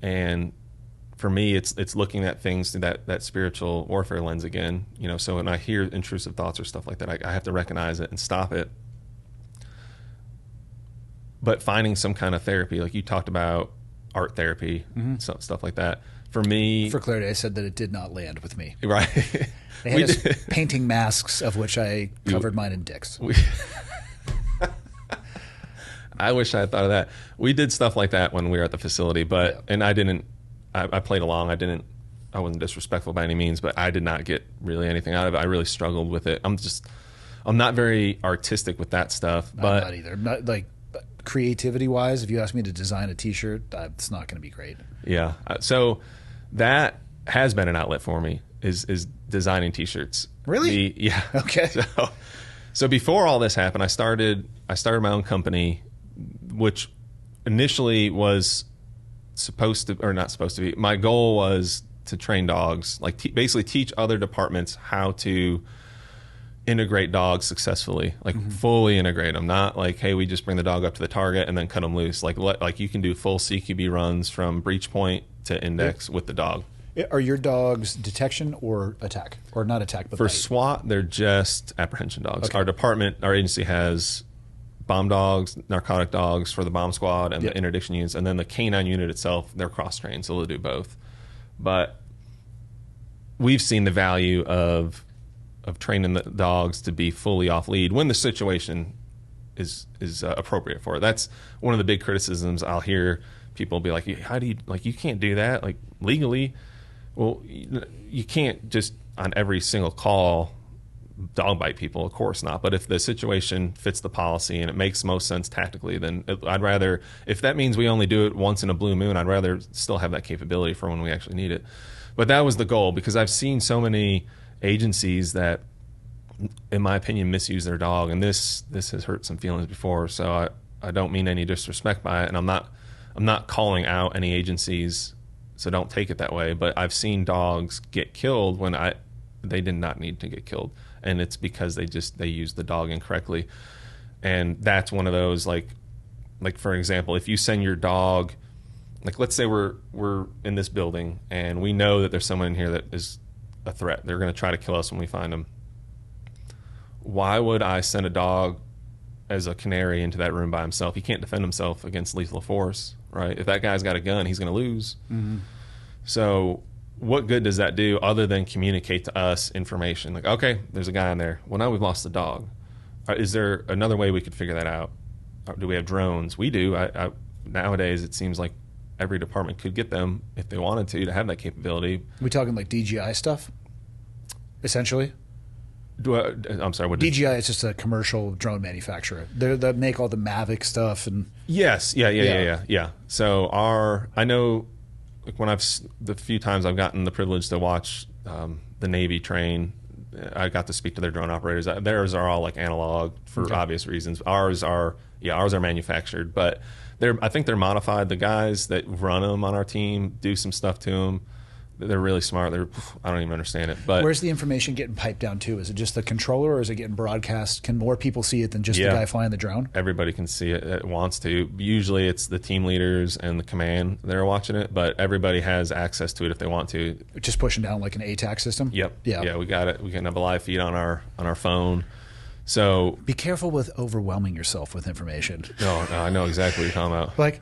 [SPEAKER 4] And for me, it's looking at things through that spiritual warfare lens again. So when I hear intrusive thoughts or stuff like that, I have to recognize it and stop it. But finding some kind of therapy, like you talked about art therapy, stuff like that. For me... For
[SPEAKER 3] clarity, I said that it did not land with me.
[SPEAKER 4] Right.
[SPEAKER 3] They had us painting masks, of which I covered mine in dicks.
[SPEAKER 4] I wish I had thought of that. We did stuff like that when we were at the facility, and I didn't... I played along. I wasn't disrespectful by any means, but I did not get really anything out of it. I really struggled with it. I'm not very artistic with that stuff. But
[SPEAKER 3] I'm not either. I'm not, like... creativity wise, if you ask me to design a T-shirt, it's not going to be great.
[SPEAKER 4] Yeah. So that has been an outlet for me is designing T-shirts.
[SPEAKER 3] Really?
[SPEAKER 4] Yeah.
[SPEAKER 3] Okay.
[SPEAKER 4] So before all this happened, I started my own company, which initially was not supposed to be. My goal was to train dogs, like basically teach other departments how to integrate dogs successfully, like fully integrate them. Not like, hey, we just bring the dog up to the target and then cut them loose. Like you can do full CQB runs from breach point to index with the dog.
[SPEAKER 3] Are your dogs detection or attack, or not attack? But
[SPEAKER 4] for
[SPEAKER 3] bite?
[SPEAKER 4] SWAT, they're just apprehension dogs.
[SPEAKER 3] Okay.
[SPEAKER 4] Our agency has bomb dogs, narcotic dogs for the bomb squad and the interdiction units, and then the canine unit itself, they're cross-trained, so they'll do both. But we've seen the value of training the dogs to be fully off lead when the situation is appropriate for it. That's one of the big criticisms I'll hear. People be like, how do you, like, you can't do that, like, legally. Well, you can't just on every single call dog bite people, of course not. But if the situation fits the policy and it makes most sense tactically, then I'd rather, if that means we only do it once in a blue moon, I'd rather still have that capability for when we actually need it. But that was the goal, because I've seen so many agencies that, in my opinion, misuse their dog, and this has hurt some feelings before. So I don't mean any disrespect by it, and I'm not calling out any agencies, so don't take it that way. But I've seen dogs get killed when they did not need to get killed, and it's because they used the dog incorrectly. And that's one of those, like for example, if you send your dog, like let's say we're in this building and we know that there's someone in here that is a threat. They're going to try to kill us when we find them. Why would I send a dog as a canary into that room by himself? He can't defend himself against lethal force, right? If that guy's got a gun, he's going to lose. Mm-hmm. So what good does that do other than communicate to us information? Like, okay, there's a guy in there. Well, now we've lost the dog. Is there another way we could figure that out? Do we have drones? We do. Nowadays, it seems like every department could get them if they wanted to have that capability.
[SPEAKER 3] We talking like DJI stuff, essentially?
[SPEAKER 4] I'm sorry. What
[SPEAKER 3] DJI is just a commercial drone manufacturer. They make all the Mavic stuff and.
[SPEAKER 4] Yes. Yeah. So I know, like when the few times I've gotten the privilege to watch the Navy train, I got to speak to their drone operators. Theirs are all like analog for obvious reasons. Ours are manufactured, but I think they're modified. The guys that run them on our team do some stuff to them. They're really smart. I don't even understand it. But
[SPEAKER 3] where's the information getting piped down to? Is it just the controller, or is it getting broadcast? Can more people see it than just the guy flying the drone?
[SPEAKER 4] Everybody can see it that wants to. Usually it's the team leaders and the command that are watching it, but everybody has access to it if they want to.
[SPEAKER 3] Just pushing down like an ATAC system?
[SPEAKER 4] Yep. Yeah, we got it. We can have a live feed on our phone. So
[SPEAKER 3] be careful with overwhelming yourself with information.
[SPEAKER 4] No, I know exactly what you're talking about.
[SPEAKER 3] Like,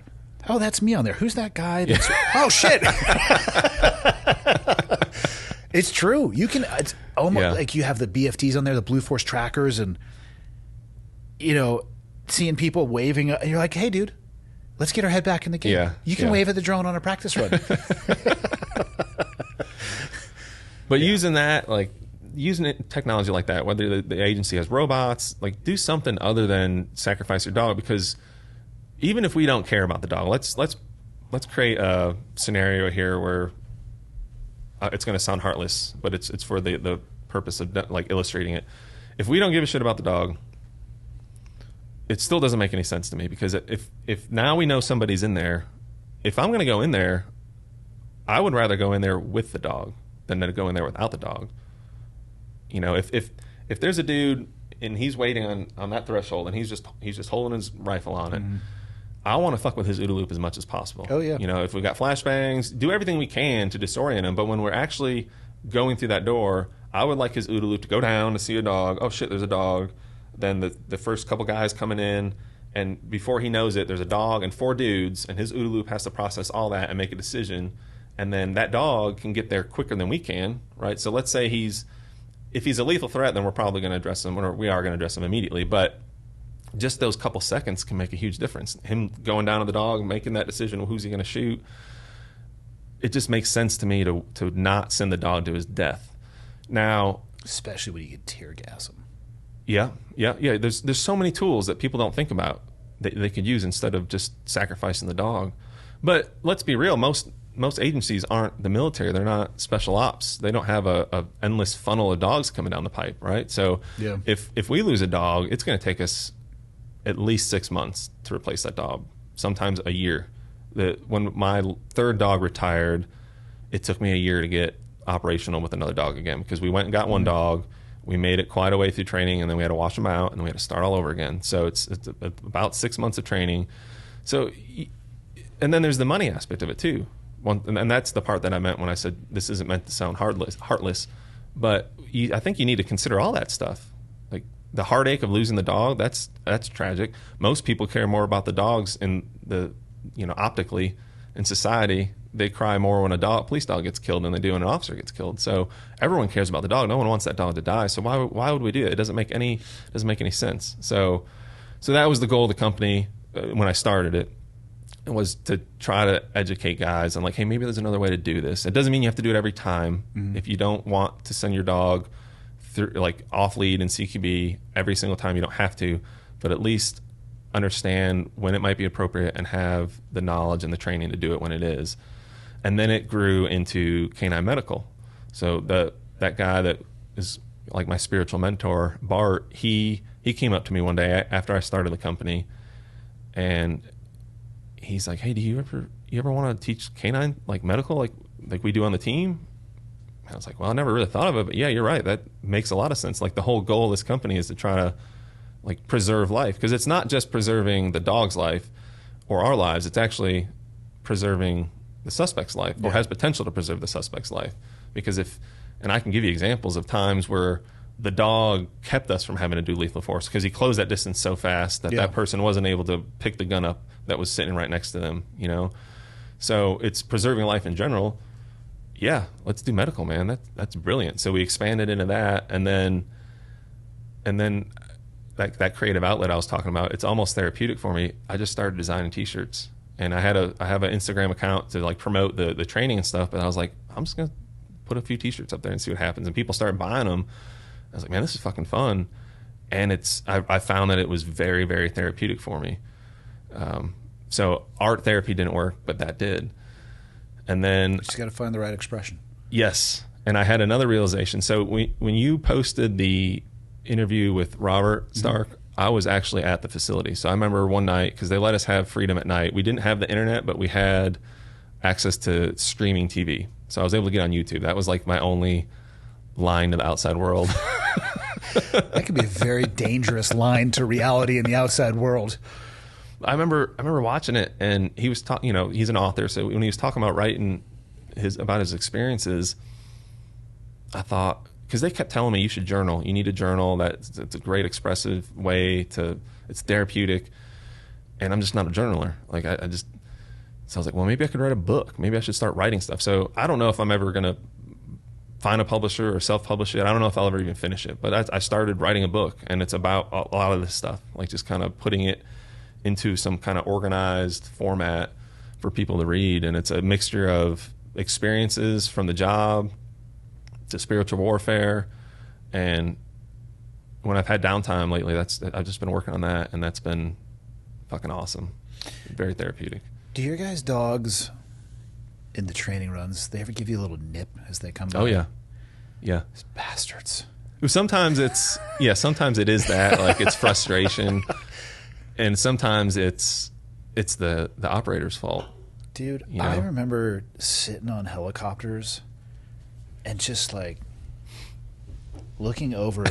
[SPEAKER 3] oh, that's me on there. Who's that guy? Oh, shit. It's true. You can, it's almost like you have the BFTs on there, the Blue Force trackers, and, seeing people waving. And you're like, hey, dude, let's get our head back in the game.
[SPEAKER 4] Yeah,
[SPEAKER 3] you can wave at the drone on a practice run.
[SPEAKER 4] But using technology like that, whether the agency has robots, like do something other than sacrifice your dog, because even if we don't care about the dog, let's create a scenario here where it's going to sound heartless, but it's for the purpose of like illustrating it. If we don't give a shit about the dog, it still doesn't make any sense to me, because if now we know somebody's in there, if I'm going to go in there, I would rather go in there with the dog than to go in there without the dog. If there's a dude and he's waiting on that threshold and he's just holding his rifle on it, I want to fuck with his OODA loop as much as possible.
[SPEAKER 3] Oh, yeah.
[SPEAKER 4] If we've got flashbangs, do everything we can to disorient him. But when we're actually going through that door, I would like his OODA loop to go down to see a dog. Oh, shit, there's a dog. Then the first couple guys coming in, and before he knows it, there's a dog and 4 dudes, and his OODA loop has to process all that and make a decision. And then that dog can get there quicker than we can, right? So let's say if he's a lethal threat, then we're probably going to address him, or we are going to address him immediately. But just those couple seconds can make a huge difference. Him going down to the dog, making that decision, who's he going to shoot? It just makes sense to me to not send the dog to his death. Now,
[SPEAKER 3] especially when you can tear gas him.
[SPEAKER 4] Yeah. There's so many tools that people don't think about. they could use instead of just sacrificing the dog. But let's be real, most agencies aren't the military. They're not special ops. They don't have a endless funnel of dogs coming down the pipe, right? So if we lose a dog, it's going to take us at least 6 months to replace that dog, sometimes a year. When my third dog retired, it took me a year to get operational with another dog again, because we went and got one dog, we made it quite a way through training, and then we had to wash them out, and then we had to start all over again. So it's about 6 months of training. So, and then there's the money aspect of it too. And that's the part that I meant when I said this isn't meant to sound heartless, but I think you need to consider all that stuff. Like the heartache of losing the dog, that's tragic. Most people care more about the dogs in the, optically in society. They cry more when a police dog gets killed than they do when an officer gets killed. So everyone cares about the dog. No one wants that dog to die. So why would we do it? It doesn't make any sense. So that was the goal of the company when I started it. It was to try to educate guys on like, hey, maybe there's another way to do this. It doesn't mean you have to do it every time. If you don't want to send your dog through like off lead and CQB every single time, you don't have to, but at least understand when it might be appropriate and have the knowledge and the training to do it when it is. And then it grew into canine medical. So that guy that is like my spiritual mentor, Bart, he came up to me one day after I started the company, and he's like, hey, do you ever want to teach canine like medical like we do on the team? And I was like, well, I never really thought of it, but yeah, you're right. That makes a lot of sense. Like the whole goal of this company is to try to like preserve life, because it's not just preserving the dog's life or our lives. It's actually preserving the suspect's life, or has potential to preserve the suspect's life. Because and I can give you examples of times where the dog kept us from having to do lethal force because he closed that distance so fast that that person wasn't able to pick the gun up that was sitting right next to them, So it's preserving life in general. Yeah, let's do medical, man. That's brilliant. So we expanded into that, and then that creative outlet I was talking about, it's almost therapeutic for me. I just started designing T-shirts, and I have an Instagram account to like promote the training and stuff. But I was like, I'm just gonna put a few T-shirts up there and see what happens. And people started buying them. I was like, man, this is fucking fun. And I found that it was very, very therapeutic for me. So art therapy didn't work, but that did. And then
[SPEAKER 3] you just got to find the right expression.
[SPEAKER 4] Yes. And I had another realization. So when you posted the interview with Robert Stark, I was actually at the facility. So I remember one night, because they let us have freedom at night. We didn't have the internet, but we had access to streaming TV. So I was able to get on YouTube. That was like my only line to the outside world.
[SPEAKER 3] That could be a very dangerous line to reality in the outside world.
[SPEAKER 4] I remember watching it, and he was talking. He's an author, so when he was talking about writing about his experiences, I thought, because they kept telling me you should journal. You need to journal. It's a great expressive way it's therapeutic, and I'm just not a journaler. Like so I was like, well, maybe I could write a book. Maybe I should start writing stuff. So I don't know if I'm ever gonna find a publisher or self-publish it. I don't know if I'll ever even finish it. But I started writing a book, and it's about a lot of this stuff, like just kind of putting it into some kind of organized format for people to read. And it's a mixture of experiences from the job to spiritual warfare. And when I've had downtime lately, I've just been working on that, and that's been fucking awesome. Very therapeutic.
[SPEAKER 3] Do your guys' dogs in the training runs, they ever give you a little nip as they come by?
[SPEAKER 4] Oh yeah. Yeah.
[SPEAKER 3] These bastards.
[SPEAKER 4] Sometimes sometimes it is that, like it's frustration. And sometimes it's the operator's fault.
[SPEAKER 3] Dude, I remember sitting on helicopters and just like looking over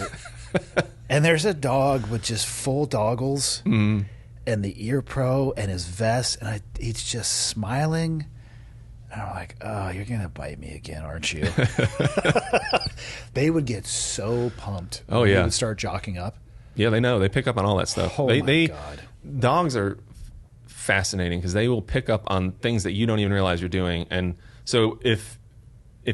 [SPEAKER 3] and there's a dog with just full goggles and the ear pro and his vest, and he's just smiling. And I'm like, oh, you're going to bite me again, aren't you? They would get so pumped when they would start jocking up.
[SPEAKER 4] Yeah, they know. They pick up on all that stuff.
[SPEAKER 3] Oh, my God.
[SPEAKER 4] Dogs are fascinating because they will pick up on things that you don't even realize you're doing. And so if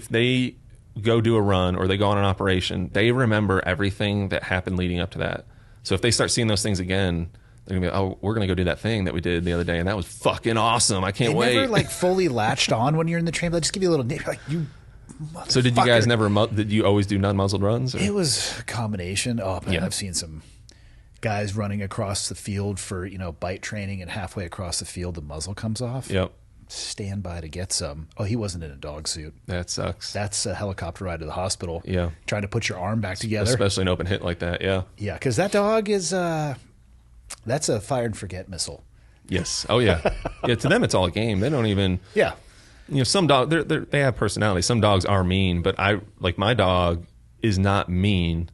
[SPEAKER 4] they go do a run or they go on an operation, they remember everything that happened leading up to that. So if they start seeing those things again, they're going to be, oh, we're going to go do that thing that we did the other day, and that was fucking awesome. I can't wait.
[SPEAKER 3] They never like fully latched on when you're in the train. They just give you a little nip. Like, you motherfucker.
[SPEAKER 4] So did you guys did you always do non-muzzled runs? Or?
[SPEAKER 3] It was a combination. Oh, man, I've seen some guys running across the field for, bite training, and halfway across the field, the muzzle comes off.
[SPEAKER 4] Yep.
[SPEAKER 3] Stand by to get some. Oh, he wasn't in a dog suit.
[SPEAKER 4] That sucks.
[SPEAKER 3] That's a helicopter ride to the hospital.
[SPEAKER 4] Yeah.
[SPEAKER 3] Trying to put your arm back together.
[SPEAKER 4] Especially an open hit like that. Yeah.
[SPEAKER 3] Yeah, because that dog is, that's a fire and forget missile.
[SPEAKER 4] Yes. Oh, yeah. Yeah, to them, it's all a game. They don't even...
[SPEAKER 3] Yeah.
[SPEAKER 4] Some dogs, they have personality. Some dogs are mean, but my dog is not mean.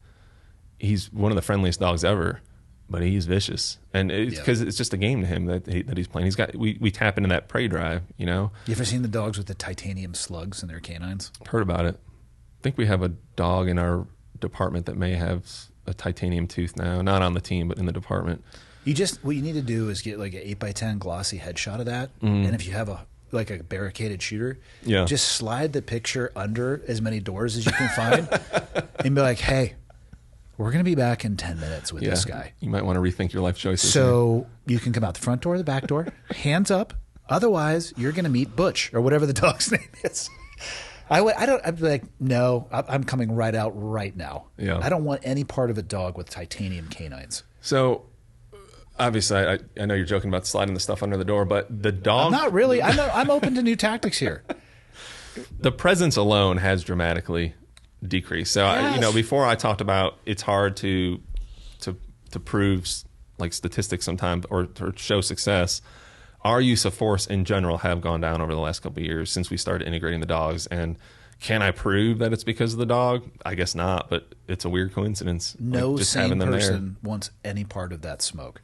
[SPEAKER 4] He's one of the friendliest dogs ever, but he's vicious. And it's because it's just a game to him that he's playing. We tap into that prey drive, You
[SPEAKER 3] ever seen the dogs with the titanium slugs in their canines?
[SPEAKER 4] Heard about it. I think we have a dog in our department that may have a titanium tooth now. Not on the team, but in the department. What
[SPEAKER 3] you need to do is get like an 8x10 glossy headshot of that. And if you have a barricaded shooter, just slide the picture under as many doors as you can find and be like, hey, we're going to be back in 10 minutes with this guy.
[SPEAKER 4] You might want to rethink your life choices.
[SPEAKER 3] So you can come out the front door or the back door, hands up. Otherwise, you're going to meet Butch or whatever the dog's name is. I'd be like, no, I'm coming right out right now.
[SPEAKER 4] Yeah.
[SPEAKER 3] I don't want any part of a dog with titanium canines.
[SPEAKER 4] So obviously, I know you're joking about sliding the stuff under the door, but the dog...
[SPEAKER 3] I'm not really. I'm open to new tactics here.
[SPEAKER 4] The presence alone has dramatically decreased. So,
[SPEAKER 3] Yes.
[SPEAKER 4] Before I talked about it's hard to prove like statistics sometimes or show success. Our use of force in general have gone down over the last couple of years since we started integrating the dogs. And can I prove that it's because of the dog? I guess not, but it's a weird coincidence.
[SPEAKER 3] No
[SPEAKER 4] just
[SPEAKER 3] sane
[SPEAKER 4] having them
[SPEAKER 3] person wants any part of that smoke.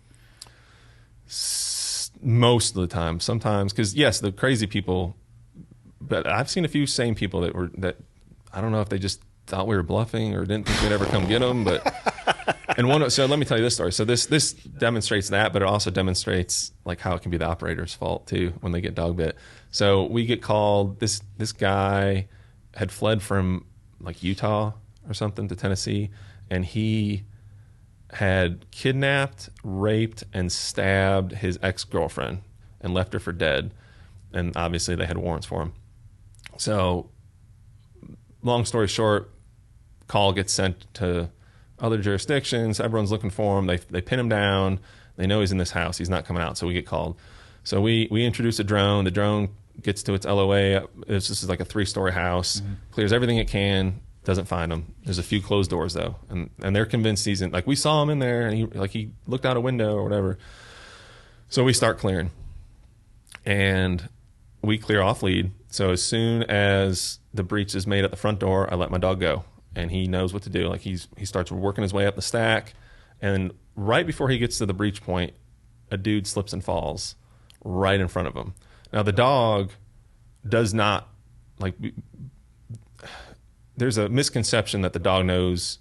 [SPEAKER 4] Most of the time. Sometimes, because yes, the crazy people, but I've seen a few sane people that I don't know if they just thought we were bluffing or didn't think we'd ever come get them. But so let me tell you this story. So this demonstrates that, but it also demonstrates like how it can be the operator's fault too when they get dog bit. So we get called. This guy had fled from like Utah or something to Tennessee, and he had kidnapped, raped, and stabbed his ex-girlfriend and left her for dead. And obviously they had warrants for him. So long story short, call gets sent to other jurisdictions. Everyone's looking for him. They pin him down. They know he's in this house. He's not coming out. So we get called. So we introduce a drone. The drone gets to its LOA. This is like a 3-story house. Clears everything it can. Doesn't find him. There's a few closed doors though, and they're convinced he's in. Like we saw him in there, and he looked out a window or whatever. So we start clearing, and we clear off lead. So as soon as the breach is made at the front door, I let my dog go, and he knows what to do. Like he starts working his way up the stack, and right before he gets to the breach point, a dude slips and falls right in front of him. Now the dog does not like. There's a misconception that the dog knows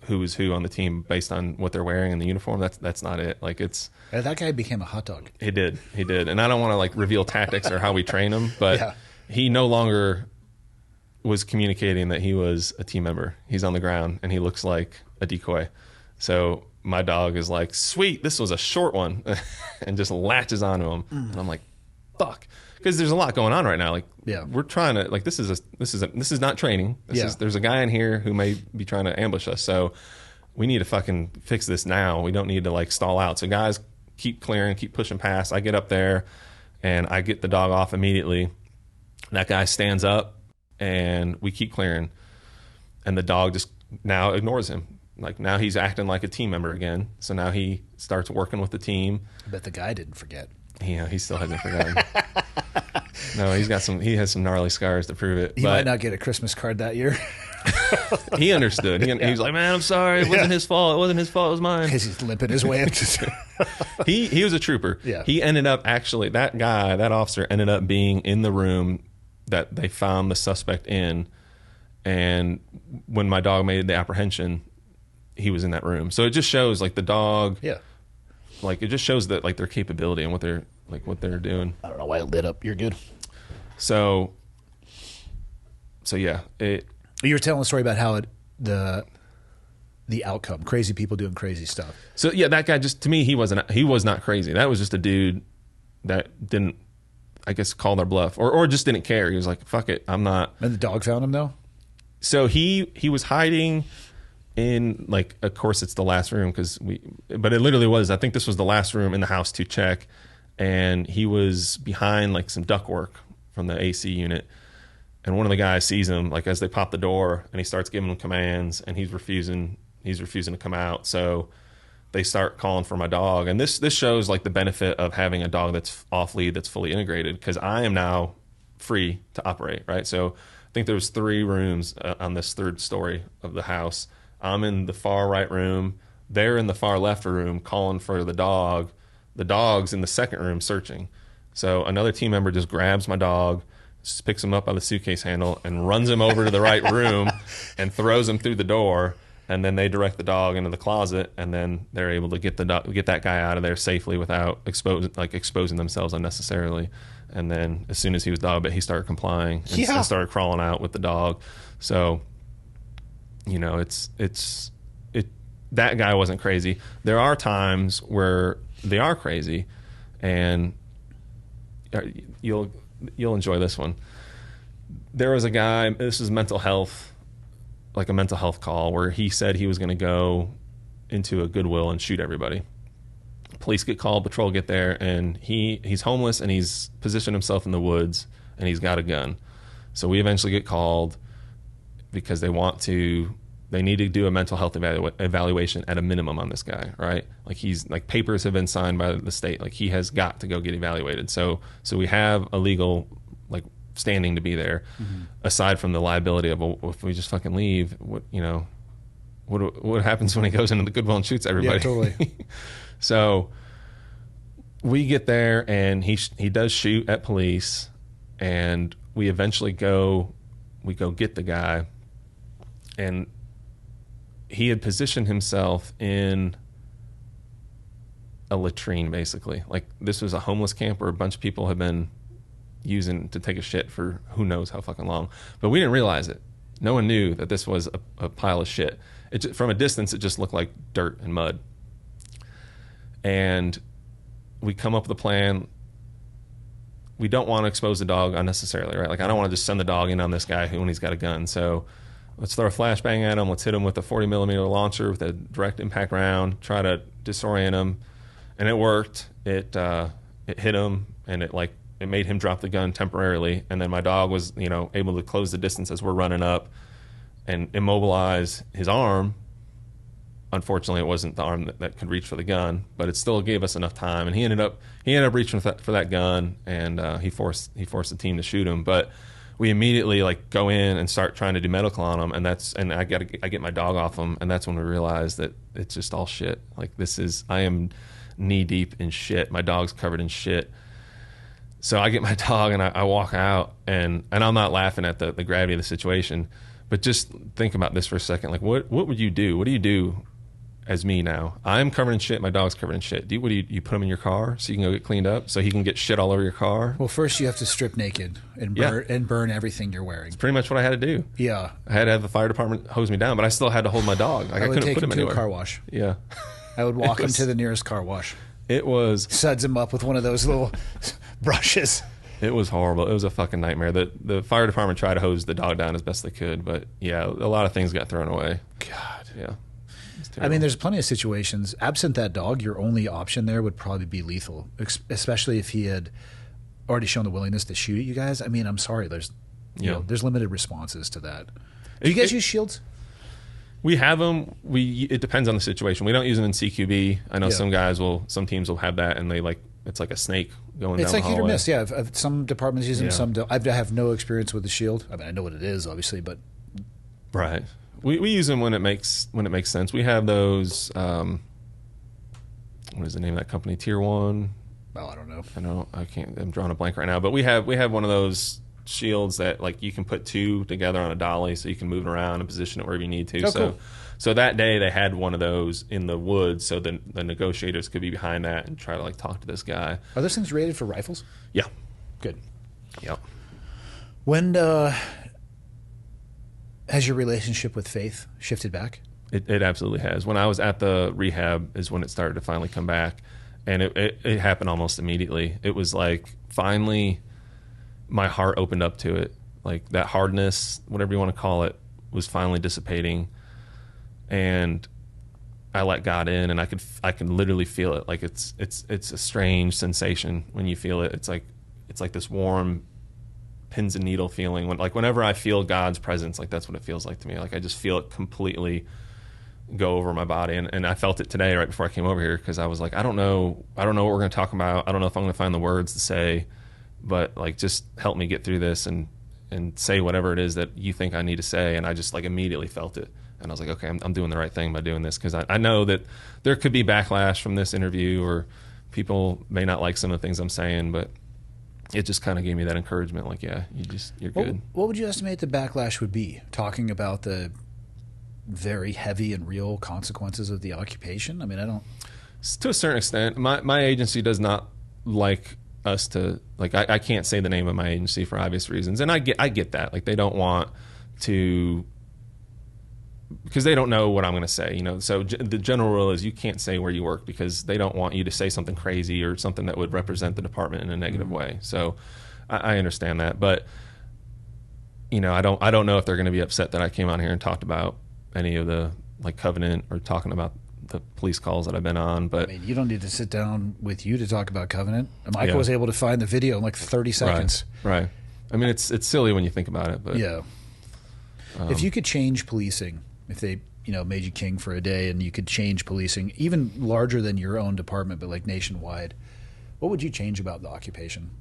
[SPEAKER 4] who is who on the team based on what they're wearing in the uniform. That's not it. Like
[SPEAKER 3] that guy became a hot dog.
[SPEAKER 4] He did, and I don't want to like reveal tactics or how we train him, but he no longer was communicating that he was a team member. He's on the ground and he looks like a decoy. So my dog is like, "Sweet, this was a short one," and just latches onto him. And I'm like, "Fuck." Because there's a lot going on right now. Like, we're trying to like this is not training. There's a guy in here who may be trying to ambush us. So we need to fucking fix this now. We don't need to like stall out. So guys, keep clearing, keep pushing past. I get up there, and I get the dog off immediately. That guy stands up, and we keep clearing, and the dog just now ignores him. Like now he's acting like a team member again. So now he starts working with the team.
[SPEAKER 3] I bet the guy didn't forget.
[SPEAKER 4] Yeah, he still hasn't forgotten. No, he has some gnarly scars to prove it.
[SPEAKER 3] He might not get a Christmas card that year.
[SPEAKER 4] He understood. He was like, "Man, I'm sorry. It wasn't his fault. It wasn't his fault. It was mine."
[SPEAKER 3] Because he's limping his way up to...
[SPEAKER 4] He was a trooper.
[SPEAKER 3] Yeah.
[SPEAKER 4] He ended up actually, that officer ended up being in the room that they found the suspect in. And when my dog made the apprehension, he was in that room. So it just shows like the dog... Yeah. Like it just shows that like their capability and what they're doing.
[SPEAKER 3] I don't know why it lit up. You're good.
[SPEAKER 4] So yeah,
[SPEAKER 3] you were telling a story about how the outcome, crazy people doing crazy stuff.
[SPEAKER 4] So yeah, that guy just to me he was not crazy. That was just a dude that didn't, I guess, call their bluff or just didn't care. He was like, "Fuck it, I'm not."
[SPEAKER 3] And the dog found him though.
[SPEAKER 4] So he was hiding in, like, of course it's the last room but it literally was, I think this was the last room in the house to check, and he was behind like some ductwork from the AC unit, and one of the guys sees him like as they pop the door, and he starts giving them commands, and he's refusing to come out. So they start calling for my dog, and this shows like the benefit of having a dog that's off lead, that's fully integrated, because I am now free to operate, right? So I think there was 3 rooms on this 3rd story of the house. I'm in the far right room. They're in the far left room calling for the dog. The dog's in the 2nd room searching. So another team member just grabs my dog, just picks him up by the suitcase handle, and runs him over to the right room and throws him through the door. And then they direct the dog into the closet, and then they're able to get that guy out of there safely without exposing themselves unnecessarily. And then as soon as he was dog bit, he started complying and started crawling out with the dog. So, you know, that guy wasn't crazy. There are times where they are crazy, and you'll enjoy this one. There was a guy, this is mental health, like a mental health call, where he said he was going to go into a Goodwill and shoot everybody. Police get called, patrol get there, and he's homeless, and he's positioned himself in the woods, and he's got a gun. So we eventually get called because they need to do a mental health evaluation at a minimum on this guy, right? Like papers have been signed by the state. Like he has got to go get evaluated. So we have a legal like standing to be there, aside from the liability of, well, if we just fucking leave, what happens when he goes into the Goodwill and shoots everybody?
[SPEAKER 3] Yeah, totally.
[SPEAKER 4] So we get there, and he does shoot at police, and we eventually go get the guy, and he had positioned himself in a latrine, basically. Like, this was a homeless camp where a bunch of people had been using to take a shit for who knows how fucking long. But we didn't realize it. No one knew that this was a pile of shit. From a distance, it just looked like dirt and mud. And we come up with a plan. We don't want to expose the dog unnecessarily, right? Like, I don't want to just send the dog in on this guy when he's got a gun. So let's throw a flashbang at him. Let's hit him with a 40 millimeter launcher with a direct impact round, try to disorient him. And it worked. It hit him, and it made him drop the gun temporarily. And then my dog was, able to close the distance as we're running up and immobilize his arm. Unfortunately, it wasn't the arm that could reach for the gun, but it still gave us enough time. And he ended up reaching for that gun, and he forced the team to shoot him. But we immediately go in and start trying to do medical on him, and I get my dog off him, and that's when we realized that it's just all shit. I am knee deep in shit. My dog's covered in shit. So I get my dog and I walk out, and I'm not laughing at the gravity of the situation, but just think about this for a second. Like, what would you do? What do you do as me now? I'm covered in shit. My dog's covered in shit. What do you put him in your car so you can go get cleaned up so he can get shit all over your car?
[SPEAKER 3] Well, first you have to strip naked and burn everything you're wearing.
[SPEAKER 4] It's pretty much what I had to do.
[SPEAKER 3] Yeah.
[SPEAKER 4] I had to have the fire department hose me down, but I still had to hold my dog.
[SPEAKER 3] I would take him to a car wash.
[SPEAKER 4] Yeah.
[SPEAKER 3] I would walk him to the nearest car wash.
[SPEAKER 4] It was...
[SPEAKER 3] Suds him up with one of those little brushes.
[SPEAKER 4] It was horrible. It was a fucking nightmare. The fire department tried to hose the dog down as best they could, but yeah, a lot of things got thrown away.
[SPEAKER 3] God.
[SPEAKER 4] Yeah.
[SPEAKER 3] I mean, there's plenty of situations. Absent that dog, your only option there would probably be lethal, especially if he had already shown the willingness to shoot at you guys. I mean, I'm sorry. There's limited responses to that. Do you guys use shields?
[SPEAKER 4] We have them. It depends on the situation. We don't use them in CQB. I know some teams will have that, and it's like a snake going down the hallway.
[SPEAKER 3] It's like hit or miss. Yeah, some departments use them, some don't. I have no experience with the shield. I mean, I know what it is, obviously, but
[SPEAKER 4] right. We use them when it makes sense. We have those. What is the name of that company? Tier 1.
[SPEAKER 3] Oh, I don't know.
[SPEAKER 4] I know I can't. I'm drawing a blank right now. But we have one of those shields that you can put 2 together on a dolly, so you can move it around and position it wherever you need to.
[SPEAKER 3] Cool.
[SPEAKER 4] So that day they had one of those in the woods, so the negotiators could be behind that and try to talk to this guy.
[SPEAKER 3] Are those things rated for rifles?
[SPEAKER 4] Yeah.
[SPEAKER 3] Good.
[SPEAKER 4] Yep.
[SPEAKER 3] When has your relationship with faith shifted back?
[SPEAKER 4] It absolutely has. When I was at the rehab is when it started to finally come back, and it happened almost immediately. It was like finally my heart opened up to it. Like that hardness, whatever you want to call it, was finally dissipating. and I let God in, and I can literally feel it. Like it's a strange sensation when you feel it. It's like this warm pins and needle feeling. Whenever I feel God's presence, like that's what it feels like to me. Like I just feel it completely go over my body, and I felt it today right before I came over here, because I was like, I don't know what we're going to talk about. I don't know if I'm going to find the words to say, but like just help me get through this and say whatever it is that you think I need to say. And I just like immediately felt it, and I was like, okay, I'm doing the right thing by doing this, because I know that there could be backlash from this interview, or people may not like some of the things I'm saying, but it just kind of gave me that encouragement. Like, yeah, you're good.
[SPEAKER 3] What would you estimate the backlash would be, talking about the very heavy and real consequences of the occupation? I mean, I don't...
[SPEAKER 4] To a certain extent. My agency does not like us to... Like, I can't say the name of my agency for obvious reasons. And I get that. Like, they don't want to... Because they don't know what I'm going to say, you know. So the general rule is you can't say where you work, because they don't want you to say something crazy or something that would represent the department in a negative way. So I understand that. But, you know, I don't know if they're going to be upset that I came on here and talked about any of the like Covenant, or talking about the police calls that I've been on. But
[SPEAKER 3] I mean, you don't need to sit down with you to talk about Covenant. Michael was able to find the video in like 30 seconds.
[SPEAKER 4] Right. I mean, it's silly when you think about it, but
[SPEAKER 3] yeah. If you could change policing, if they, you know, made you king for a day and you could change policing, even larger than your own department, but like nationwide, what would you change about the occupation?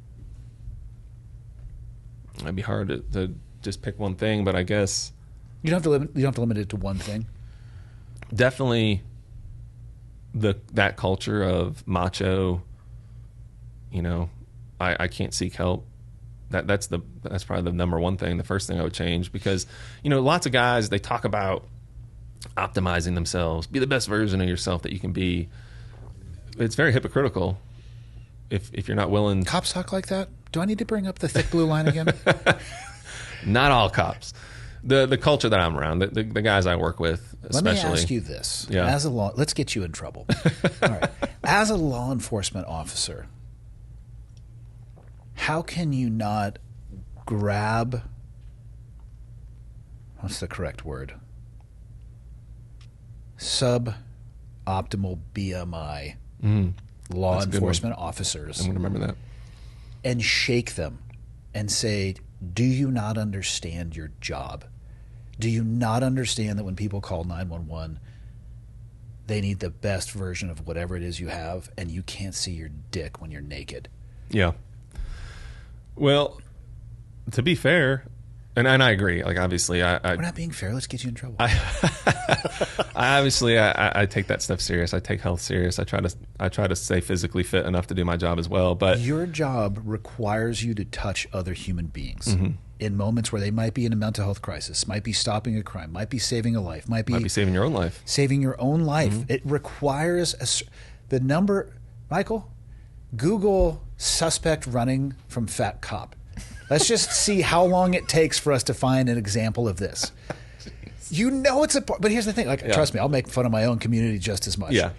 [SPEAKER 4] It'd be hard to just pick one thing, but I guess
[SPEAKER 3] You don't have to limit it to one thing.
[SPEAKER 4] Definitely that culture of macho, you know, I can't seek help. That's probably the number one thing, the first thing I would change, because, you know, lots of guys, they talk about optimizing themselves, be the best version of yourself that you can be. It's very hypocritical if you're not willing.
[SPEAKER 3] Cops talk like that? Do I need to bring up the thick blue line again?
[SPEAKER 4] Not all cops. The culture that I'm around, the guys I work with, especially.
[SPEAKER 3] Let me ask you this.
[SPEAKER 4] Yeah.
[SPEAKER 3] Let's get you in trouble. All right. As a law enforcement officer, how can you not grab, what's the correct word? Suboptimal BMI law enforcement officers.
[SPEAKER 4] I'm going to remember that.
[SPEAKER 3] And shake them and say, do you not understand your job? Do you not understand that when people call 911, they need the best version of whatever it is you have, and you can't see your dick when you're naked?
[SPEAKER 4] Yeah. Well, to be fair, and I agree. Like, obviously,
[SPEAKER 3] we're not being fair. Let's get you in trouble.
[SPEAKER 4] I take that stuff serious. I take health serious. I try to stay physically fit enough to do my job as well. But
[SPEAKER 3] your job requires you to touch other human beings in moments where they might be in a mental health crisis, might be stopping a crime, might be saving a life, might be
[SPEAKER 4] saving your own life.
[SPEAKER 3] Saving your own life. It requires the number. Michael, Google suspect running from fat cop. Let's just see how long it takes for us to find an example of this. You know it's but here's the thing. Like, trust me, I'll make fun of my own community just as much.
[SPEAKER 4] Yeah.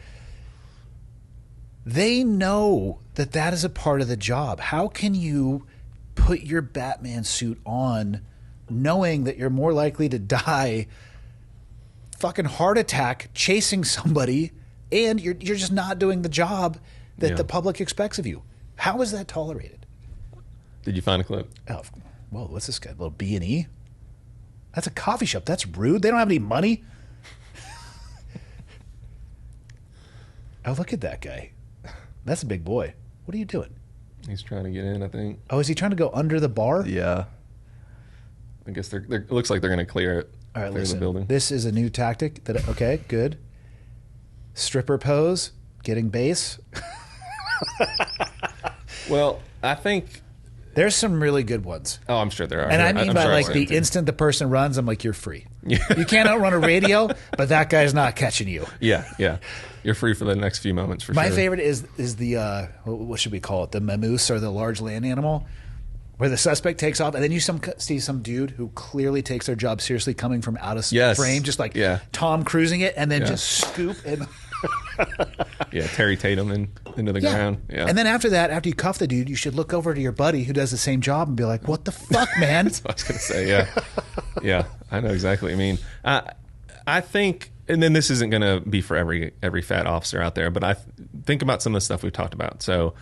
[SPEAKER 3] They know that is a part of the job. How can you put your Batman suit on knowing that you're more likely to die fucking heart attack chasing somebody, and you're just not doing the job that the public expects of you? How is that tolerated?
[SPEAKER 4] Did you find a clip?
[SPEAKER 3] Oh, whoa, what's this guy? A little B&E? That's a coffee shop. That's rude. They don't have any money. Oh, look at that guy. That's a big boy. What are you doing?
[SPEAKER 4] He's trying to get in, I think.
[SPEAKER 3] Oh, is he trying to go under the bar?
[SPEAKER 5] Yeah.
[SPEAKER 4] I guess it looks like they're going to clear it.
[SPEAKER 3] All right,
[SPEAKER 4] clear
[SPEAKER 3] listen.
[SPEAKER 4] the building.
[SPEAKER 3] This is a new tactic. Okay, good. Stripper pose, getting base.
[SPEAKER 4] Well, I think
[SPEAKER 3] there's some really good ones.
[SPEAKER 4] Oh, I'm sure there are.
[SPEAKER 3] And I mean by
[SPEAKER 4] sure
[SPEAKER 3] like the instant the person runs, I'm like, you're free. You can't outrun a radio, but that guy's not catching you.
[SPEAKER 4] Yeah. You're free for the next few moments for
[SPEAKER 3] My
[SPEAKER 4] sure.
[SPEAKER 3] favorite is the what should we call it? The mamoose, or the large land animal, where the suspect takes off, and then you see some dude who clearly takes their job seriously, coming from out of frame, just like Tom Cruising it, and then just scoop and
[SPEAKER 4] Terry Tatum into the ground. Yeah.
[SPEAKER 3] And then after that, after you cuff the dude, you should look over to your buddy who does the same job and be like, "What the fuck, man?"
[SPEAKER 4] That's what I was gonna say. Yeah, I know exactly what you mean. I think and then this isn't going to be for every fat officer out there, but I think about some of the stuff we've talked about. So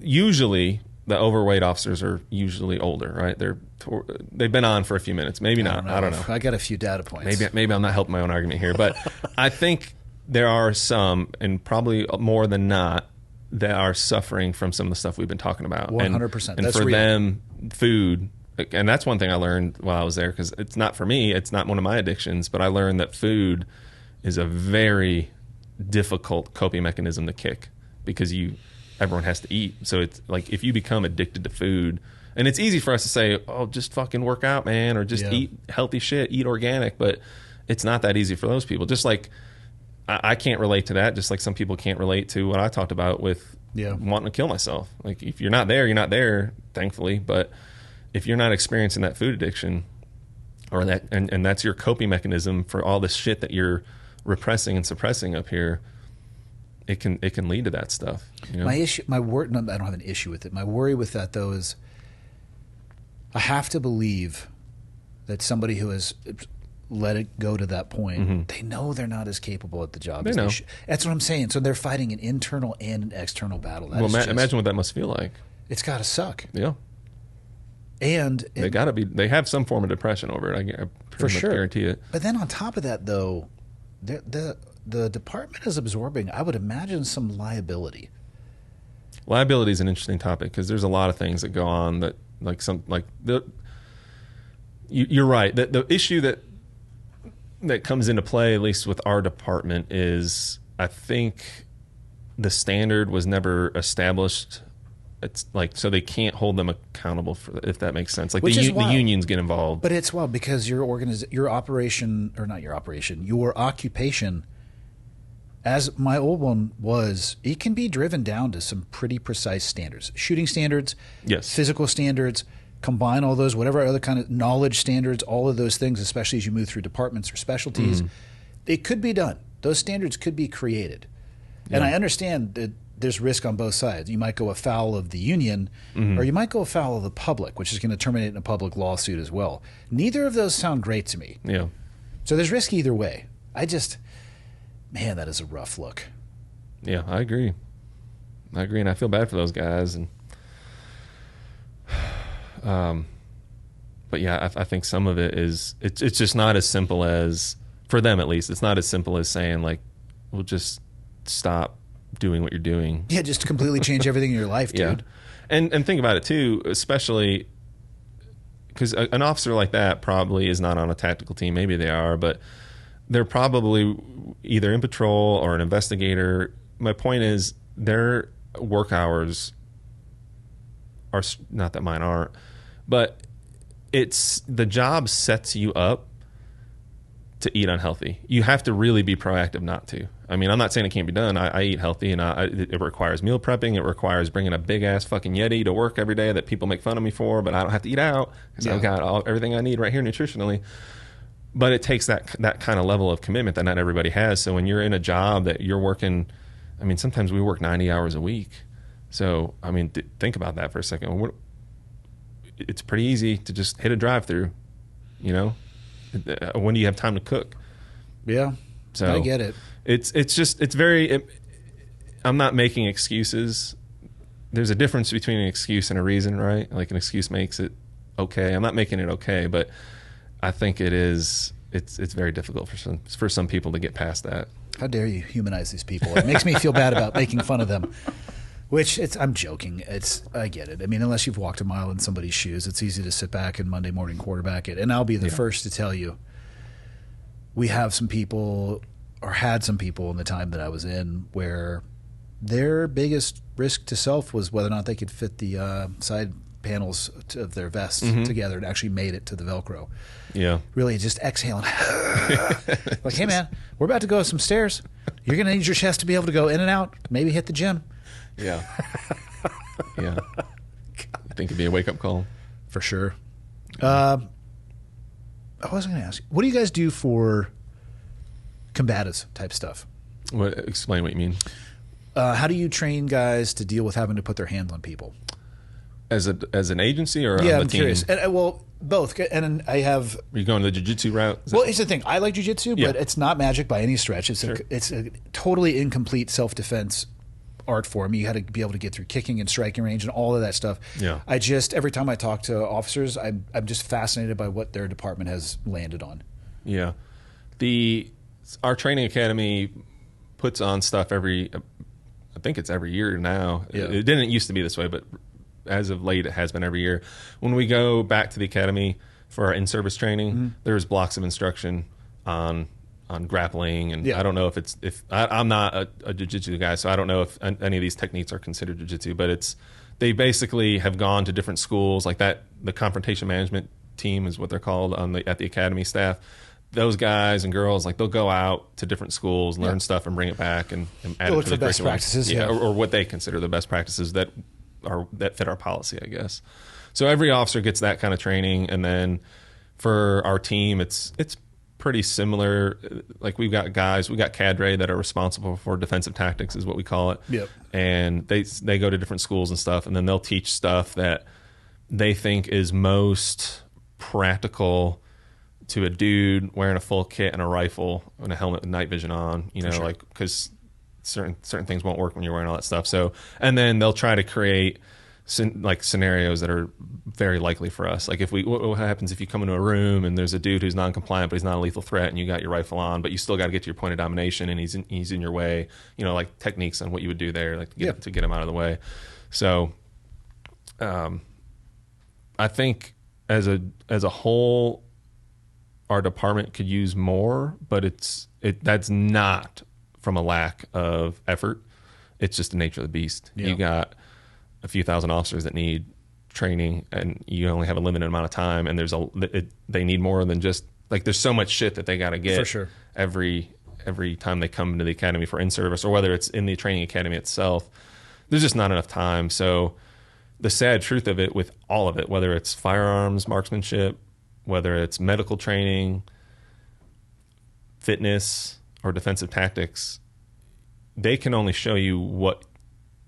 [SPEAKER 4] usually the overweight officers are usually older, right? They've been on for a few minutes, maybe not. I don't know.
[SPEAKER 3] I got a few data points.
[SPEAKER 4] Maybe I'm not helping my own argument here, but I think there are some, and probably more than not, that are suffering from some of the stuff we've been talking about.
[SPEAKER 3] 100%.
[SPEAKER 4] And for them, food, and that's one thing I learned while I was there, because it's not for me, it's not one of my addictions, but I learned that food is a very difficult coping mechanism to kick, because everyone has to eat. So it's like, if you become addicted to food, and it's easy for us to say, oh, just fucking work out, man, or just eat healthy shit, eat organic, but it's not that easy for those people. Just like I can't relate to that, just like some people can't relate to what I talked about with wanting to kill myself. Like, if you're not there, you're not there, thankfully. But if you're not experiencing that food addiction, or that, and that's your coping mechanism for all this shit that you're repressing and suppressing up here, it can lead to that stuff. You know? I don't
[SPEAKER 3] have an issue with it. My worry with that, though, is I have to believe that somebody who has let it go to that point, they know they're not as capable at the job as they should. That's what I'm saying. So they're fighting an internal and an external battle.
[SPEAKER 4] Imagine what that must feel like.
[SPEAKER 3] It's got to suck.
[SPEAKER 4] Yeah.
[SPEAKER 3] And
[SPEAKER 4] they have some form of depression over it. I pretty much guarantee it.
[SPEAKER 3] But then on top of that, though, the department is absorbing, I would imagine, some liability.
[SPEAKER 4] Liability is an interesting topic, because there's a lot of things that go on that, you're right. The issue that comes into play, at least with our department, is I think the standard was never established. It's like, so they can't hold them accountable for, if that makes sense. Like, the unions get involved.
[SPEAKER 3] But it's wild, because your occupation, as my old one was, it can be driven down to some pretty precise standards. Shooting standards, physical standards, combine all those, whatever other kind of knowledge standards, all of those things, especially as you move through departments or specialties, it could be done. Those standards could be created. Yeah. And I understand that there's risk on both sides. You might go afoul of the union, or you might go afoul of the public, which is going to terminate in a public lawsuit as well. Neither of those sound great to me.
[SPEAKER 4] Yeah.
[SPEAKER 3] So there's risk either way. Man, that is a rough look.
[SPEAKER 4] Yeah, I agree. And I feel bad for those guys. And but yeah, I think some of it is, it's just not as simple as, for them at least, it's not as simple as saying, like, we'll just stop doing what you're doing.
[SPEAKER 3] Yeah, just to completely change everything in your life, dude.
[SPEAKER 4] Yeah. And think about it too, especially because an officer like that probably is not on a tactical team. Maybe they are, but they're probably either in patrol or an investigator. My point is, their work hours are, not that mine aren't, but the job sets you up to eat unhealthy. You have to really be proactive not to. I mean, I'm not saying it can't be done. I eat healthy, and it requires meal prepping. It requires bringing a big ass fucking Yeti to work every day that people make fun of me for, but I don't have to eat out because I've got everything I need right here nutritionally. But it takes that kind of level of commitment that not everybody has. So when you're in a job that you're working, I mean, sometimes we work 90 hours a week. So, I mean, think about that for a second. It's pretty easy to just hit a drive-through, you know? When do you have time to cook?
[SPEAKER 3] Yeah, so I get it.
[SPEAKER 4] I'm not making excuses. There's a difference between an excuse and a reason, right? Like, an excuse makes it okay. I'm not making it okay, but I think it's very difficult for some people to get past that.
[SPEAKER 3] How dare you humanize these people? It makes me feel bad about making fun of them. Which I'm joking. I get it. I mean, unless you've walked a mile in somebody's shoes, it's easy to sit back and Monday morning quarterback it. And I'll be the first to tell you, we have some people, or had some people in the time that I was in, where their biggest risk to self was whether or not they could fit the side panels of their vests together and actually made it to the Velcro.
[SPEAKER 4] Yeah.
[SPEAKER 3] Really just exhaling. Like, hey, man, we're about to go up some stairs. You're going to need your chest to be able to go in and out, maybe hit the gym.
[SPEAKER 4] Yeah. Yeah. I think it'd be a wake-up call.
[SPEAKER 3] For sure. I was going to ask you, what do you guys do for combatives type stuff?
[SPEAKER 4] Explain what you mean.
[SPEAKER 3] How do you train guys to deal with having to put their hands on people?
[SPEAKER 4] As an agency or on
[SPEAKER 3] I'm
[SPEAKER 4] the team?
[SPEAKER 3] curious. And, well, Both. And I have...
[SPEAKER 4] Are you going the jiu-jitsu route?
[SPEAKER 3] Well, here's the thing. I like jiu-jitsu, but
[SPEAKER 4] Yeah.
[SPEAKER 3] it's not magic by any stretch. It's
[SPEAKER 4] Sure.
[SPEAKER 3] it's a totally incomplete self-defense art form. You got to be able to get through kicking and striking range and all of that stuff.
[SPEAKER 4] Yeah.
[SPEAKER 3] I just, every time I talk to officers, I'm just fascinated by what their department has landed on.
[SPEAKER 4] Yeah. Our training academy puts on stuff I think it's every year now.
[SPEAKER 3] Yeah.
[SPEAKER 4] It didn't used to be this way, but as of late, it has been every year. When we go back to the academy for our in-service training, there's blocks of instruction on grappling, and
[SPEAKER 3] Yeah.
[SPEAKER 4] I don't know if I'm not a jiu-jitsu guy, so I don't know if any of these techniques are considered jiu-jitsu, but they basically have gone to different schools like that. The confrontation management team is what they're called at the academy staff. Those guys and girls, like, they'll go out to different schools, learn stuff, and bring it back and add
[SPEAKER 3] They'll
[SPEAKER 4] it
[SPEAKER 3] look
[SPEAKER 4] to
[SPEAKER 3] for
[SPEAKER 4] the
[SPEAKER 3] best
[SPEAKER 4] curriculum.
[SPEAKER 3] practices,
[SPEAKER 4] Yeah,
[SPEAKER 3] yeah.
[SPEAKER 4] or what they consider the best practices that fit our policy, I guess. So every officer gets that kind of training, and then for our team, it's pretty similar. Like, we got cadre that are responsible for defensive tactics, is what we call it.
[SPEAKER 3] Yep.
[SPEAKER 4] And they go to different schools and stuff, and then they'll teach stuff that they think is most practical to a dude wearing a full kit and a rifle and a helmet with night vision on,
[SPEAKER 3] sure.
[SPEAKER 4] like, because certain things won't work when you're wearing all that stuff. So, and then they'll try to create scenarios that are very likely for us. Like, what happens if you come into a room and there's a dude who's non-compliant, but he's not a lethal threat, and you got your rifle on, but you still got to get to your point of domination, and he's in your way. Like techniques on what you would do there, like to get him out of the way. So, I think as a whole, our department could use more, but that's not from a lack of effort. It's just the nature of the beast.
[SPEAKER 3] Yeah.
[SPEAKER 4] You got a few thousand officers that need training, and you only have a limited amount of time, and they need more than just, like, there's so much shit that they got to get
[SPEAKER 3] For sure.
[SPEAKER 4] every time they come into the academy for in-service, or whether it's in the training academy itself. There's just not enough time. So the sad truth of it, with all of it, whether it's firearms, marksmanship, whether it's medical training, fitness, or defensive tactics, they can only show you what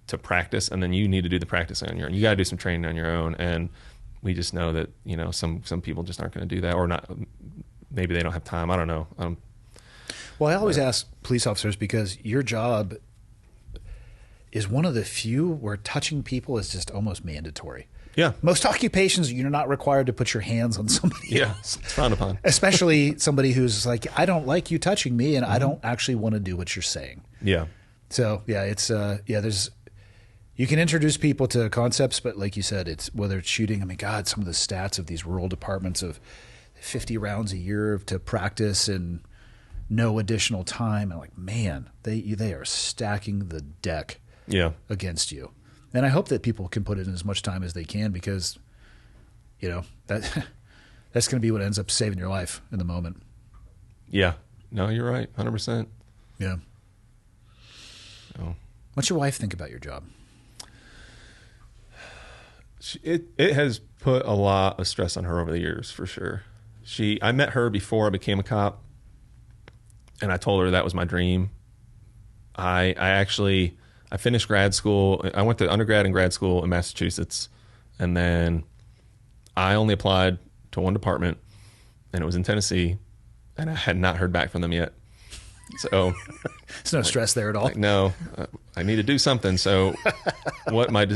[SPEAKER 4] to practice, and then you need to do the practice on your own. You got to do some training on your own, and we just know that some people just aren't going to do that, or not. Maybe they don't have time. I don't know.
[SPEAKER 3] Well, I always ask police officers, because your job is one of the few where touching people is just almost mandatory.
[SPEAKER 4] Yeah.
[SPEAKER 3] Most occupations, you're not required to put your hands on somebody else.
[SPEAKER 4] It's frowned upon.
[SPEAKER 3] Especially somebody who's like, I don't like you touching me, and I don't actually want to do what you're saying.
[SPEAKER 4] Yeah.
[SPEAKER 3] So, yeah, it's you can introduce people to concepts, but like you said, it's whether it's shooting. I mean, God, some of the stats of these rural departments of 50 rounds a year to practice and no additional time. I'm like, man, they are stacking the deck against you. And I hope that people can put in as much time as they can, because, that's going to be what ends up saving your life in the moment.
[SPEAKER 4] Yeah. No, you're right. 100%.
[SPEAKER 3] Yeah.
[SPEAKER 4] Oh.
[SPEAKER 3] What's your wife think about your job?
[SPEAKER 4] It has put a lot of stress on her over the years, for sure. I met her before I became a cop, and I told her that was my dream. I finished grad school. I went to undergrad and grad school in Massachusetts, and then I only applied to one department, and it was in Tennessee, and I had not heard back from them yet. So
[SPEAKER 3] There's no stress there at all.
[SPEAKER 4] no, I need to do something. So what my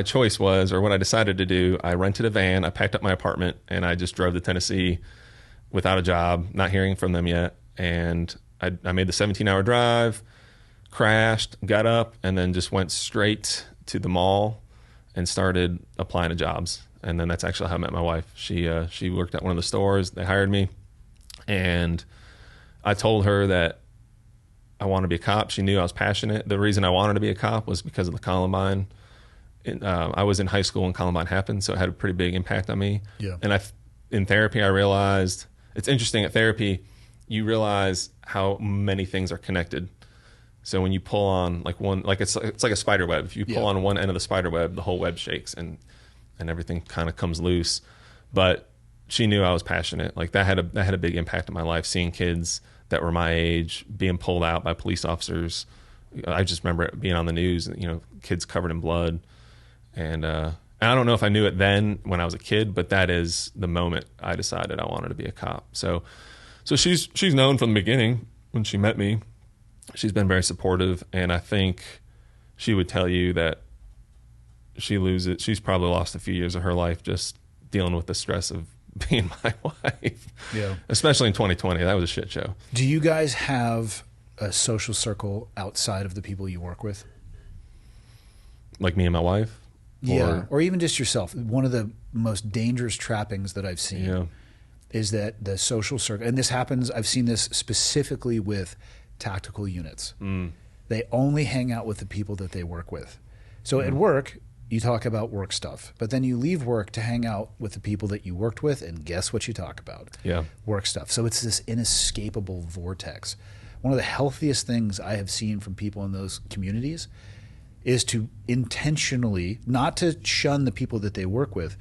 [SPEAKER 4] choice was, or what I decided to do, I rented a van, I packed up my apartment, and I just drove to Tennessee without a job, not hearing from them yet. And I made the 17-hour drive, crashed, got up, and then just went straight to the mall and started applying to jobs. And then that's actually how I met my wife. She worked at one of the stores. They hired me, and I told her that I wanted to be a cop. She knew I was passionate. The reason I wanted to be a cop was because of the Columbine. I was in high school when Columbine happened, so it had a pretty big impact on me. Yeah. And in therapy, I realized, it's interesting, at therapy, you realize how many things are connected. So when you pull on it's like a spider web. If you pull on one end of the spider web, the whole web shakes and everything kind of comes loose. But she knew I was passionate. Like, that had a big impact on my life, seeing kids that were my age being pulled out by police officers. I just remember it being on the news, kids covered in blood. And And I don't know if I knew it then when I was a kid, but that is the moment I decided I wanted to be a cop. So she's known from the beginning when she met me. She's been very supportive, and I think she would tell you that she's probably lost a few years of her life just dealing with the stress of being my wife.
[SPEAKER 3] Yeah.
[SPEAKER 4] Especially in 2020. That was a shit show.
[SPEAKER 3] Do you guys have a social circle outside of the people you work with?
[SPEAKER 4] Like me and my wife?
[SPEAKER 3] Yeah, or even just yourself. One of the most dangerous trappings that I've seen is that the social circle, and this happens, I've seen this specifically with tactical units. They only hang out with the people that they work with. So at work, you talk about work stuff, but then you leave work to hang out with the people that you worked with, and guess what you talk about?
[SPEAKER 4] Yeah.
[SPEAKER 3] Work stuff. So it's this inescapable vortex. One of the healthiest things I have seen from people in those communities is to intentionally, not to shun the people that they work with,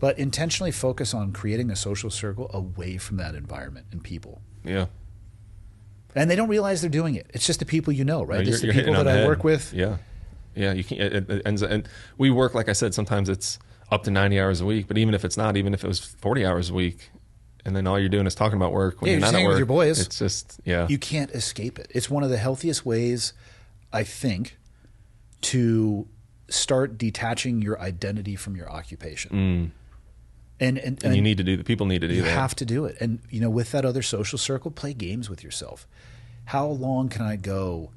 [SPEAKER 3] but intentionally focus on creating a social circle away from that environment and people.
[SPEAKER 4] Yeah.
[SPEAKER 3] And they don't realize they're doing it. It's just the people you know, right?
[SPEAKER 4] No,
[SPEAKER 3] It's the
[SPEAKER 4] you're
[SPEAKER 3] people
[SPEAKER 4] hitting on
[SPEAKER 3] that
[SPEAKER 4] the
[SPEAKER 3] I
[SPEAKER 4] head.
[SPEAKER 3] work with.
[SPEAKER 4] Yeah. Yeah. You can't, it ends, and we work, like I said, sometimes it's up to 90 hours a week, but even if it's not, even if it was 40 hours a week, and then all you're doing is talking about work when
[SPEAKER 3] Yeah,
[SPEAKER 4] you're
[SPEAKER 3] you're
[SPEAKER 4] not
[SPEAKER 3] just
[SPEAKER 4] at
[SPEAKER 3] hanging
[SPEAKER 4] work,
[SPEAKER 3] with your boys.
[SPEAKER 4] it's just, yeah.
[SPEAKER 3] You can't escape it. It's one of the healthiest ways, I think, to start detaching your identity from your occupation. And
[SPEAKER 4] you need to do that. People need to do
[SPEAKER 3] you
[SPEAKER 4] that.
[SPEAKER 3] You have to do it. And, you know, with that other social circle, play games with yourself. How long can I go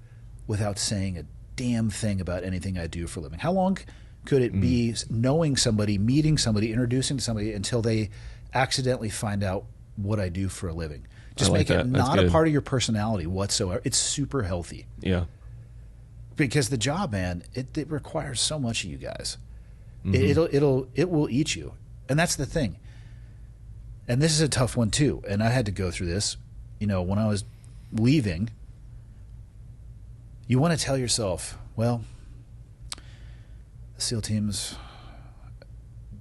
[SPEAKER 3] without saying a damn thing about anything I do for a living? How long could it be knowing somebody, meeting somebody, introducing to somebody until they accidentally find out what I do for a living? Just
[SPEAKER 4] I like
[SPEAKER 3] make
[SPEAKER 4] that.
[SPEAKER 3] it
[SPEAKER 4] That's
[SPEAKER 3] not a
[SPEAKER 4] good.
[SPEAKER 3] part of your personality whatsoever. It's super healthy.
[SPEAKER 4] Yeah.
[SPEAKER 3] Because the job, man, it requires so much of you guys. It will eat you, and that's the thing. And this is a tough one too. And I had to go through this. You know, when I was leaving, you want to tell yourself, well, the SEAL teams,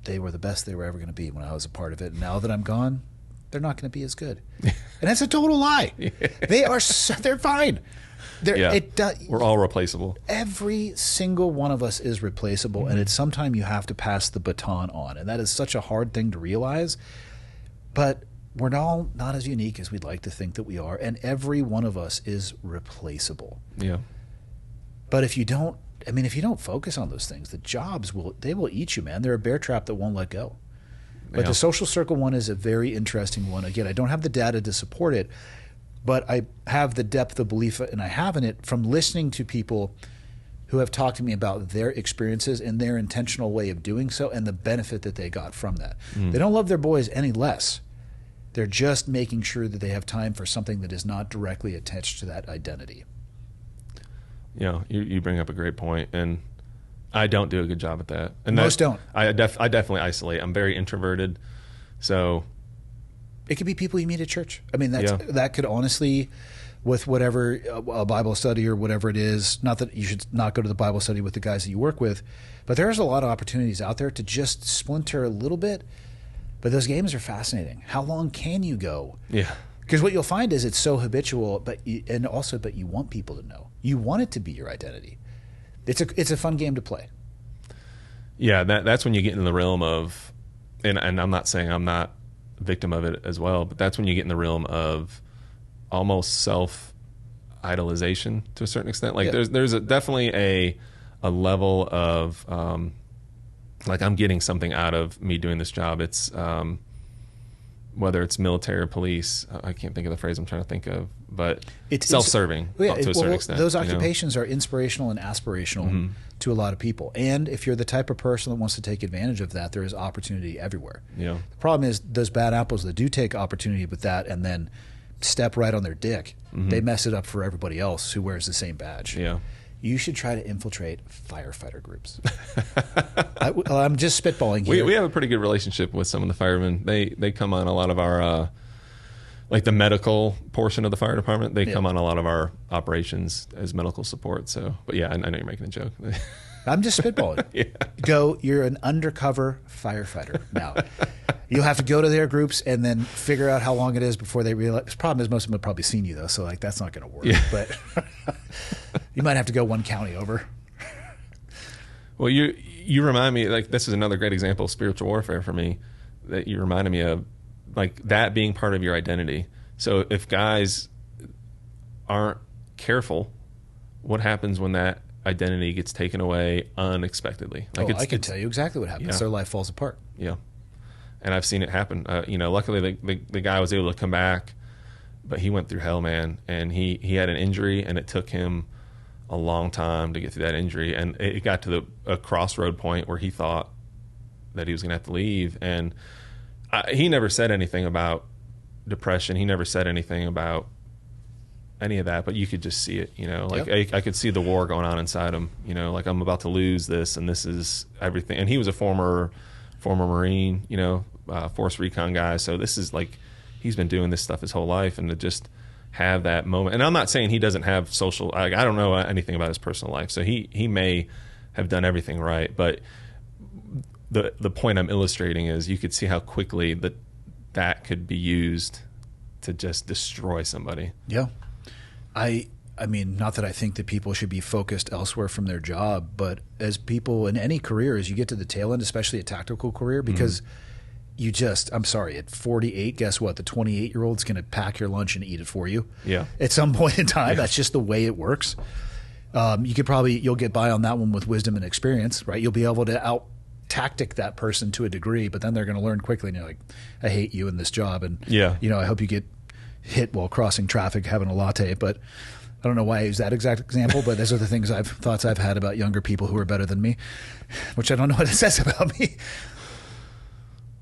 [SPEAKER 3] they were the best they were ever going to be when I was a part of it. And now that I'm gone, they're not going to be as good. And that's a total lie. They are. They're fine.
[SPEAKER 4] We're all replaceable.
[SPEAKER 3] Every single one of us is replaceable, and it's sometime you have to pass the baton on, and that is such a hard thing to realize. But we're all not as unique as we'd like to think that we are, and every one of us is replaceable.
[SPEAKER 4] Yeah.
[SPEAKER 3] But if you don't focus on those things, the jobs will eat you, man. They're a bear trap that won't let go. But the social circle one is a very interesting one. Again, I don't have the data to support it, but I have the depth of belief, and I have in it from listening to people who have talked to me about their experiences and their intentional way of doing so and the benefit that they got from that. They don't love their boys any less. They're just making sure that they have time for something that is not directly attached to that identity.
[SPEAKER 4] Yeah, you bring up a great point, and I don't do a good job at that. And
[SPEAKER 3] Most don't.
[SPEAKER 4] I definitely isolate. I'm very introverted, so...
[SPEAKER 3] It could be people you meet at church. I mean, that could honestly, with whatever, a Bible study or whatever it is, not that you should not go to the Bible study with the guys that you work with, but there's a lot of opportunities out there to just splinter a little bit. But those games are fascinating. How long can you go?
[SPEAKER 4] Yeah.
[SPEAKER 3] Because what you'll find is it's so habitual, but you want people to know. You want it to be your identity. It's a fun game to play.
[SPEAKER 4] Yeah, that's when you get in the realm of, and I'm not saying I'm not victim of it as well, but that's when you get in the realm of almost self-idolization to a certain extent. Like there's definitely a level of like I'm getting something out of me doing this job. It's whether it's military or police, I can't think of the phrase I'm trying to think of, but it's self-serving to a certain extent.
[SPEAKER 3] Those occupations are inspirational and aspirational to a lot of people. And if you're the type of person that wants to take advantage of that, there is opportunity everywhere.
[SPEAKER 4] Yeah.
[SPEAKER 3] The problem is those bad apples that do take opportunity with that and then step right on their dick, they mess it up for everybody else who wears the same badge.
[SPEAKER 4] Yeah.
[SPEAKER 3] You should try to infiltrate firefighter groups. I'm just spitballing here.
[SPEAKER 4] We have a pretty good relationship with some of the firemen. They come on a lot of our, like the medical portion of the fire department. They come on a lot of our operations as medical support. So, but yeah, I know you're making a joke.
[SPEAKER 3] I'm just spitballing. You're an undercover firefighter now. You'll have to go to their groups and then figure out how long it is before they realize. The problem is most of them have probably seen you, though, so like that's not going to work. Yeah. But you might have to go one county over.
[SPEAKER 4] Well, you remind me, like, this is another great example of spiritual warfare for me that you reminded me of, like, that being part of your identity. So if guys aren't careful, what happens when that identity gets taken away unexpectedly? Like,
[SPEAKER 3] I can tell you exactly what happens.
[SPEAKER 4] Yeah.
[SPEAKER 3] Their life falls apart.
[SPEAKER 4] Yeah. And I've seen it happen. Luckily the guy was able to come back, but he went through hell, man. And he had an injury, and it took him a long time to get through that injury. And it got to a crossroad point where he thought that he was going to have to leave. And he never said anything about depression. He never said anything about any of that, but you could just see it, like
[SPEAKER 3] Yep.
[SPEAKER 4] I could see the war going on inside him, like I'm about to lose this, and this is everything. And he was a former Marine, force recon guy. So this is like, he's been doing this stuff his whole life, and to just have that moment. And I'm not saying he doesn't have social, I don't know anything about his personal life. So he may have done everything right, but the point I'm illustrating is you could see how quickly that could be used to just destroy somebody.
[SPEAKER 3] Yeah. I mean, not that I think that people should be focused elsewhere from their job, but as people in any career, as you get to the tail end, especially a tactical career, because I'm sorry, at 48, guess what? The 28-year-old's going to pack your lunch and eat it for you.
[SPEAKER 4] Yeah.
[SPEAKER 3] At some point in time,
[SPEAKER 4] Yeah.
[SPEAKER 3] that's just the way it works. You'll get by on that one with wisdom and experience, right? You'll be able to out-tactic that person to a degree, but then they're going to learn quickly, and you're like, I hate you in this job, and I hope you get hit while crossing traffic having a latte. But I don't know why I use that exact example, but those are the thoughts I've had about younger people who are better than me, which I don't know what it says about me.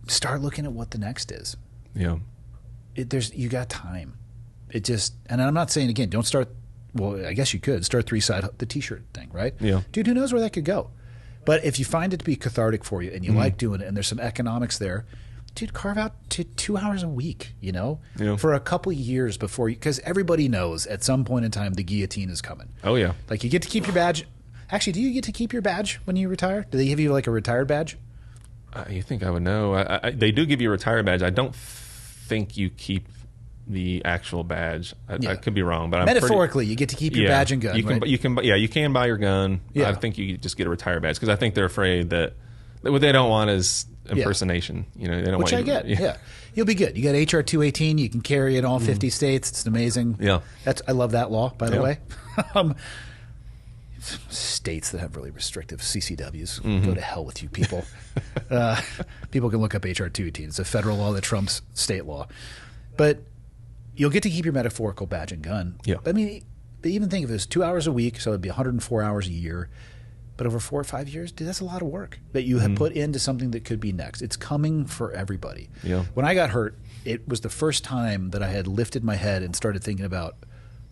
[SPEAKER 3] Start looking at what the next is.
[SPEAKER 4] Yeah.
[SPEAKER 3] You got time. And I'm not saying, again, don't start, well, I guess you could start 3-side the t-shirt thing, right?
[SPEAKER 4] Yeah.
[SPEAKER 3] Dude, who knows where that could go? But if you find it to be cathartic for you and you like doing it and there's some economics there, dude, carve out 2 hours a week, for a couple of years before because everybody knows at some point in time the guillotine is coming.
[SPEAKER 4] Oh, yeah.
[SPEAKER 3] Like, you get to keep your badge. Actually, do you get to keep your badge when you retire? Do they give you like a retired badge?
[SPEAKER 4] You think I would know? They do give you a retired badge. I don't think you keep the actual badge. I could be wrong, but
[SPEAKER 3] metaphorically, you get to keep your badge and gun.
[SPEAKER 4] You can buy your gun.
[SPEAKER 3] Yeah.
[SPEAKER 4] I think you just get a retired badge because I think they're afraid that what they don't want is impersonation. They don't
[SPEAKER 3] Which
[SPEAKER 4] want
[SPEAKER 3] I get. Yeah. You'll be good. You got HR 218. You can carry it in all 50 states. It's amazing.
[SPEAKER 4] Yeah.
[SPEAKER 3] I love that law, by the way. States that have really restrictive CCWs. Go to hell with you people. People can look up HR 218. It's a federal law that trumps state law. But you'll get to keep your metaphorical badge and gun.
[SPEAKER 4] Yeah.
[SPEAKER 3] I mean, but even think of it as 2 hours a week, so it'd be 104 hours a year. But over 4 or 5 years, dude, that's a lot of work that you have put into something that could be next. It's coming for everybody.
[SPEAKER 4] Yeah.
[SPEAKER 3] When I got hurt, it was the first time that I had lifted my head and started thinking about,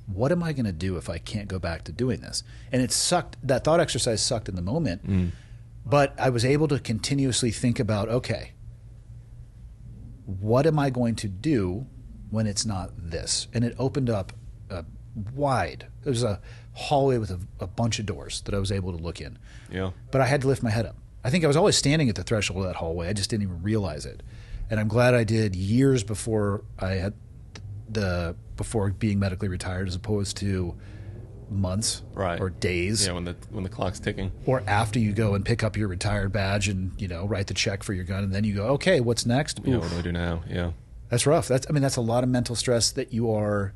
[SPEAKER 3] what am I going to do if I can't go back to doing this? And it sucked. That thought exercise sucked in the moment. But I was able to continuously think about, okay, what am I going to do when it's not this? And it opened up wide. It was a hallway with a bunch of doors that I was able to look in.
[SPEAKER 4] Yeah.
[SPEAKER 3] But I had to lift my head up. I think I was always standing at the threshold of that hallway. I just didn't even realize it. And I'm glad I did years before I had before being medically retired, as opposed to months or days.
[SPEAKER 4] Yeah, when the clock's ticking.
[SPEAKER 3] Or after you go and pick up your retired badge and write the check for your gun, and then you go, okay, what's next?
[SPEAKER 4] Yeah, what do I do now? Yeah.
[SPEAKER 3] That's rough. That's a lot of mental stress that you're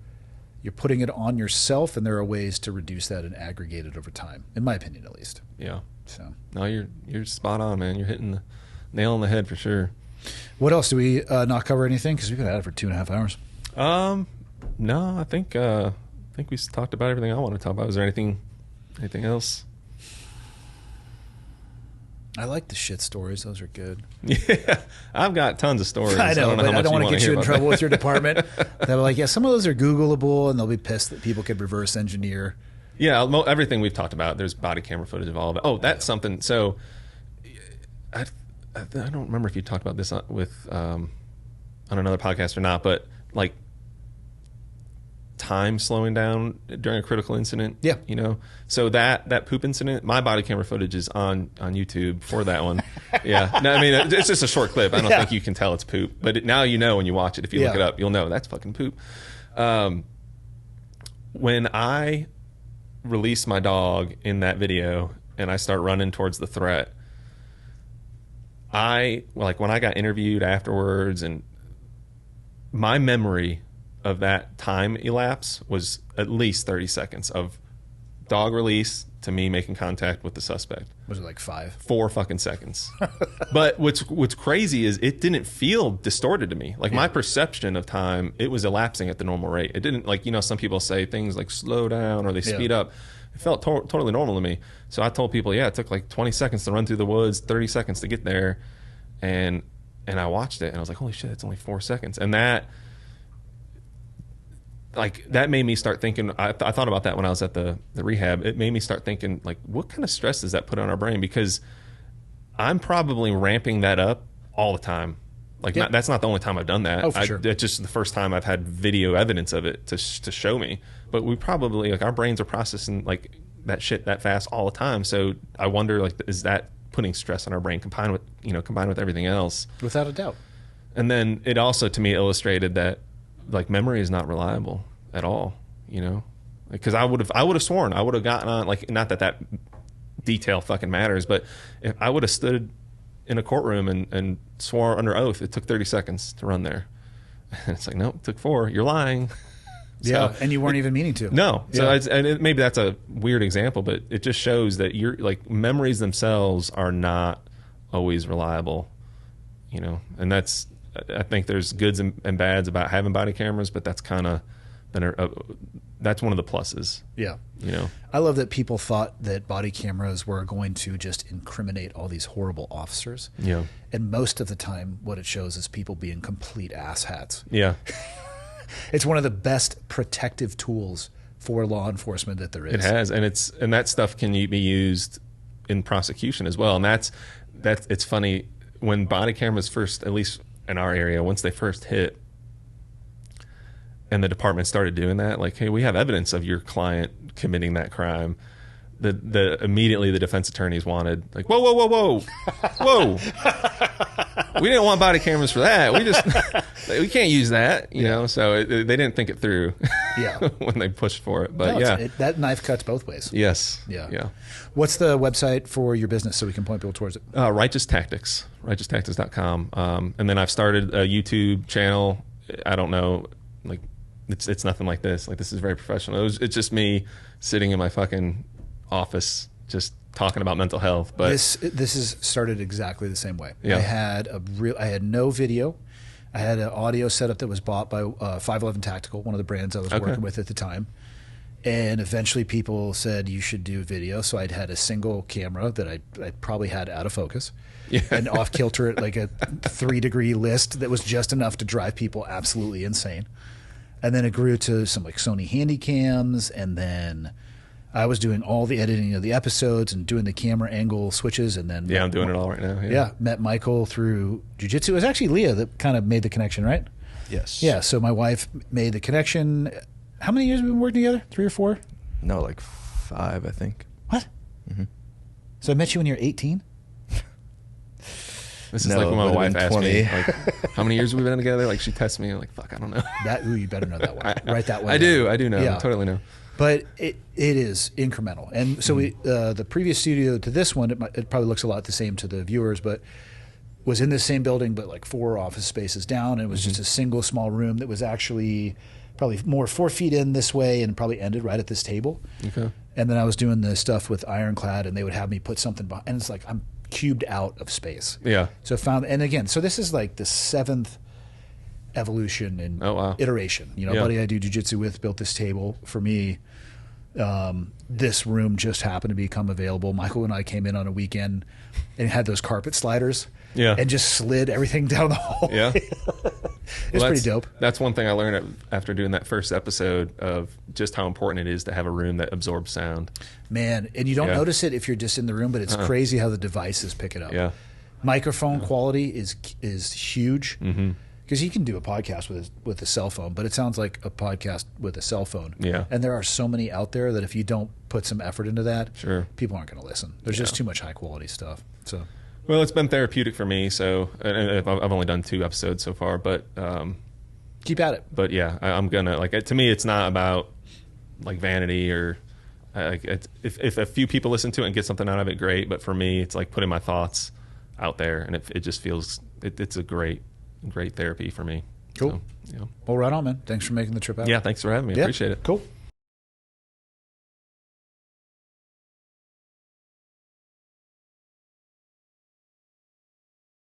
[SPEAKER 3] putting it on yourself, and there are ways to reduce that and aggregate it over time, in my opinion, at least.
[SPEAKER 4] Yeah.
[SPEAKER 3] So
[SPEAKER 4] no, you're spot on, man. You're hitting the nail on the head for sure.
[SPEAKER 3] What else? Do we not cover anything? Because we've been at it for 2.5 hours.
[SPEAKER 4] No, I think we talked about everything I want to talk about. Is there anything else?
[SPEAKER 3] I like the shit stories. Those are good.
[SPEAKER 4] Yeah, I've got tons of stories.
[SPEAKER 3] I know, but I don't want to get you in trouble with your department. They're like, yeah, some of those are Googleable, and they'll be pissed that people could reverse engineer.
[SPEAKER 4] Yeah, everything we've talked about. There's body camera footage of all of it. Oh, that's something. So, I don't remember if you talked about this on another podcast or not, but like time slowing down during a critical incident.
[SPEAKER 3] Yeah.
[SPEAKER 4] So that poop incident, my body camera footage is on YouTube for that one. Yeah. No, I mean, it's just a short clip. I don't think you can tell it's poop, but now when you watch it, if you look it up, you'll know that's fucking poop. When I released my dog in that video and I start running towards the threat, when I got interviewed afterwards, and my memory of that time elapse was at least 30 seconds of dog release to me making contact with the suspect.
[SPEAKER 3] Was it like 5?
[SPEAKER 4] 4 fucking seconds. But what's crazy is it didn't feel distorted to me. Like my perception of time, it was elapsing at the normal rate. It didn't, like, some people say things like slow down or they speed up. It felt totally normal to me. So I told people, it took like 20 seconds to run through the woods, 30 seconds to get there. And I watched it and I was like, holy shit, it's only 4 seconds. And that made me start thinking, I thought about that when I was at the rehab. It made me start thinking, like, what kind of stress does that put on our brain? Because I'm probably ramping that up all the time. Like, that's not the only time I've done that.
[SPEAKER 3] Oh, for sure.
[SPEAKER 4] It's just the first time I've had video evidence of it to show me. But we probably, like, our brains are processing, like, that shit that fast all the time. So I wonder, like, is that putting stress on our brain combined with everything else?
[SPEAKER 3] Without a doubt.
[SPEAKER 4] And then it also, to me, illustrated that, like, memory is not reliable at all, because I would have sworn, I would have gotten on, like, not that detail fucking matters, but if I would have stood in a courtroom and swore under oath, it took 30 seconds to run there. And it's like, nope, it took 4. You're lying.
[SPEAKER 3] Yeah, and you weren't even meaning to.
[SPEAKER 4] No. So maybe that's a weird example, but it just shows that memories themselves are not always reliable, and that's, I think there's goods and bads about having body cameras, but that's kind of that's one of the pluses.
[SPEAKER 3] Yeah.
[SPEAKER 4] You know,
[SPEAKER 3] I love that people thought that body cameras were going to just incriminate all these horrible officers.
[SPEAKER 4] Yeah.
[SPEAKER 3] And most of the time, what it shows is people being complete asshats.
[SPEAKER 4] Yeah.
[SPEAKER 3] It's one of the best protective tools for law enforcement that there is.
[SPEAKER 4] It has, and that stuff can be used in prosecution as well. And that's it's funny when body cameras first, at least in our area, once they first hit, and the department started doing that, like, hey, we have evidence of your client committing that crime. The immediately the defense attorneys wanted, like, whoa. We didn't want body cameras for that. We can't use that, you know. So they didn't think it through.
[SPEAKER 3] Yeah.
[SPEAKER 4] When they pushed for it, but
[SPEAKER 3] no, that knife cuts both ways.
[SPEAKER 4] Yes.
[SPEAKER 3] Yeah. What's the website for your business so we can point people towards it?
[SPEAKER 4] Righteous Tactics, righteoustactics.com. And then I've started a YouTube channel. I don't know, like, it's nothing like this. Like, this is very professional. It's just me sitting in my fucking office just talking about mental health. But
[SPEAKER 3] this is started exactly the same way.
[SPEAKER 4] Yeah.
[SPEAKER 3] I had no video. I had an audio setup that was bought by 511 Tactical, one of the brands I was working with at the time. And eventually people said you should do video. So I'd had a single camera that I probably had out of focus.
[SPEAKER 4] Yeah.
[SPEAKER 3] And off kilter at like a 3-degree list that was just enough to drive people absolutely insane. And then it grew to some like Sony handy cams, and then I was doing all the editing of the episodes and doing the camera angle switches, and then
[SPEAKER 4] I'm doing it all right now.
[SPEAKER 3] Yeah, met Michael through jiu-jitsu. It was actually Leah that kind of made the connection, right?
[SPEAKER 5] Yes.
[SPEAKER 3] Yeah, so my wife made the connection. How many years have we been working together? 3 or 4?
[SPEAKER 5] No, like 5, I think.
[SPEAKER 3] What?
[SPEAKER 5] Mm-hmm.
[SPEAKER 3] So I met you when you were 18?
[SPEAKER 4] This is like when my wife asked me, like, how many years have we been together? Like, she tests me. I'm like, fuck, I don't know.
[SPEAKER 3] You better know that one. Write that one
[SPEAKER 4] I
[SPEAKER 3] down.
[SPEAKER 4] do know.
[SPEAKER 3] Yeah.
[SPEAKER 4] I totally know.
[SPEAKER 3] But it is incremental. And so the previous studio to this one, it probably looks a lot the same to the viewers, but was in the same building, but like 4 office spaces down. And it was just a single small room that was actually probably more 4 feet in this way and probably ended right at this table.
[SPEAKER 4] Okay.
[SPEAKER 3] And then I was doing the stuff with Ironclad, and they would have me put something behind. And it's like I'm cubed out of space.
[SPEAKER 4] Yeah.
[SPEAKER 3] So and again, so this is like the 7th evolution and iteration. You know, buddy I do jiu-jitsu with built this table for me. This room just happened to become available. Michael and I came in on a weekend and had those carpet sliders.
[SPEAKER 4] Yeah.
[SPEAKER 3] And just slid everything down the hallway.
[SPEAKER 4] Yeah.
[SPEAKER 3] It's pretty dope.
[SPEAKER 4] That's one thing I learned after doing that first episode of just how important it is to have a room that absorbs sound.
[SPEAKER 3] Man, and you don't notice it if you're just in the room, but it's crazy how the devices pick it up.
[SPEAKER 4] Yeah.
[SPEAKER 3] Microphone quality is huge. Because you can do a podcast with a cell phone, but it sounds like a podcast with a cell phone.
[SPEAKER 4] Yeah.
[SPEAKER 3] And there are so many out there that if you don't put some effort into that,
[SPEAKER 4] sure,
[SPEAKER 3] people aren't going to listen. There's just too much high quality stuff. So,
[SPEAKER 4] well, it's been therapeutic for me. So, and I've only done 2 episodes so far, but
[SPEAKER 3] keep at it.
[SPEAKER 4] But yeah, I'm gonna, like, to me, it's not about like vanity or If a few people listen to it and get something out of it, great. But for me, it's like putting my thoughts out there, and it just feels it's a great therapy for me.
[SPEAKER 3] Cool.
[SPEAKER 4] So,
[SPEAKER 3] Well, right on, man. Thanks for making the trip out.
[SPEAKER 4] Yeah, thanks for having me. I appreciate it.
[SPEAKER 3] Cool.